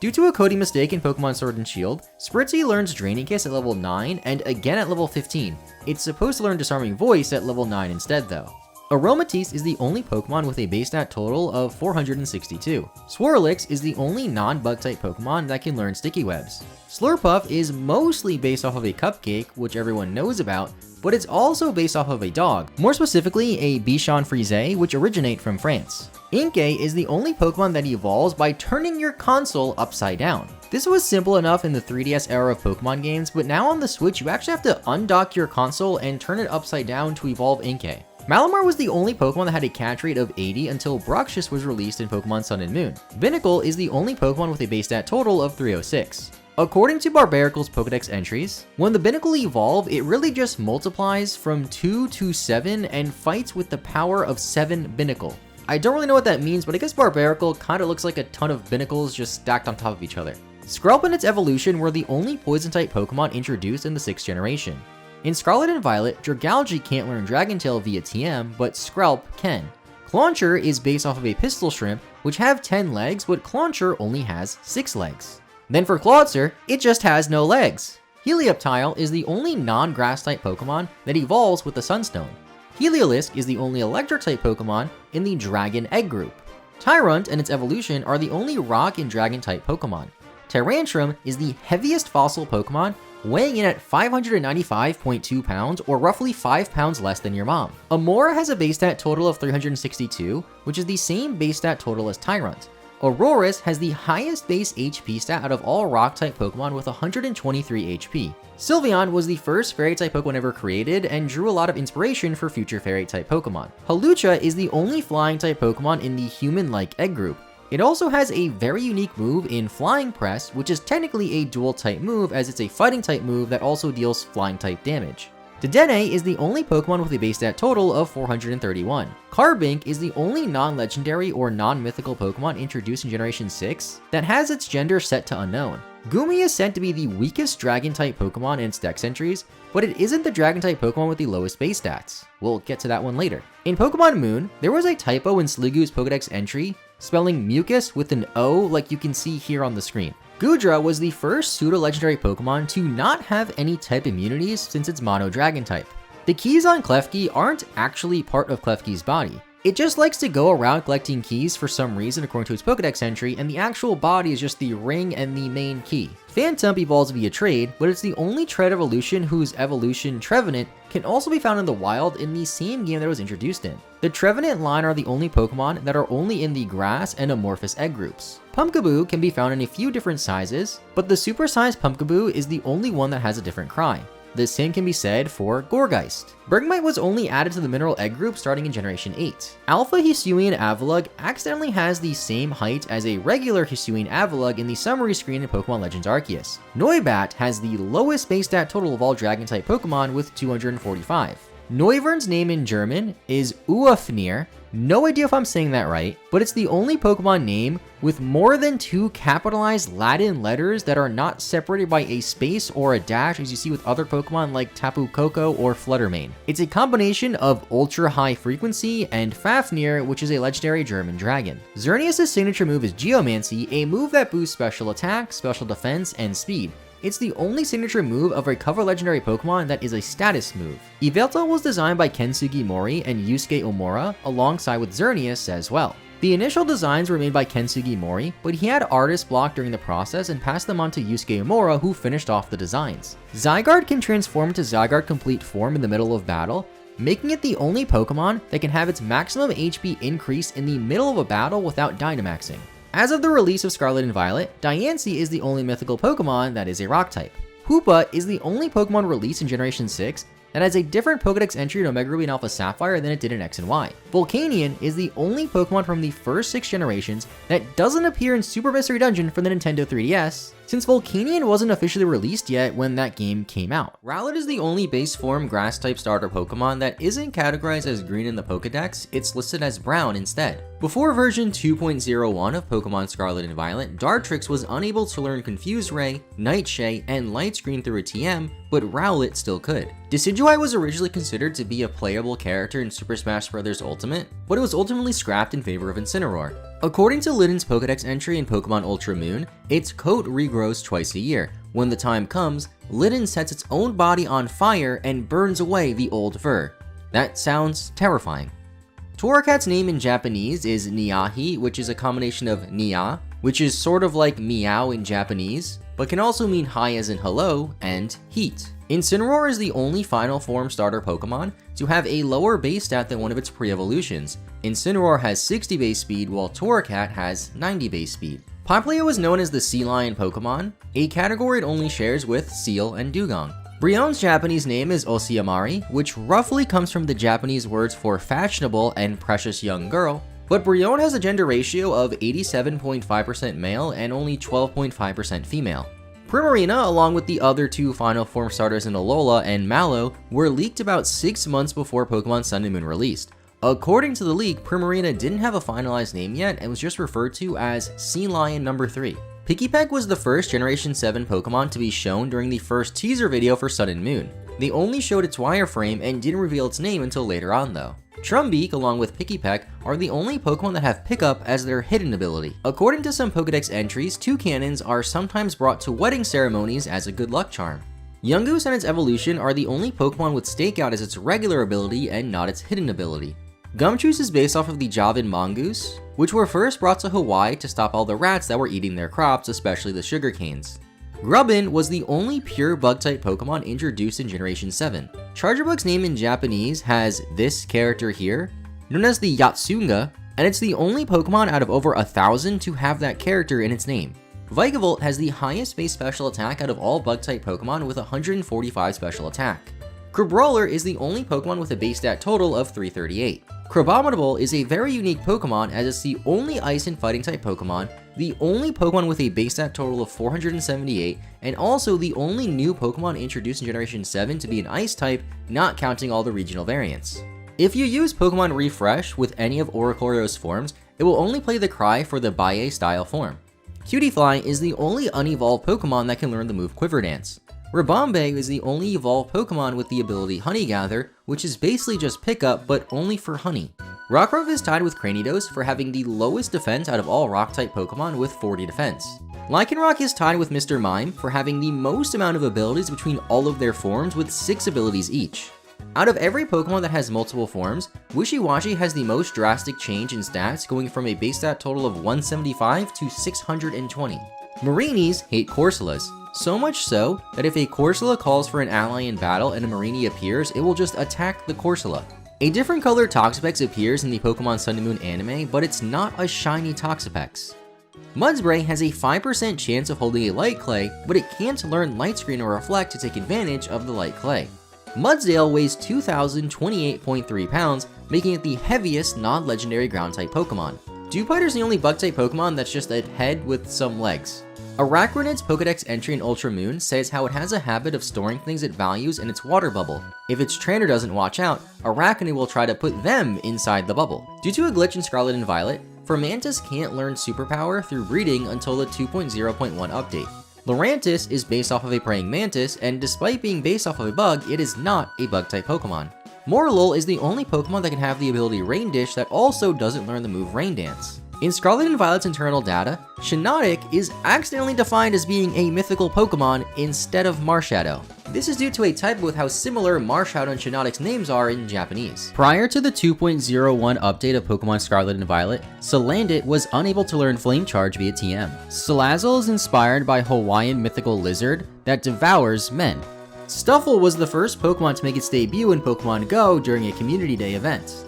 Due to a coding mistake in Pokemon Sword and Shield, Spritzee learns Draining Kiss at level 9 and again at level 15. It's supposed to learn Disarming Voice at level 9 instead though. Aromatisse is the only Pokemon with a base stat total of 462. Swirlix is the only non-bug type Pokemon that can learn Sticky Webs. Slurpuff is mostly based off of a cupcake, which everyone knows about, but it's also based off of a dog, more specifically a Bichon Frise, which originate from France. Inkay is the only Pokemon that evolves by turning your console upside down. This was simple enough in the 3DS era of Pokemon games, but now on the Switch you actually have to undock your console and turn it upside down to evolve Inkay. Malamar was the only Pokemon that had a catch rate of 80 until Bruxish was released in Pokemon Sun and Moon. Binacle is the only Pokemon with a base stat total of 306. According to Barbaricle's Pokedex entries, when the Binacle evolve, it really just multiplies from 2 to 7 and fights with the power of 7 Binacle. I don't really know what that means, but I guess Barbaricle kinda looks like a ton of Binacles just stacked on top of each other. Skrelp and its evolution were the only Poison-type Pokemon introduced in the 6th generation. In Scarlet and Violet, Dragalge can't learn Dragon Tail via TM, but Skrelp can. Clauncher is based off of a Pistol Shrimp, which have 10 legs, but Clauncher only has 6 legs. Then for Clawitzer, it just has no legs. Helioptile is the only non-grass type Pokemon that evolves with the Sunstone. Heliolisk is the only electric type Pokemon in the Dragon Egg group. Tyrunt and its evolution are the only rock and dragon type Pokemon. Tyrantrum is the heaviest fossil Pokemon, weighing in at 595.2 pounds, or roughly 5 pounds less than your mom. Amora has a base stat total of 362, which is the same base stat total as Tyrunt. Aurorus has the highest base HP stat out of all rock-type Pokemon with 123 HP. Sylveon was the first Fairy-type Pokemon ever created and drew a lot of inspiration for future Fairy-type Pokemon. Hawlucha is the only Flying-type Pokemon in the human-like egg group. It also has a very unique move in Flying Press, which is technically a dual-type move as it's a Fighting-type move that also deals Flying-type damage. Dedenne is the only Pokemon with a base stat total of 431. Carbink is the only non-legendary or non-mythical Pokemon introduced in Generation 6 that has its gender set to unknown. Gumi is said to be the weakest Dragon-type Pokemon in its Dex entries, but it isn't the Dragon-type Pokemon with the lowest base stats. We'll get to that one later. In Pokemon Moon, there was a typo in Sliggoo's Pokedex entry, spelling mucus with an O like you can see here on the screen. Goodra was the first pseudo-legendary Pokemon to not have any type immunities since its mono Dragon type. The keys on Klefki aren't actually part of Klefki's body. It just likes to go around collecting keys for some reason according to its Pokedex entry, and the actual body is just the ring and the main key. Phantump evolves via trade, but it's the only trade evolution whose evolution Trevenant can also be found in the wild in the same game that it was introduced in. The Trevenant line are the only Pokemon that are only in the grass and amorphous egg groups. Pumpkaboo can be found in a few different sizes, but the supersized Pumpkaboo is the only one that has a different cry. The same can be said for Gourgeist. Bergmite was only added to the mineral egg group starting in Generation 8. Alpha Hisuian Avalugg accidentally has the same height as a regular Hisuian Avalugg in the summary screen in Pokemon Legends Arceus. Noibat has the lowest base stat total of all Dragon-type Pokemon with 245. Noivern's name in German is Uafnir. No idea if I'm saying that right, but it's the only Pokemon name with more than 2 capitalized Latin letters that are not separated by a space or a dash as you see with other Pokemon like Tapu Koko or Fluttermane. It's a combination of Ultra High Frequency and Fafnir, which is a legendary German dragon. Xerneas' signature move is Geomancy, a move that boosts special attack, special defense, and speed. It's the only signature move of a cover legendary Pokemon that is a status move. Yveltal was designed by Kensugi Mori and Yusuke Omura, alongside with Xerneas as well. The initial designs were made by Kensugi Mori, but he had artist block during the process and passed them on to Yusuke Omura, who finished off the designs. Zygarde can transform to Zygarde Complete form in the middle of battle, making it the only Pokemon that can have its maximum HP increase in the middle of a battle without Dynamaxing. As of the release of Scarlet and Violet, Diancie is the only mythical Pokemon that is a rock type. Hoopa is the only Pokemon released in Generation 6 that has a different Pokedex entry in Omega Ruby and Alpha Sapphire than it did in X and Y. Volcanion is the only Pokemon from the first 6 generations that doesn't appear in Super Mystery Dungeon for the Nintendo 3DS, since Volcanion wasn't officially released yet when that game came out. Rowlet is the only base form grass-type starter Pokemon that isn't categorized as green in the Pokedex, it's listed as brown instead. Before version 2.01 of Pokemon Scarlet and Violet, Dartrix was unable to learn Confuse Ray, Nightshade, and Light Screen through a TM, but Rowlet still could. Decidueye was originally considered to be a playable character in Super Smash Bros. Ultimate, but it was ultimately scrapped in favor of Incineroar. According to Liden's Pokedex entry in Pokemon Ultra Moon, its coat regrows twice a year. When the time comes, Liden sets its own body on fire and burns away the old fur. That sounds terrifying. Torracat's name in Japanese is Niahi, which is a combination of Nia, which is sort of like meow in Japanese, but can also mean hi as in hello, and heat. Incineroar is the only final form starter Pokemon to have a lower base stat than one of its pre-evolutions. Incineroar has 60 base speed, while Torracat has 90 base speed. PaPaSea was known as the Sea Lion Pokemon, a category it only shares with Seal and Dugong. Brionne's Japanese name is Osiamari, which roughly comes from the Japanese words for fashionable and precious young girl, but Brionne has a gender ratio of 87.5% male and only 12.5% female. Primarina, along with the other 2 final form starters in Alola and Mallow, were leaked about 6 months before Pokemon Sun and Moon released. According to the leak, Primarina didn't have a finalized name yet and was just referred to as Sea Lion No. 3. Pikipek was the first Generation 7 Pokemon to be shown during the first teaser video for Sun and Moon. They only showed its wireframe and didn't reveal its name until later on though. Trumbeak, along with Pikipek, are the only Pokemon that have Pickup as their hidden ability. According to some Pokedex entries, Toucannons are sometimes brought to wedding ceremonies as a good luck charm. Yungoos and its evolution are the only Pokemon with Stakeout as its regular ability and not its hidden ability. Gumshoos is based off of the Javan mongoose, which were first brought to Hawaii to stop all the rats that were eating their crops, especially the sugar canes. Grubbin was the only pure bug-type Pokemon introduced in Generation 7. Charjabug's name in Japanese has this character here, known as the Yatsunga, and it's the only Pokemon out of over 1,000 to have that character in its name. Vikavolt has the highest base special attack out of all bug-type Pokemon with 145 special attack. Crabrawler is the only Pokemon with a base stat total of 338. Crabominable is a very unique Pokemon as it's the only Ice and Fighting type Pokemon, the only Pokemon with a base stat total of 478, and also the only new Pokemon introduced in Generation 7 to be an Ice type, not counting all the regional variants. If you use Pokemon Refresh with any of Oricorio's forms, it will only play the cry for the Baie style form. Cutiefly is the only unevolved Pokemon that can learn the move Quiver Dance. Ribombay is the only evolved Pokemon with the ability Honey Gather, which is basically just pickup but only for honey. Rockruff is tied with Cranidos for having the lowest defense out of all Rock-type Pokemon with 40 defense. Lycanroc is tied with Mr. Mime for having the most amount of abilities between all of their forms with 6 abilities each. Out of every Pokemon that has multiple forms, Wishiwashi has the most drastic change in stats, going from a base stat total of 175 to 620. Marinis hate Corsolas, so much so that if a Corsola calls for an ally in battle and a Marini appears, it will just attack the Corsola. A different color Toxapex appears in the Pokemon Sun and Moon anime, but it's not a shiny Toxapex. Mudspray has a 5% chance of holding a Light Clay, but it can't learn Light Screen or Reflect to take advantage of the Light Clay. Mudsdale weighs 2,028.3 pounds, making it the heaviest non-legendary ground-type Pokemon. Dewpider is the only bug-type Pokemon that's just a head with some legs. Araquanid's Pokedex entry in Ultra Moon says how it has a habit of storing things it values in its water bubble. If its trainer doesn't watch out, Araquanid will try to put them inside the bubble. Due to a glitch in Scarlet and Violet, Fermantis can't learn Superpower through breeding until the 2.0.1 update. Lurantis is based off of a praying mantis, and despite being based off of a bug, it is not a bug-type Pokemon. Morlul is the only Pokemon that can have the ability Rain Dish that also doesn't learn the move Rain Dance. In Scarlet and Violet's internal data, Shiinotic is accidentally defined as being a mythical Pokemon instead of Marshadow. This is due to a typo with how similar Marshadow and Shiinotic's names are in Japanese. Prior to the 2.01 update of Pokemon Scarlet and Violet, Salandit was unable to learn Flame Charge via TM. Salazzle is inspired by Hawaiian mythical lizard that devours men. Stuffle was the first Pokemon to make its debut in Pokemon Go during a Community Day event.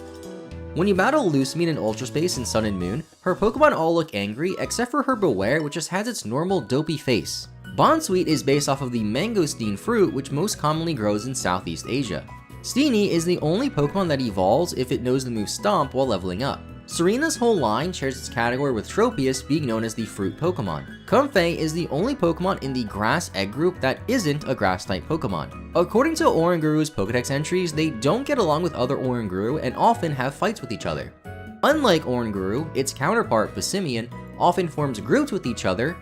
When you battle Lusamine in Ultra Space in Sun and Moon, her Pokemon all look angry except for her Beware, which just has its normal dopey face. Bonsweet is based off of the mangosteen fruit, which most commonly grows in Southeast Asia. Steenie is the only Pokemon that evolves if it knows the move Stomp while leveling up. Serena's whole line shares its category with Tropius being known as the fruit Pokemon. Comfey is the only Pokemon in the Grass Egg group that isn't a Grass-type Pokemon. According to Oranguru's Pokedex entries, they don't get along with other Oranguru and often have fights with each other. Unlike Oranguru, its counterpart, Passimian, often forms groups with each other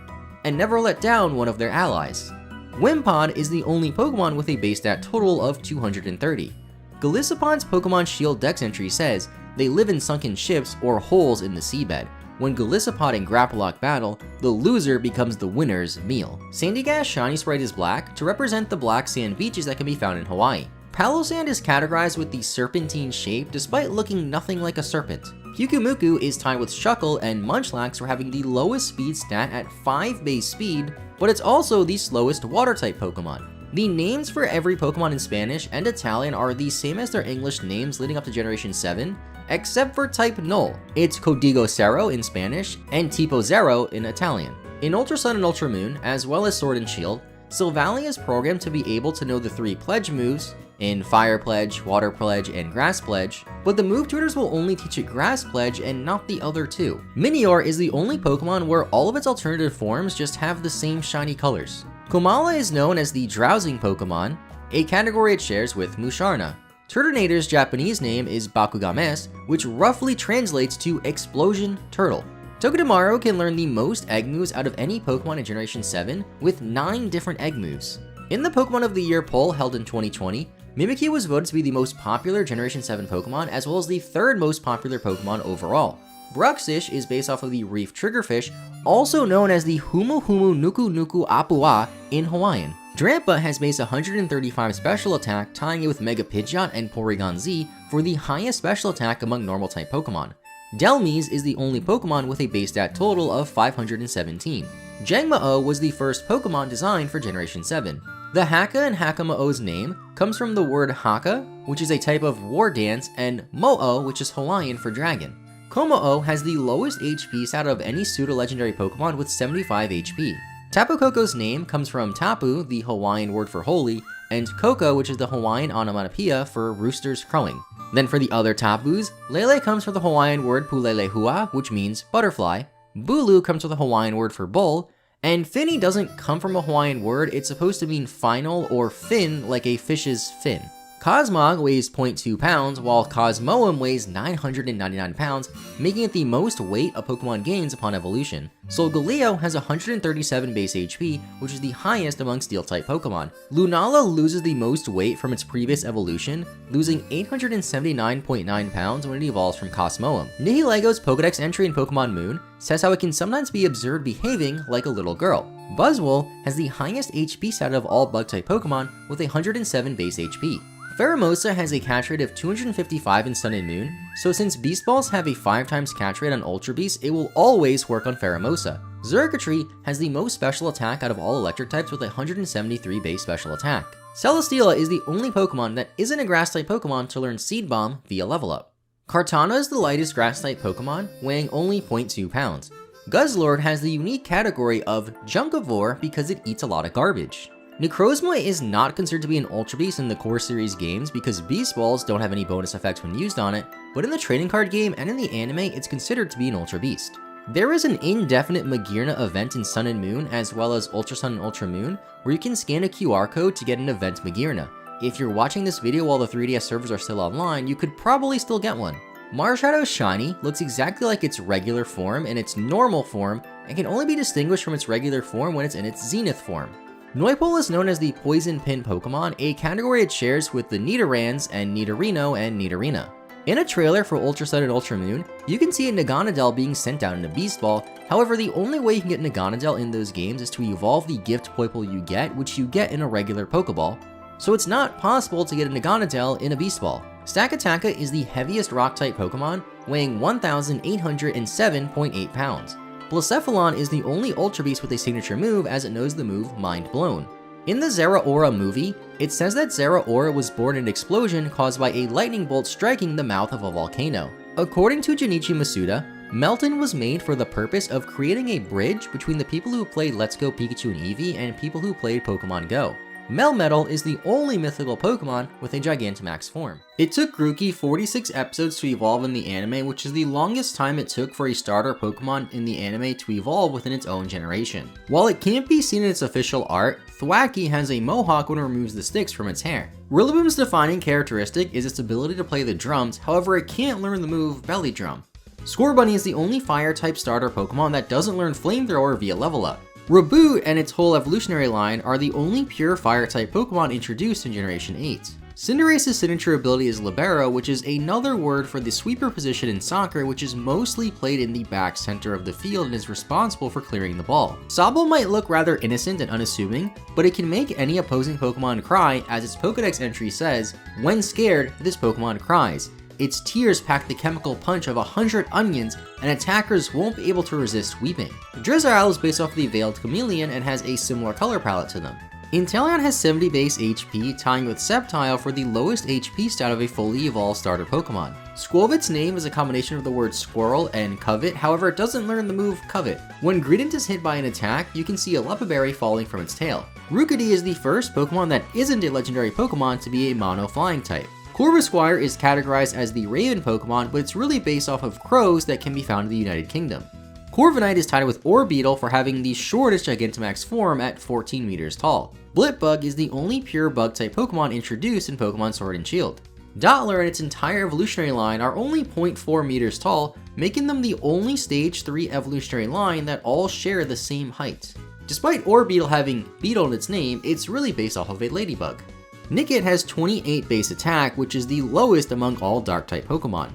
and never let down one of their allies. Wimpod is the only Pokemon with a base stat total of 230. Galicipon's Pokemon Shield Dex entry says they live in sunken ships or holes in the seabed. When Golisopod and Grapplock battle, the loser becomes the winner's meal. Sandygast Shiny Sprite is black to represent the black sand beaches that can be found in Hawaii. Palosand is categorized with the serpentine shape despite looking nothing like a serpent. Pyukumuku is tied with Shuckle and Munchlax for having the lowest speed stat at 5 base speed, but it's also the slowest water-type Pokemon. The names for every Pokemon in Spanish and Italian are the same as their English names leading up to Generation 7, except for type Null. It's Código Cero in Spanish and Tipo Zero in Italian. In Ultra Sun and Ultra Moon, as well as Sword and Shield, Silvally is programmed to be able to know the 3 Pledge moves in Fire Pledge, Water Pledge, and Grass Pledge, but the move tutors will only teach it Grass Pledge and not the other 2. Minior is the only Pokemon where all of its alternative forms just have the same shiny colors. Komala is known as the Drowsing Pokemon, a category it shares with Musharna. Turtonator's Japanese name is Bakugames, which roughly translates to Explosion Turtle. Togedemaru can learn the most egg moves out of any Pokemon in Generation 7 with 9 different egg moves. In the Pokemon of the Year poll held in 2020, Mimikyu was voted to be the most popular Generation 7 Pokemon as well as the 3rd most popular Pokemon overall. Bruxish is based off of the reef triggerfish, also known as the Humu Humu Nuku Nuku Apua in Hawaiian. Drampa has base 135 special attack, tying it with Mega Pidgeot and Porygon Z for the highest special attack among normal type Pokemon. Delmise is the only Pokemon with a base stat total of 517. Jangmo-o was the first Pokemon designed for Generation 7. The Haka and Hakamo-o's name comes from the word Haka, which is a type of war dance, and Mo-o, which is Hawaiian for dragon. Komo-o has the lowest HP stat of any pseudo-legendary Pokemon with 75 HP. Tapu Koko's name comes from Tapu, the Hawaiian word for holy, and Koko, which is the Hawaiian onomatopoeia for roosters crowing. Then for the other Tapus, Lele comes from the Hawaiian word Pulelehua, which means butterfly, Bulu comes from the Hawaiian word for bull, and Finny doesn't come from a Hawaiian word, it's supposed to mean final or fin like a fish's fin. Cosmog weighs 0.2 pounds, while Cosmoem weighs 999 pounds, making it the most weight a Pokemon gains upon evolution. Solgaleo has 137 base HP, which is the highest among Steel-type Pokemon. Lunala loses the most weight from its previous evolution, losing 879.9 pounds when it evolves from Cosmoem. Nihilego's Pokedex entry in Pokemon Moon says how it can sometimes be observed behaving like a little girl. Buzzwole has the highest HP stat of all Bug-type Pokemon with 107 base HP. Pheromosa has a catch rate of 255 in Sun and Moon, so since Beast Balls have a 5 times catch rate on Ultra Beast, it will always work on Pheromosa. Xurkitree has the most special attack out of all electric types with 173 base special attack. Celesteela is the only Pokemon that isn't a Grass-type Pokemon to learn Seed Bomb via level up. Kartana is the lightest Grass-type Pokemon, weighing only 0.2 pounds. Guzzlord has the unique category of Junkivore because it eats a lot of garbage. Necrozma is not considered to be an Ultra Beast in the core series games because Beast Balls don't have any bonus effects when used on it, but in the trading card game and in the anime, it's considered to be an Ultra Beast. There is an indefinite Magearna event in Sun and Moon as well as Ultra Sun and Ultra Moon, where you can scan a QR code to get an event Magearna. If you're watching this video while the 3DS servers are still online, you could probably still get one. Marshadow's Shiny looks exactly like its regular form and its normal form, and can only be distinguished from its regular form when it's in its Zenith form. Noipole is known as the Poison Pin Pokemon, a category it shares with the Nidorans and Nidorino and Nidorina. In a trailer for Ultra Sun and Ultra Moon, you can see a Naganadel being sent down in a Beast Ball. However, the only way you can get Naganadel in those games is to evolve the gift Poipole you get, which you get in a regular Pokeball. So it's not possible to get a Naganadel in a Beast Ball. Stakataka is the heaviest Rock-type Pokemon, weighing 1,807.8 pounds. Blacephalon is the only Ultra Beast with a signature move as it knows the move Mind Blown. In the Zeraora movie, it says that Zeraora was born in an explosion caused by a lightning bolt striking the mouth of a volcano. According to Junichi Masuda, Melton was made for the purpose of creating a bridge between the people who played Let's Go Pikachu and Eevee and people who played Pokemon Go. Melmetal is the only mythical Pokemon with a Gigantamax form. It took Grookey 46 episodes to evolve in the anime, which is the longest time it took for a starter Pokemon in the anime to evolve within its own generation. While it can't be seen in its official art, Thwackey has a mohawk when it removes the sticks from its hair. Rillaboom's defining characteristic is its ability to play the drums, however it can't learn the move Belly Drum. Scorbunny is the only Fire-type starter Pokemon that doesn't learn Flamethrower via level up. Raboot and its whole evolutionary line are the only pure Fire-type Pokemon introduced in Generation 8. Cinderace's signature ability is Libero, which is another word for the sweeper position in soccer, which is mostly played in the back center of the field and is responsible for clearing the ball. Sobble might look rather innocent and unassuming, but it can make any opposing Pokemon cry, as its Pokedex entry says, "When scared, this Pokemon cries. Its tears pack the chemical punch of 100 onions, and attackers won't be able to resist weeping." Drizzile is based off the Veiled Chameleon and has a similar color palette to them. Inteleon has 70 base HP, tying with Sceptile for the lowest HP stat of a fully evolved starter Pokemon. Squovit's name is a combination of the words squirrel and covet, however it doesn't learn the move covet. When Greedent is hit by an attack, you can see a Lepaberry falling from its tail. Rookidee is the first Pokemon that isn't a legendary Pokemon to be a mono flying type. Corvisquire is categorized as the Raven Pokemon, but it's really based off of crows that can be found in the United Kingdom. Corviknight is tied with Orbeetle for having the shortest Gigantamax form at 14 meters tall. Blipbug is the only pure Bug-type Pokemon introduced in Pokemon Sword and Shield. Dottler and its entire evolutionary line are only 0.4 meters tall, making them the only Stage 3 evolutionary line that all share the same height. Despite Orbeetle having beetle in its name, it's really based off of a ladybug. Nickit has 28 base attack, which is the lowest among all Dark-type Pokemon.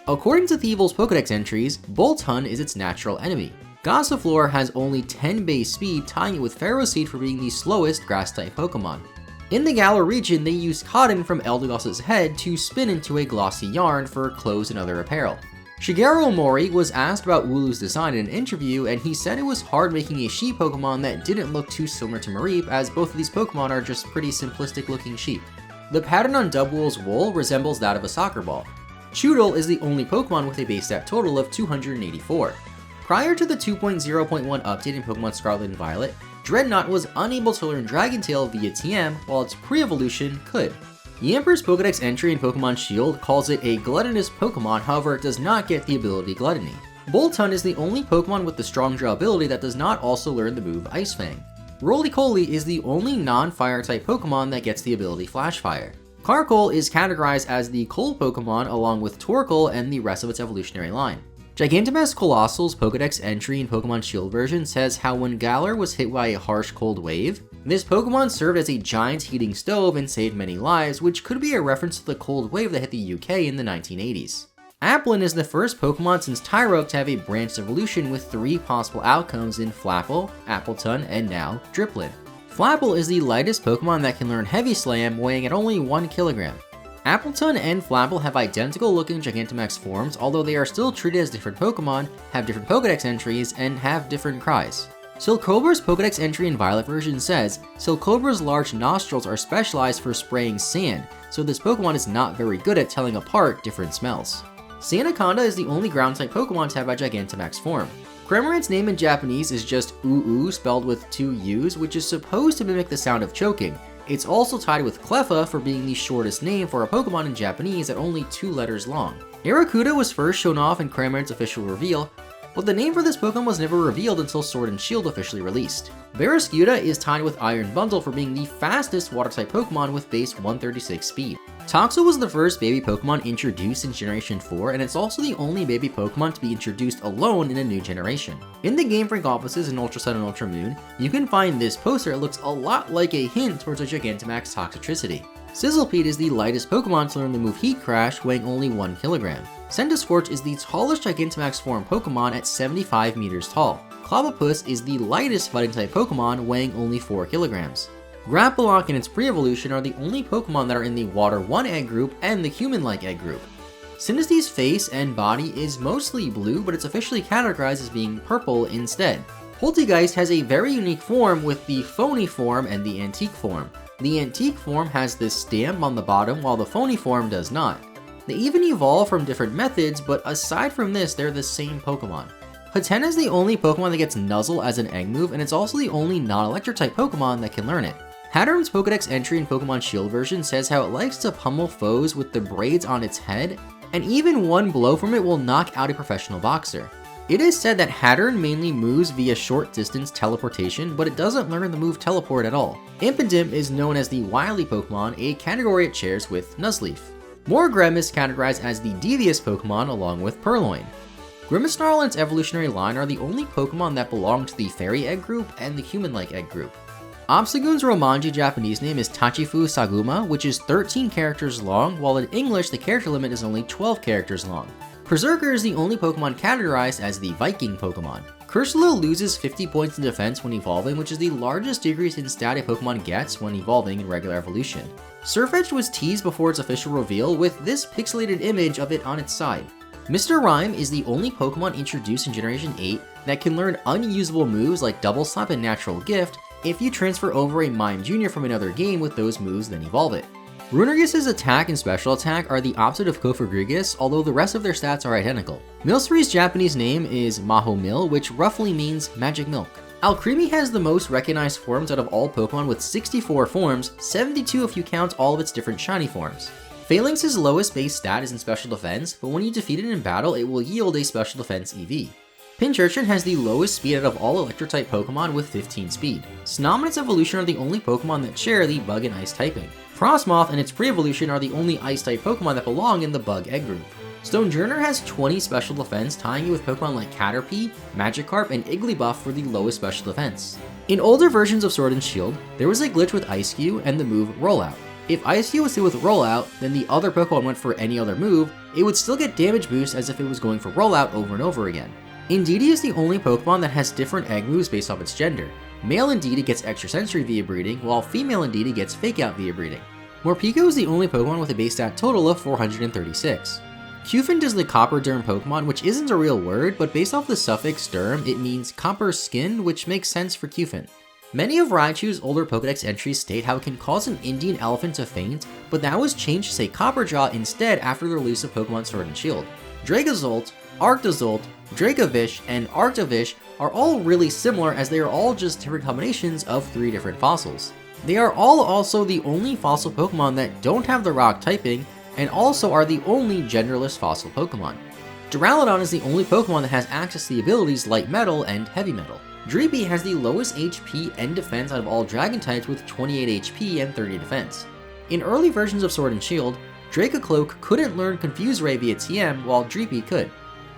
According to Thievul's Pokedex entries, Boltund is its natural enemy. Gossifleur has only 10 base speed, tying it with Ferroseed for being the slowest Grass-type Pokemon. In the Galar region, they used cotton from Eldegoss's head to spin into a glossy yarn for clothes and other apparel. Shigeru Omori was asked about Wooloo's design in an interview, and he said it was hard making a sheep Pokemon that didn't look too similar to Mareep, as both of these Pokemon are just pretty simplistic looking sheep. The pattern on Dubwool's wool resembles that of a soccer ball. Choodle is the only Pokemon with a base stat total of 284. Prior to the 2.0.1 update in Pokemon Scarlet and Violet, Dreadnought was unable to learn Dragon Tail via TM, while its pre-evolution could. Yamper's Pokedex entry in Pokemon Shield calls it a gluttonous Pokemon, however it does not get the ability Gluttony. Boltund is the only Pokemon with the Strong Jaw ability that does not also learn the move Ice Fang. Roly-Poly is the only non-Fire type Pokemon that gets the ability Flash Fire. Carkol is categorized as the cold Pokemon along with Torkoal and the rest of its evolutionary line. Gigantamax Colossal's Pokedex entry in Pokemon Shield version says how when Galar was hit by a harsh cold wave, this Pokemon served as a giant heating stove and saved many lives, which could be a reference to the cold wave that hit the UK in the 1980s. Applin is the first Pokemon since Tyrogue to have a branched evolution with 3 possible outcomes in Flapple, Appletun, and now Dripplin. Flapple is the lightest Pokemon that can learn Heavy Slam, weighing at only 1 kilogram. Appletun and Flapple have identical looking Gigantamax forms, although they are still treated as different Pokemon, have different Pokedex entries, and have different cries. Silcobra's Pokedex entry in Violet version says, Silcobra's large nostrils are specialized for spraying sand, so this Pokemon is not very good at telling apart different smells. Sandaconda is the only ground-type Pokemon to have a Gigantamax form. Cramorant's name in Japanese is just Uu spelled with 2 U's, which is supposed to mimic the sound of choking. It's also tied with Cleffa for being the shortest name for a Pokemon in Japanese at only 2 letters long. Arrokuda was first shown off in Cramorant's official reveal, but the name for this Pokemon was never revealed until Sword and Shield officially released. Barraskewda is tied with Iron Bundle for being the fastest Water-type Pokemon with base 136 speed. Toxel was the first baby Pokemon introduced in Generation 4, and it's also the only baby Pokemon to be introduced alone in a new generation. In the Game Freak offices in Ultra Sun and Ultra Moon, you can find this poster that looks a lot like a hint towards a Gigantamax toxicity. Sizzlipede is the lightest Pokemon to learn the move Heat Crash, weighing only 1 kilogram. Centiskorch is the tallest Gigantamax form Pokemon at 75 meters tall. Clobbopus is the lightest fighting-type Pokemon, weighing only 4 kilograms. Grapplock and its pre-evolution are the only Pokemon that are in the Water 1 egg group and the human-like egg group. Sinisthee's face and body is mostly blue, but it's officially categorized as being purple instead. Poltegeist has a very unique form with the phony form and the antique form. The antique form has this stamp on the bottom while the phony form does not. They even evolve from different methods, but aside from this, they're the same Pokemon. Hatena is the only Pokemon that gets Nuzzle as an egg move, and it's also the only non-electric type Pokemon that can learn it. Hatterum's Pokedex entry in Pokemon Shield version says how it likes to pummel foes with the braids on its head, and even one blow from it will knock out a professional boxer. It is said that Hatterene mainly moves via short distance teleportation, but it doesn't learn the move Teleport at all. Impidimp is known as the Wily Pokemon, a category it shares with Nuzleaf. Morgrem is categorized as the devious Pokemon along with Purloin. Grimmsnarl and its evolutionary line are the only Pokemon that belong to the Fairy Egg group and the Human-like Egg group. Obstagoon's Romanji Japanese name is Tachifu Saguma, which is 13 characters long, while in English the character limit is only 12 characters long. Berserker is the only Pokemon categorized as the Viking Pokemon. Cursalil loses 50 points in defense when evolving, which is the largest decrease in stat a Pokemon gets when evolving in regular evolution. Surfetch'd was teased before its official reveal with this pixelated image of it on its side. Mr. Rime is the only Pokemon introduced in Generation 8 that can learn unusable moves like Double Slap and Natural Gift if you transfer over a Mime Jr. from another game with those moves then evolve it. Runerigus' attack and special attack are the opposite of Kofagrigus, although the rest of their stats are identical. Milcery's Japanese name is Mahomil, which roughly means magic milk. Alcremie has the most recognized forms out of all Pokemon with 64 forms, 72 if you count all of its different shiny forms. Phalanx's lowest base stat is in special defense, but when you defeat it in battle, it will yield a special defense EV. Pincurchin has the lowest speed out of all electric-type Pokemon with 15 speed. Snom and its evolution are the only Pokemon that share the Bug and Ice typing. Frostmoth and its pre-evolution are the only Ice-type Pokemon that belong in the Bug Egg group. Stonjourner has 20 special defense, tying you with Pokemon like Caterpie, Magikarp, and Igglybuff for the lowest special defense. In older versions of Sword and Shield, there was a glitch with Ice-Q and the move Rollout. If Ice-Q was hit with Rollout, then the other Pokemon went for any other move, it would still get damage boost as if it was going for Rollout over and over again. Indeedee is the only Pokemon that has different egg moves based off its gender. Male Indeedee gets extrasensory via breeding, while female Indeedee gets Fake Out via breeding. Morpeko is the only Pokemon with a base stat total of 436. Cufant is the copper derm Pokemon, which isn't a real word, but based off the suffix derm, it means copper skin, which makes sense for Cufant. Many of Raichu's older Pokedex entries state how it can cause an Indian elephant to faint, but that was changed to say Copperjaw instead after the release of Pokemon Sword and Shield. Dragozolt, Arctozolt, Dracovish, and Arctovish are all really similar as they are all just different combinations of 3 different fossils. They are all also the only fossil Pokemon that don't have the rock typing, and also are the only genderless fossil Pokemon. Duraludon is the only Pokemon that has access to the abilities Light Metal and Heavy Metal. Dreepy has the lowest HP and defense out of all Dragon types with 28 HP and 30 defense. In early versions of Sword and Shield, Dracocloak couldn't learn Confuse Ray via TM while Dreepy could.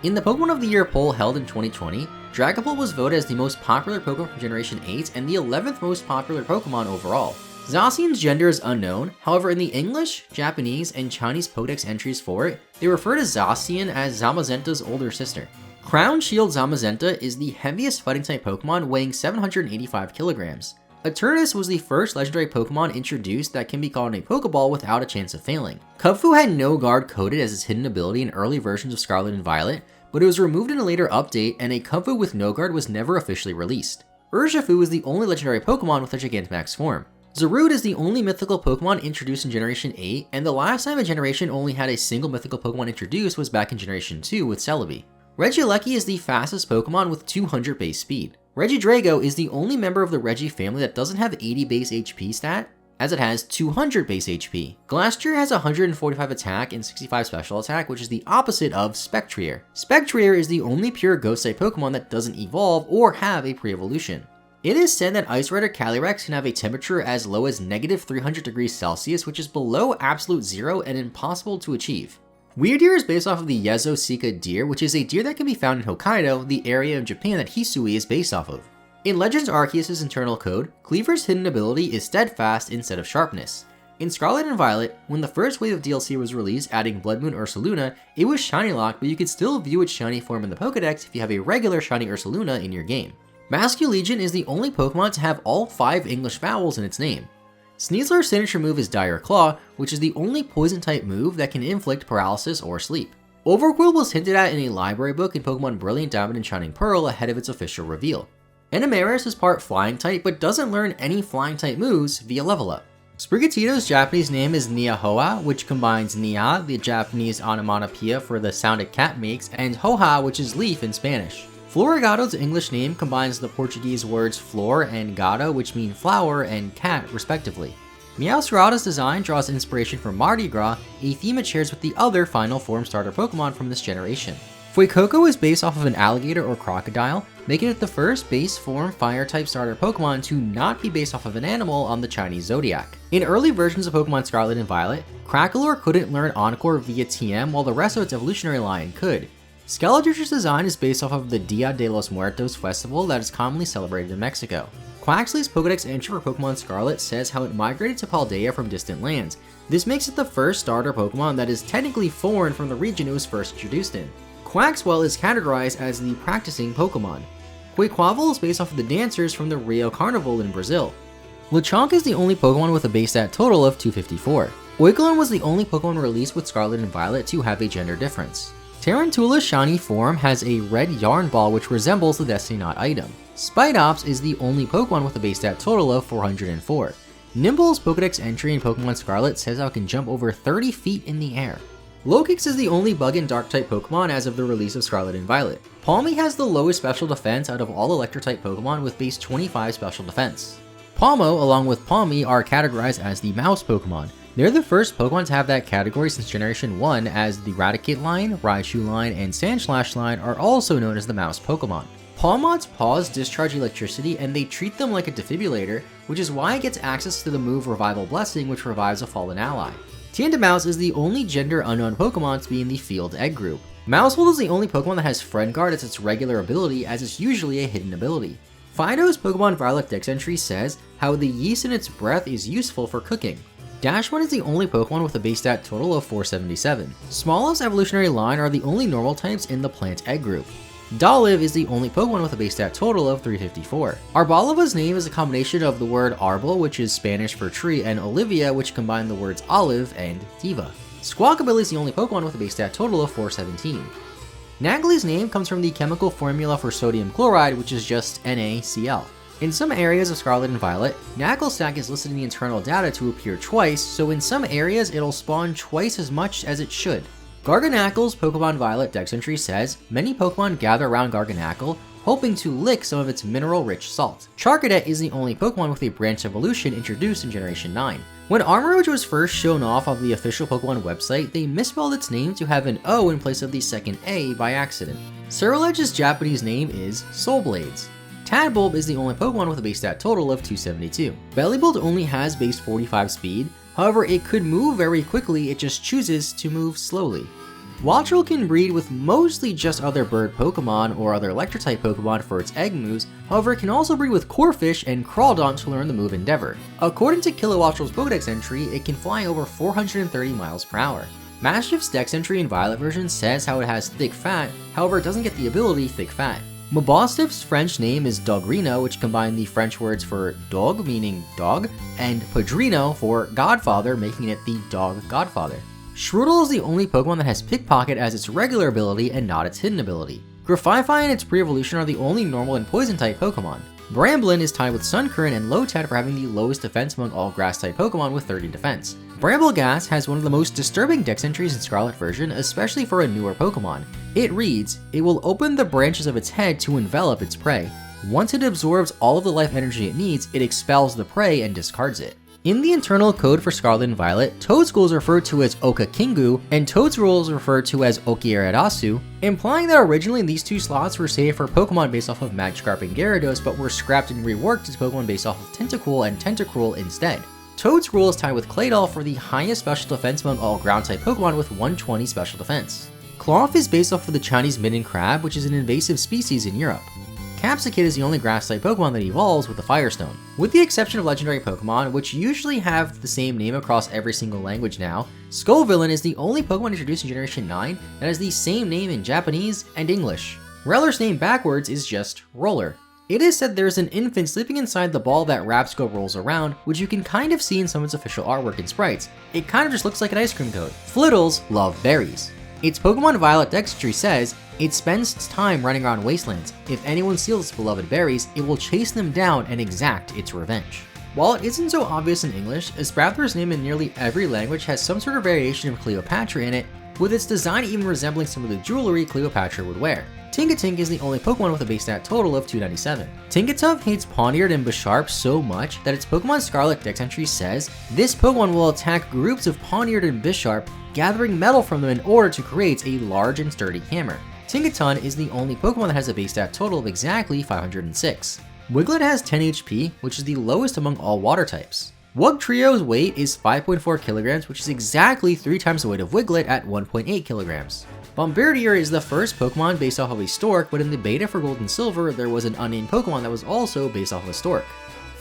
In the Pokemon of the Year poll held in 2020, Dragapult was voted as the most popular Pokemon from Generation 8 and the 11th most popular Pokemon overall. Zacian's gender is unknown, however in the English, Japanese, and Chinese Pokedex entries for it, they refer to Zacian as Zamazenta's older sister. Crown Shield Zamazenta is the heaviest fighting-type Pokemon, weighing 785 kilograms. Eternatus was the first legendary Pokemon introduced that can be caught in a Pokeball without a chance of failing. Kubfu had no guard coded as its hidden ability in early versions of Scarlet and Violet, but it was removed in a later update and a Kubfu with no guard was never officially released. Urshifu is the only legendary Pokemon with a Gigantamax form. Zarude is the only mythical Pokemon introduced in Generation 8, and the last time a generation only had a single mythical Pokemon introduced was back in Generation 2 with Celebi. Regieleki is the fastest Pokemon with 200 base speed. Regidrago is the only member of the Regi family that doesn't have 80 base HP stat, as it has 200 base HP. Glastrier has 145 attack and 65 special attack, which is the opposite of Spectrier. Spectrier is the only pure Ghost-type Pokemon that doesn't evolve or have a pre-evolution. It is said that Ice Rider Calyrex can have a temperature as low as negative 300 degrees Celsius, which is below absolute zero and impossible to achieve. Weirdeer is based off of the Yezosika deer, which is a deer that can be found in Hokkaido, the area of Japan that Hisui is based off of. In Legends Arceus' internal code, Cleaver's hidden ability is Steadfast instead of Sharpness. In Scarlet and Violet, when the first wave of DLC was released adding Blood Moon Ursaluna, it was shiny locked, but you could still view its shiny form in the Pokedex if you have a regular shiny Ursaluna in your game. Masculegion is the only Pokemon to have all 5 English vowels in its name. Sneasler's signature move is Dire Claw, which is the only poison-type move that can inflict paralysis or sleep. Overqwil was hinted at in a library book in Pokemon Brilliant Diamond and Shining Pearl ahead of its official reveal. Enamaris is part Flying-type but doesn't learn any Flying-type moves via level up. Sprigatito's Japanese name is Niahoa, which combines Nia, the Japanese onomatopoeia for the sound a cat makes, and Hoha, which is leaf in Spanish. Florigado's English name combines the Portuguese words flor and gado, which mean flower and cat respectively. Meowscarada's design draws inspiration from Mardi Gras, a theme it shares with the other final form starter Pokemon from this generation. Fuecoco is based off of an alligator or crocodile, making it the first base form fire-type starter Pokemon to not be based off of an animal on the Chinese zodiac. In early versions of Pokemon Scarlet and Violet, Crackalor couldn't learn Encore via TM while the rest of its evolutionary line could. Skeletor's design is based off of the Dia de los Muertos festival that is commonly celebrated in Mexico. Quaxly's Pokedex entry for Pokemon Scarlet says how it migrated to Paldea from distant lands. This makes it the first starter Pokemon that is technically foreign from the region it was first introduced in. Quaxwell is categorized as the practicing Pokemon. Quaquaval is based off of the dancers from the Rio Carnival in Brazil. Lechonk is the only Pokemon with a base stat total of 254. Oikalon was the only Pokemon released with Scarlet and Violet to have a gender difference. Tarantula's shiny form has a red yarn ball which resembles the Destiny Knot item. Spidops is the only Pokemon with a base stat total of 404. Nimble's Pokedex entry in Pokemon Scarlet says how it can jump over 30 feet in the air. Lokix is the only bug and dark type Pokemon as of the release of Scarlet and Violet. Palmy has the lowest special defense out of all electric type Pokemon with base 25 special defense. Palmo along with Palmy are categorized as the mouse Pokemon. They're the first Pokemon to have that category since Generation 1, as the Raticate line, Raichu line, and Sandslash line are also known as the mouse Pokemon. Pawmod's paws discharge electricity and they treat them like a defibrillator, which is why it gets access to the move Revival Blessing, which revives a fallen ally. Tandemaus is the only gender unknown Pokemon to be in the Field Egg group. Maushold is the only Pokemon that has Friend Guard as its regular ability, as it's usually a hidden ability. Fido's Pokemon Violet Dex entry says how the yeast in its breath is useful for cooking. Dashmon is the only Pokemon with a base stat total of 477. Smallest evolutionary line are the only normal types in the Plant Egg group. Dolive is the only Pokemon with a base stat total of 354. Arboliva's name is a combination of the word arbol, which is Spanish for tree, and Olivia, which combine the words olive and diva. Squawkabilly is the only Pokemon with a base stat total of 417. Nagly's name comes from the chemical formula for sodium chloride, which is just NaCl. In some areas of Scarlet and Violet, Knackle Stack is listed in the internal data to appear twice, so in some areas it'll spawn twice as much as it should. Garganacle's Pokemon Violet Dex entry says, many Pokemon gather around Garganacle, hoping to lick some of its mineral-rich salt. Charcadet is the only Pokemon with a branch evolution introduced in Generation 9. When Armorage was first shown off on the official Pokemon website, they misspelled its name to have an O in place of the second A by accident. Cerulege's Japanese name is Soulblades. Tadbulb is the only Pokemon with a base stat total of 272. Bellibolt only has base 45 speed, However, it could move very quickly, it just chooses to move slowly. Wattrel can breed with mostly just other bird Pokemon or other electric-type Pokemon for its egg moves, however it can also breed with Corphish and Crawdaunt to learn the move Endeavor. According to Kilowattrel's Pokedex entry, it can fly over 430 miles per hour. Mastiff's Dex entry in Violet version says how it has thick fat, however it doesn't get the ability thick fat. Mabostiff's French name is Dogrino, which combine the French words for dog, meaning dog, and Padrino for godfather, making it the dog godfather. Shroodle is the only Pokemon that has Pickpocket as its regular ability and not its hidden ability. Grafify and its pre-evolution are the only normal and poison-type Pokemon. Bramblin is tied with Sunkern and Lotad for having the lowest defense among all grass-type Pokemon with 30 defense. Brambleghast has one of the most disturbing dex entries in Scarlet version, especially for a newer Pokemon. It reads, "It will open the branches of its head to envelop its prey. Once it absorbs all of the life energy it needs, it expels the prey and discards it." In the internal code for Scarlet and Violet, Toedscool is referred to as Okakingu, and Toedscool is referred to as Okieridasu, implying that originally these two slots were saved for Pokemon based off of Magikarp and Gyarados, but were scrapped and reworked as Pokemon based off of Tentacool and Tentacruel instead. Toedscool is tied with Claydol for the highest special defense among all ground-type Pokemon with 120 special defense. Klawf is based off of the Chinese midden crab, which is an invasive species in Europe. Capsicid is the only grass-type Pokemon that evolves with the Firestone. With the exception of legendary Pokemon, which usually have the same name across every single language now, Scovillain is the only Pokemon introduced in Generation 9 that has the same name in Japanese and English. Reller's name backwards is just Roller. It is said there is an infant sleeping inside the ball that Rapsco rolls around, which you can kind of see in some of its official artwork and sprites. It kind of just looks like an ice cream cone. Flittles love berries. Its Pokemon Violet Dex tree says, it spends its time running around wastelands. If anyone steals its beloved berries, it will chase them down and exact its revenge. While it isn't so obvious in English, Espathr's name in nearly every language has some sort of variation of Cleopatra in it, with its design even resembling some of the jewelry Cleopatra would wear. Tinkatink is the only Pokemon with a base stat total of 297. Tinkatuff hates Pawniard and Bisharp so much that its Pokemon Scarlet Dex entry says, this Pokemon will attack groups of Pawniard and Bisharp, gathering metal from them in order to create a large and sturdy hammer. Tinkaton is the only Pokemon that has a base stat total of exactly 506. Wiglet has 10 HP, which is the lowest among all water types. Wugtrio's weight is 5.4 kilograms, which is exactly 3 times the weight of Wiglet at 1.8 kilograms. Bombardier is the first Pokemon based off of a stork, but in the beta for Gold and Silver, there was an unnamed Pokemon that was also based off of a stork.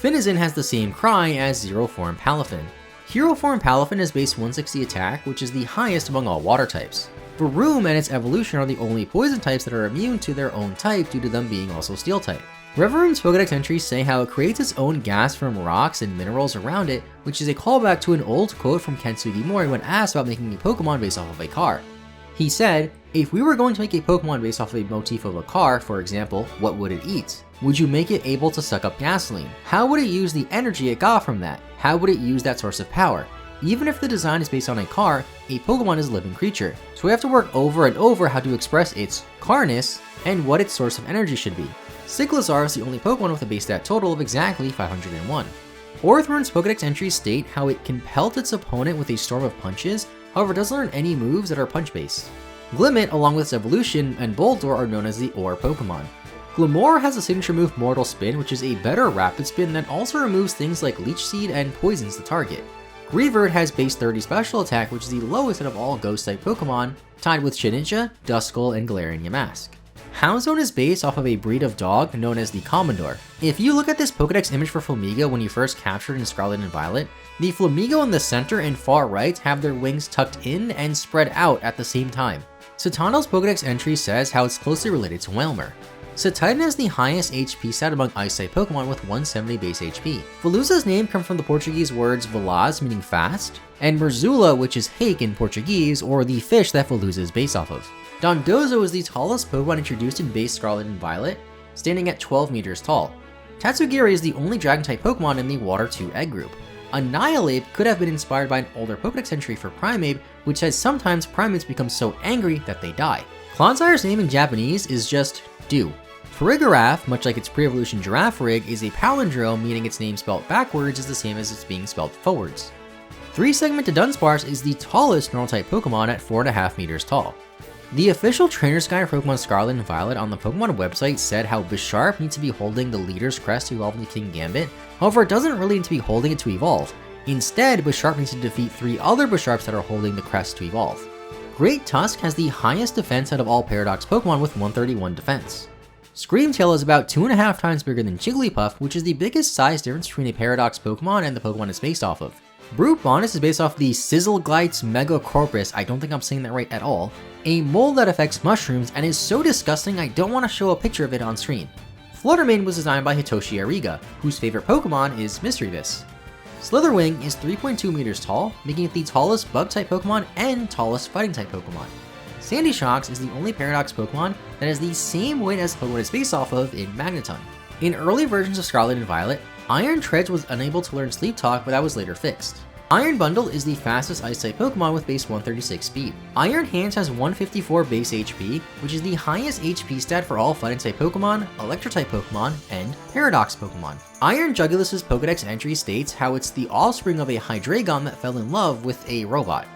Finizen has the same cry as Zero Form Palafin. Hero Form Palafin has base 160 attack, which is the highest among all water types. Varoom and its evolution are the only poison types that are immune to their own type due to them being also steel type. Reveroom's Pokedex entries say how it creates its own gas from rocks and minerals around it, which is a callback to an old quote from Ken Sugimori when asked about making a Pokemon based off of a car. He said, if we were going to make a Pokemon based off of a motif of a car, for example, what would it eat? Would you make it able to suck up gasoline? How would it use the energy it got from that? How would it use that source of power? Even if the design is based on a car, a Pokemon is a living creature, so we have to work over and over how to express its carness and what its source of energy should be. Cyclizar is the only Pokemon with a base stat total of exactly 501. Orthworm's Pokedex entries state how it can pelt its opponent with a storm of punches, however it doesn't learn any moves that are punch-based. Glimmet, along with its evolution, and Boldor are known as the Ore Pokemon. Glimmor has a signature move Mortal Spin, which is a better rapid spin that also removes things like Leech Seed and poisons the target. Greavard has base 30 special attack, which is the lowest out of all ghost-type Pokemon, tied with Shedinja, Duskull, and Galarian Yamask. Houndzone is based off of a breed of dog known as the Commodore. If you look at this Pokedex image for Flamigo when you first captured in Scarlet and Violet, the Flamigo in the center and far right have their wings tucked in and spread out at the same time. Satano's Pokedex entry says how it's closely related to Wailmer. Cetitan has the highest HP stat among Ice-type Pokemon with 170 base HP. Veluza's name comes from the Portuguese words velaz, meaning fast, and Merzula, which is hake in Portuguese, or the fish that Veluza is based off of. Dondozo is the tallest Pokemon introduced in base Scarlet and Violet, standing at 12 meters tall. Tatsugiri is the only Dragon-type Pokemon in the Water 2 egg group. Annihilape could have been inspired by an older Pokedex entry for Primeape, which says sometimes primates become so angry that they die. Clonsire's name in Japanese is just Dew. Farigiraf, much like its pre-evolution Girafarig, is a palindrome, meaning its name spelled backwards is the same as it's being spelled forwards. 3-segmented Dunsparce is the tallest normal-type Pokemon at 4.5 meters tall. The official trainer's guide for Pokemon Scarlet and Violet on the Pokemon website said how Bisharp needs to be holding the leader's crest to evolve into King Gambit, however it doesn't really need to be holding it to evolve. Instead, Bisharp needs to defeat 3 other Bisharps that are holding the crest to evolve. Great Tusk has the highest defense out of all Paradox Pokemon with 131 defense. Screamtail is about 2.5 times bigger than Jigglypuff, which is the biggest size difference between a Paradox Pokemon and the Pokemon it's based off of. Brute Bonus is based off the Sizzleglites Megacorpus, I don't think I'm saying that right at all, a mold that affects mushrooms and is so disgusting I don't want to show a picture of it on screen. Fluttermane was designed by Hitoshi Ariga, whose favorite Pokemon is Misdreavus. Slitherwing is 3.2 meters tall, making it the tallest Bug-type Pokemon and tallest Fighting-type Pokemon. Sandy Shocks is the only Paradox Pokemon that has the same weight as the Pokemon it's based off of in Magneton. In early versions of Scarlet and Violet, Iron Treads was unable to learn Sleep Talk, but that was later fixed. Iron Bundle is the fastest Ice-type Pokemon with base 136 speed. Iron Hands has 154 base HP, which is the highest HP stat for all Fighting-type Pokemon, Electric-type Pokemon, and Paradox Pokemon. Iron Jugulus's Pokedex entry states how it's the offspring of a Hydreigon that fell in love with a robot.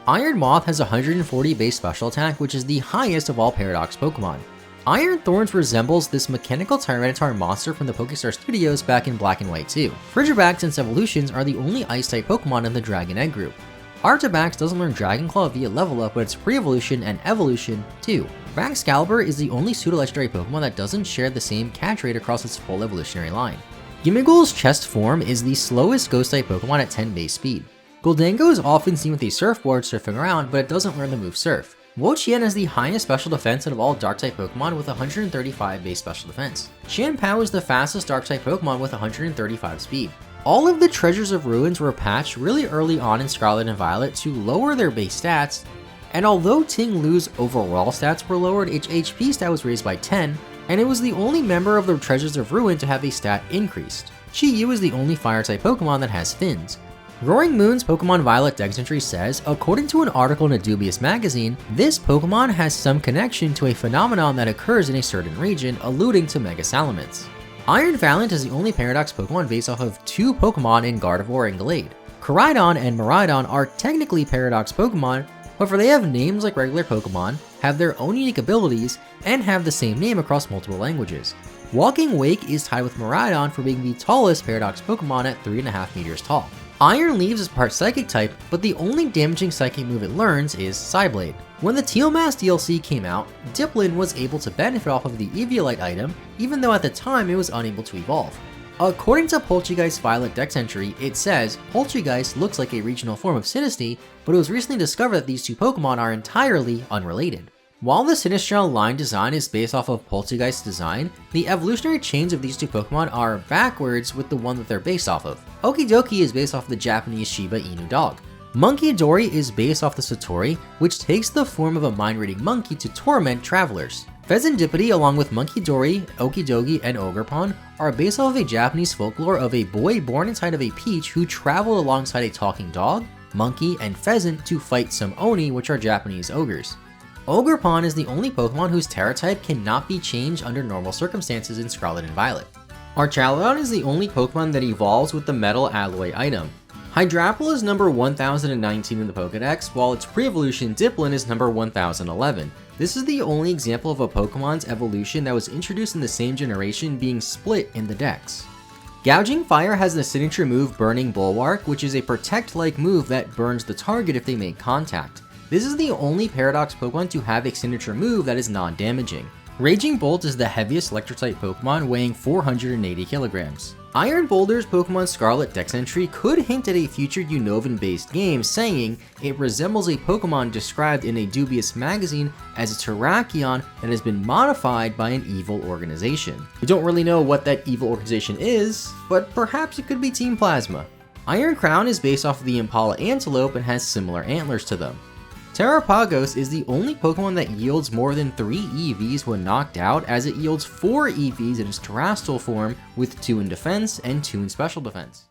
Iron Moth has 140 base special attack, which is the highest of all Paradox Pokemon. Iron Thorns resembles this mechanical Tyranitar monster from the Pokestar Studios back in Black and White 2. Frigibax and Evolutions are the only Ice-type Pokemon in the Dragon Egg group. Artabax doesn't learn Dragon Claw via level up, but it's pre-evolution and evolution too. Baxcalibur is the only pseudo-legendary Pokemon that doesn't share the same catch rate across its full evolutionary line. Gimmighoul's chest form is the slowest Ghost-type Pokemon at 10 base speed. Goldango is often seen with a surfboard surfing around, but it doesn't learn the move Surf. Wo-Chien has the highest special defense out of all Dark-type Pokemon with 135 base special defense. Chien-Pao is the fastest Dark-type Pokemon with 135 speed. All of the Treasures of Ruins were patched really early on in Scarlet and Violet to lower their base stats, and although Ting Lu's overall stats were lowered, its HP stat was raised by 10, and it was the only member of the Treasures of Ruin to have a stat increased. Chi-Yu is the only Fire-type Pokemon that has fins. Roaring Moon's Pokemon Violet Dex entry says, according to an article in a dubious magazine, this Pokemon has some connection to a phenomenon that occurs in a certain region, alluding to Mega Salamence. Iron Valiant is the only Paradox Pokemon based off of 2 Pokemon in Gardevoir and Glade. Koraidon and Miraidon are technically Paradox Pokemon, however they have names like regular Pokemon, have their own unique abilities, and have the same name across multiple languages. Walking Wake is tied with Miraidon for being the tallest Paradox Pokemon at 3.5 meters tall. Iron Leaves is part Psychic type, but the only damaging Psychic move it learns is Psyblade. When the Teal Mask DLC came out, Dipplin was able to benefit off of the Eviolite item, even though at the time it was unable to evolve. According to Polteageist's Violet Dex entry, it says, Polteageist looks like a regional form of Sinistea, but it was recently discovered that these 2 Pokemon are entirely unrelated. While the Sinistral line design is based off of Polteageist's design, the evolutionary chains of these 2 Pokemon are backwards with the one that they're based off of. Okidoki is based off the Japanese Shiba Inu dog. Monkey Dory is based off the Satori, which takes the form of a mind-reading monkey to torment travelers. Pheasantipede along with Monkey Dory, Okidogi, and Ogerpon are based off of a Japanese folklore of a boy born inside of a peach who traveled alongside a talking dog, monkey, and pheasant to fight some Oni, which are Japanese ogres. Ogerpon is the only Pokemon whose Terra type cannot be changed under normal circumstances in Scarlet and Violet. Archaludon is the only Pokemon that evolves with the Metal Alloy item. Hydrapple is number 1019 in the Pokedex, while its pre-evolution Dipplin is number 1011. This is the only example of a Pokemon's evolution that was introduced in the same generation being split in the Dex. Gouging Fire has the signature move Burning Bulwark, which is a protect-like move that burns the target if they make contact. This is the only Paradox Pokemon to have a signature move that is non-damaging. Raging Bolt is the heaviest Electric-type Pokemon, weighing 480 kilograms. Iron Boulder's Pokemon Scarlet Dex entry could hint at a future Unova-based game, saying it resembles a Pokemon described in a dubious magazine as a Terrakion that has been modified by an evil organization. We don't really know what that evil organization is, but perhaps it could be Team Plasma. Iron Crown is based off of the Impala Antelope and has similar antlers to them. Terrapagos is the only Pokemon that yields more than 3 EVs when knocked out, as it yields 4 EVs in its terrestrial form with 2 in defense and 2 in special defense.